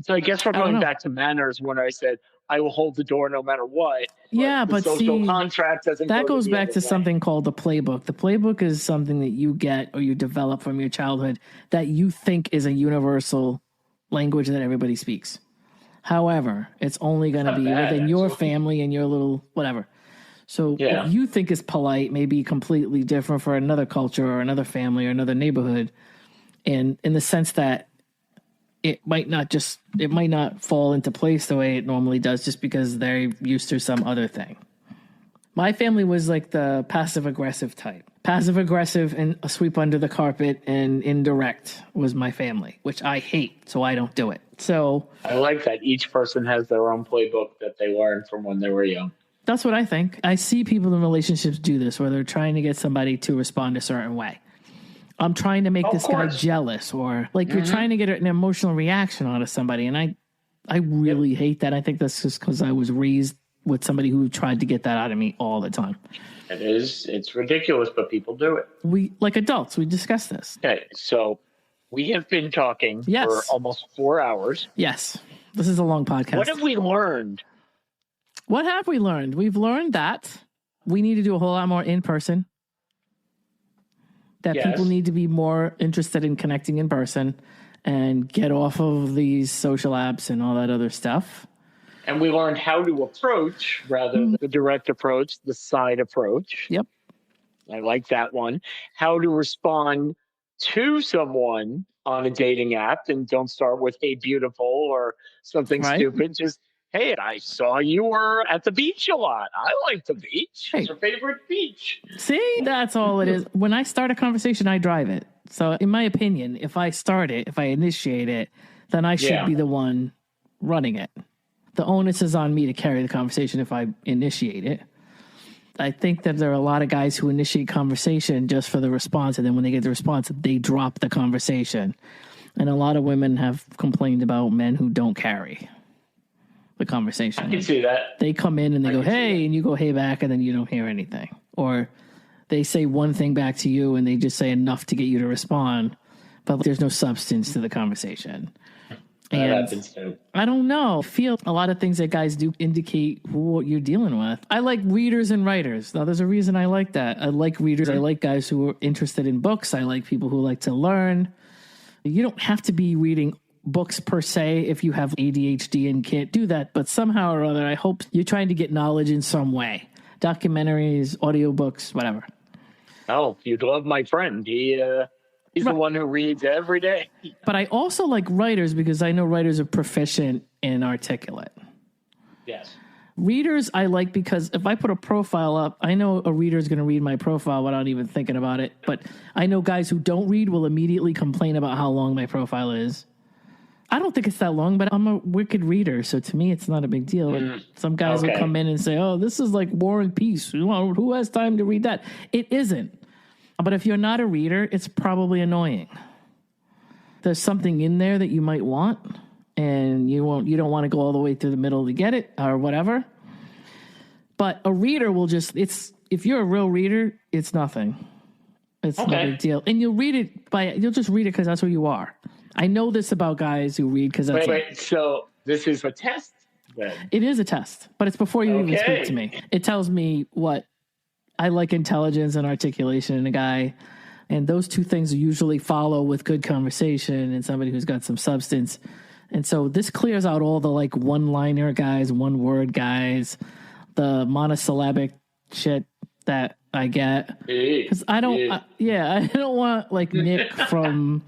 C: So I guess we're going back to manners when I said, I will hold the door no matter what.
A: But
C: social contract doesn't.
A: That goes back to something called the playbook. The playbook is something that you get or you develop from your childhood that you think is a universal language that everybody speaks. However, it's only going to be within your family and your little whatever. So what you think is polite may be completely different for another culture or another family or another neighborhood. And in the sense that it might not fall into place the way it normally does just because they're used to some other thing. My family was like the passive aggressive type. Passive aggressive and a sweep under the carpet and indirect was my family, which I hate, so I don't do it. So
C: I like that each person has their own playbook that they learned from when they were young.
A: That's what I think. I see people in relationships do this where they're trying to get somebody to respond a certain way. I'm trying to make this guy jealous, or like you're trying to get an emotional reaction out of somebody. And I really hate that. I think that's just because I was raised with somebody who tried to get that out of me all the time.
C: It is. It's ridiculous, but people do it.
A: We, like adults, we discuss this.
C: Okay, so we have been talking for almost 4 hours.
A: Yes. This is a long podcast.
C: What have we learned?
A: What have we learned? We've learned that we need to do a whole lot more in person. That people need to be more interested in connecting in person and get off of these social apps and all that other stuff.
C: And we learned how to approach rather than the direct approach, the side approach.
A: Yep.
C: I like that one. How to respond to someone on a dating app, and don't start with "Hey, beautiful" or something stupid. Just, hey, I saw you were at the beach a lot. I like the beach. It's your favorite beach.
A: See, that's all it is. When I start a conversation, I drive it. So in my opinion, if I start it, if I initiate it, then I should be the one running it. The onus is on me to carry the conversation if I initiate it. I think that there are a lot of guys who initiate conversation just for the response, and then when they get the response, they drop the conversation. And a lot of women have complained about men who don't carry. the conversation.
C: I can see that.
A: They come in and they go, hey, and you go, hey, back, and then you don't hear anything. Or they say one thing back to you and they just say enough to get you to respond, but there's no substance to the conversation. And
C: that happens too.
A: I don't know. I feel a lot of things that guys do indicate what you're dealing with. I like readers and writers. Now, there's a reason I like that. I like readers. I like guys who are interested in books. I like people who like to learn. You don't have to be reading books per se if you have ADHD and can't do that. But somehow or other, I hope you're trying to get knowledge in some way. Documentaries, audiobooks, whatever.
C: Oh, you'd love my friend. He's the one who reads every day.
A: But I also like writers because I know writers are proficient and articulate.
C: Yes.
A: Readers I like because if I put a profile up, I know a reader is going to read my profile without even thinking about it. But I know guys who don't read will immediately complain about how long my profile is. I don't think it's that long, but I'm a wicked reader. So to me, it's not a big deal. Some guys will come in and say, oh, this is like War and Peace. Who has time to read that? It isn't. But if you're not a reader, it's probably annoying. There's something in there that you might want, and you don't want to go all the way through the middle to get it or whatever. But a reader will if you're a real reader, it's nothing. It's no big deal. And you'll just read it because that's who you are. I know this about guys who read because that's
C: Wait, so this is a test then?
A: It is a test, but it's before you even speak to me. It tells me what I like, intelligence and articulation in a guy. And those two things usually follow with good conversation and somebody who's got some substance. And so this clears out all the like one-liner guys, one-word guys, the monosyllabic shit that I get. Because I don't want like Nick from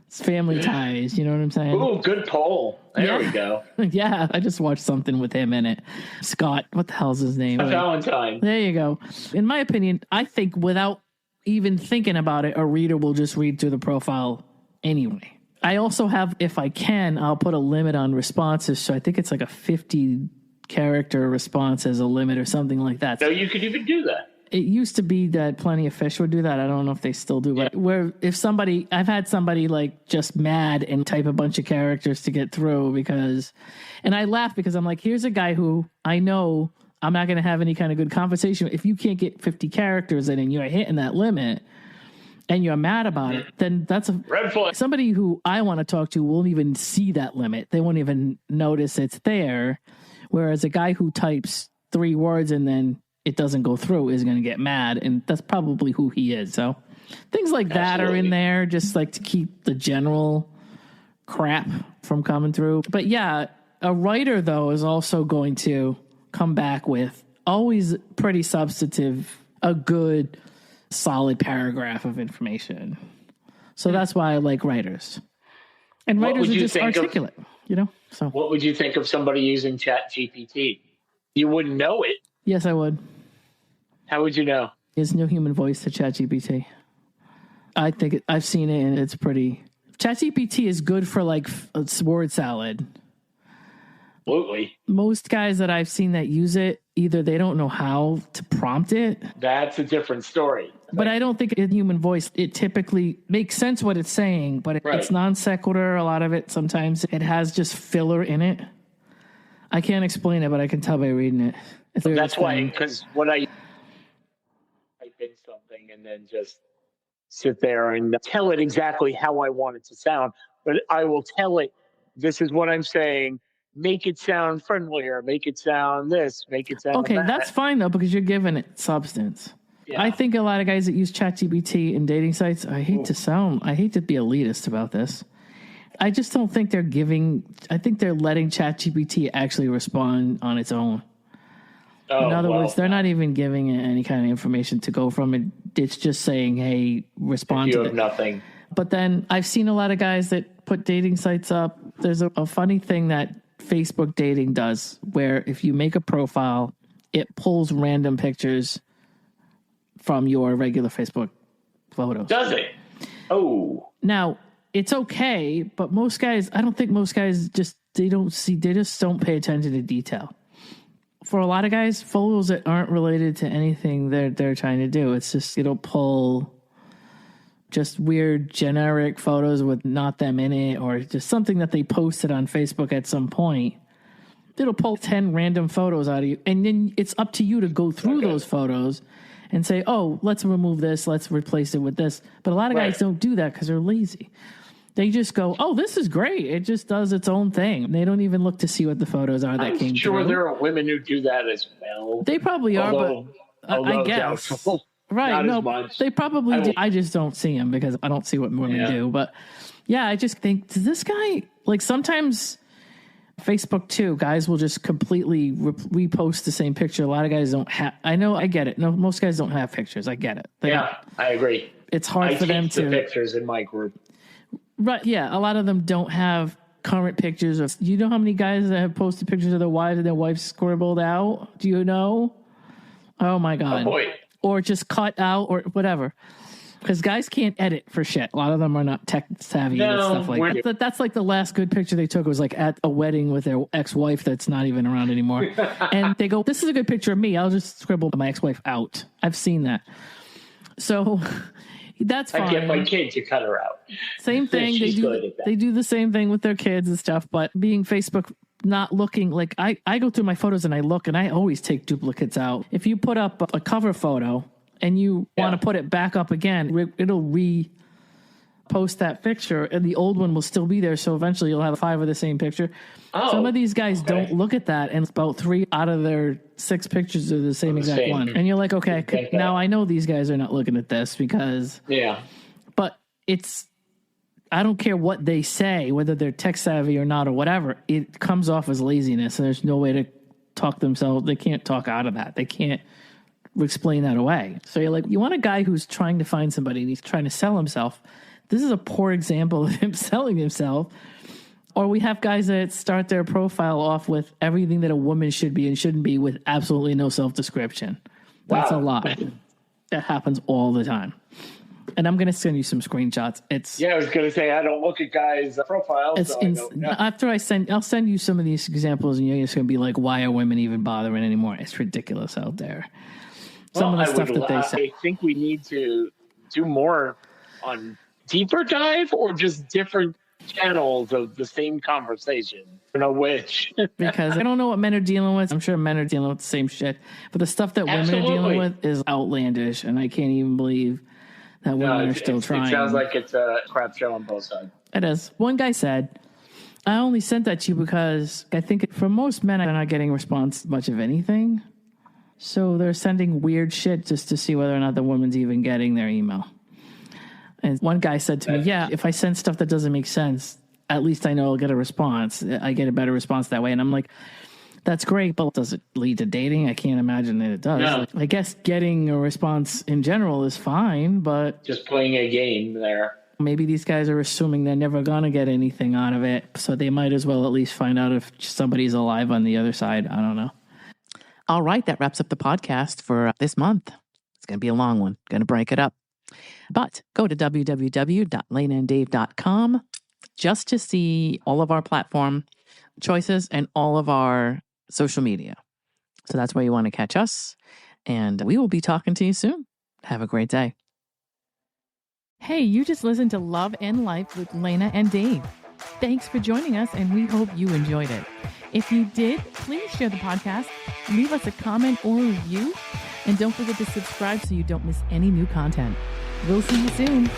A: Family Ties. You know what I'm saying?
C: Ooh, good poll. There we go.
A: Yeah, I just watched something with him in it. Scott, what the hell's his name?
C: Valentine.
A: There you go. In my opinion, I think without even thinking about it, a reader will just read through the profile anyway. I also have, if I can, I'll put a limit on responses. So I think it's like a 50 character response as a limit or something like that.
C: So you could even do that.
A: It used to be that Plenty of Fish would do that. I don't know if they still do, but I've had somebody like just mad and type a bunch of characters to get through and I laugh because I'm like, here's a guy who I know I'm not going to have any kind of good conversation. If you can't get 50 characters in and you're hitting that limit and you're mad about it, then that's a
C: red flag.
A: Somebody who I want to talk to won't even see that limit. They won't even notice it's there. Whereas a guy who types 3 words and then it doesn't go through is going to get mad, and that's probably who he is. So things like that are in there just like to keep the general crap from coming through. But yeah, a writer though is also going to come back with always pretty substantive, a good solid paragraph of information. So that's why I like writers. And writers are just articulate, So
C: what would you think of somebody using ChatGPT? You wouldn't know it.
A: Yes, I would.
C: How would you know?
A: There's no human voice to ChatGPT. I think I've seen it and it's pretty. ChatGPT is good for like word salad.
C: Absolutely.
A: Most guys that I've seen that use it, either they don't know how to prompt it.
C: That's a different story.
A: But I don't think in human voice, it typically makes sense what it's saying, but it's non sequitur. A lot of it, sometimes it has just filler in it. I can't explain it, but I can tell by reading it.
C: That's why, because when I type in something and then just sit there and tell it exactly how I want it to sound, but I will tell it, this is what I'm saying, make it sound friendlier, make it sound this, make it sound that.
A: That's fine, though, because you're giving it substance. Yeah. I think a lot of guys that use ChatGPT in dating sites, I hate to be elitist about this. I just don't think I think they're letting ChatGPT actually respond on its own. In other words, they're not even giving it any kind of information to go from it. It's just saying, hey, respond to it. You have
C: nothing.
A: But then I've seen a lot of guys that put dating sites up. There's a funny thing that Facebook dating does where if you make a profile, it pulls random pictures from your regular Facebook photos.
C: Does it? Oh.
A: Now, it's okay, but I don't think most guys they just don't pay attention to detail. For a lot of guys, photos that aren't related to anything they're trying to do, it's just, it'll pull just weird generic photos with not them in it, or just something that they posted on Facebook at some point. It'll pull 10 random photos out of you. And then it's up to you to go through those photos and say, oh, let's remove this. Let's replace it with this. But a lot of guys don't do that because they're lazy. They just go, oh, this is great. It just does its own thing. They don't even look to see what the photos are that came through.
C: I'm sure there are women who do that as well.
A: They probably are, but I guess.
C: Doubtful.
A: Right.
C: Not as much.
A: They probably do. I just don't see them because I don't see what women do. But yeah, I just think, does this guy, like sometimes Facebook too, guys will just completely repost the same picture. A lot of guys don't have, I get it. No, most guys don't have pictures. I get it.
C: I agree.
A: It's hard for them to.
C: The pictures in my group.
A: Right. Yeah. A lot of them don't have current pictures of, you know how many guys that have posted pictures of their wives and their wives scribbled out? Do you know? Oh my God.
C: Oh boy.
A: Or just cut out or whatever. Because guys can't edit for shit. A lot of them are not tech savvy and stuff like that. That's like the last good picture they took was like at a wedding with their ex-wife that's not even around anymore. And they go, this is a good picture of me. I'll just scribble my ex-wife out. I've seen that. So that's fine.
C: I get my kid to cut her out.
A: Same thing. They do the same thing with their kids and stuff. But being Facebook, not looking like I go through my photos and I look and I always take duplicates out. If you put up a cover photo and you want to put it back up again, it'll repost that picture and the old one will still be there. So eventually you'll have 5 of the same picture. Some of these guys don't look at that, and about 3 out of their 6 pictures are the same exact one. And you're like, okay, now I know these guys are not looking at this because... Yeah. But I don't care what they say, whether they're tech savvy or not or whatever, it comes off as laziness, and there's no way to talk themselves. They can't talk out of that. They can't explain that away. So you're like, you want a guy who's trying to find somebody and he's trying to sell himself. This is a poor example of him selling himself. Or we have guys that start their profile off with everything that a woman should be and shouldn't be with absolutely no self-description. That's a lot. That happens all the time. And I'm going to send you some screenshots.
C: I was going to say, I don't look at guys' profiles.
A: After I'll send you some of these examples, and you're just going to be like, why are women even bothering anymore? It's ridiculous out there. Some of the stuff that they say.
C: I think we need to do more on deeper dive or just different channels of the same conversation. I don't know which.
A: Because I don't know what men are dealing with. I'm sure men are dealing with the same shit. But the stuff that women are dealing with is outlandish, and I can't even believe that women are still trying.
C: It sounds like it's a crap show on both sides.
A: It is. One guy said, I only sent that to you because I think for most men, they're not getting response much of anything. So they're sending weird shit just to see whether or not the woman's even getting their email. And one guy said to me, if I send stuff that doesn't make sense, at least I know I'll get a response. I get a better response that way. And I'm like, that's great, but does it lead to dating? I can't imagine that it does. No. Like, I guess getting a response in general is fine, but...
C: just playing a game there.
A: Maybe these guys are assuming they're never going to get anything out of it, so they might as well at least find out if somebody's alive on the other side. I don't know. All right, that wraps up the podcast for this month. It's going to be a long one. Going to break it up. But go to www.lanandave.com just to see all of our platform choices and all of our social media. So that's where you want to catch us. And we will be talking to you soon. Have a great day. Hey, you just listened to Love and Life with Lana and Dave. Thanks for joining us, and we hope you enjoyed it. If you did, please share the podcast, leave us a comment or review, and don't forget to subscribe so you don't miss any new content. We'll see you soon.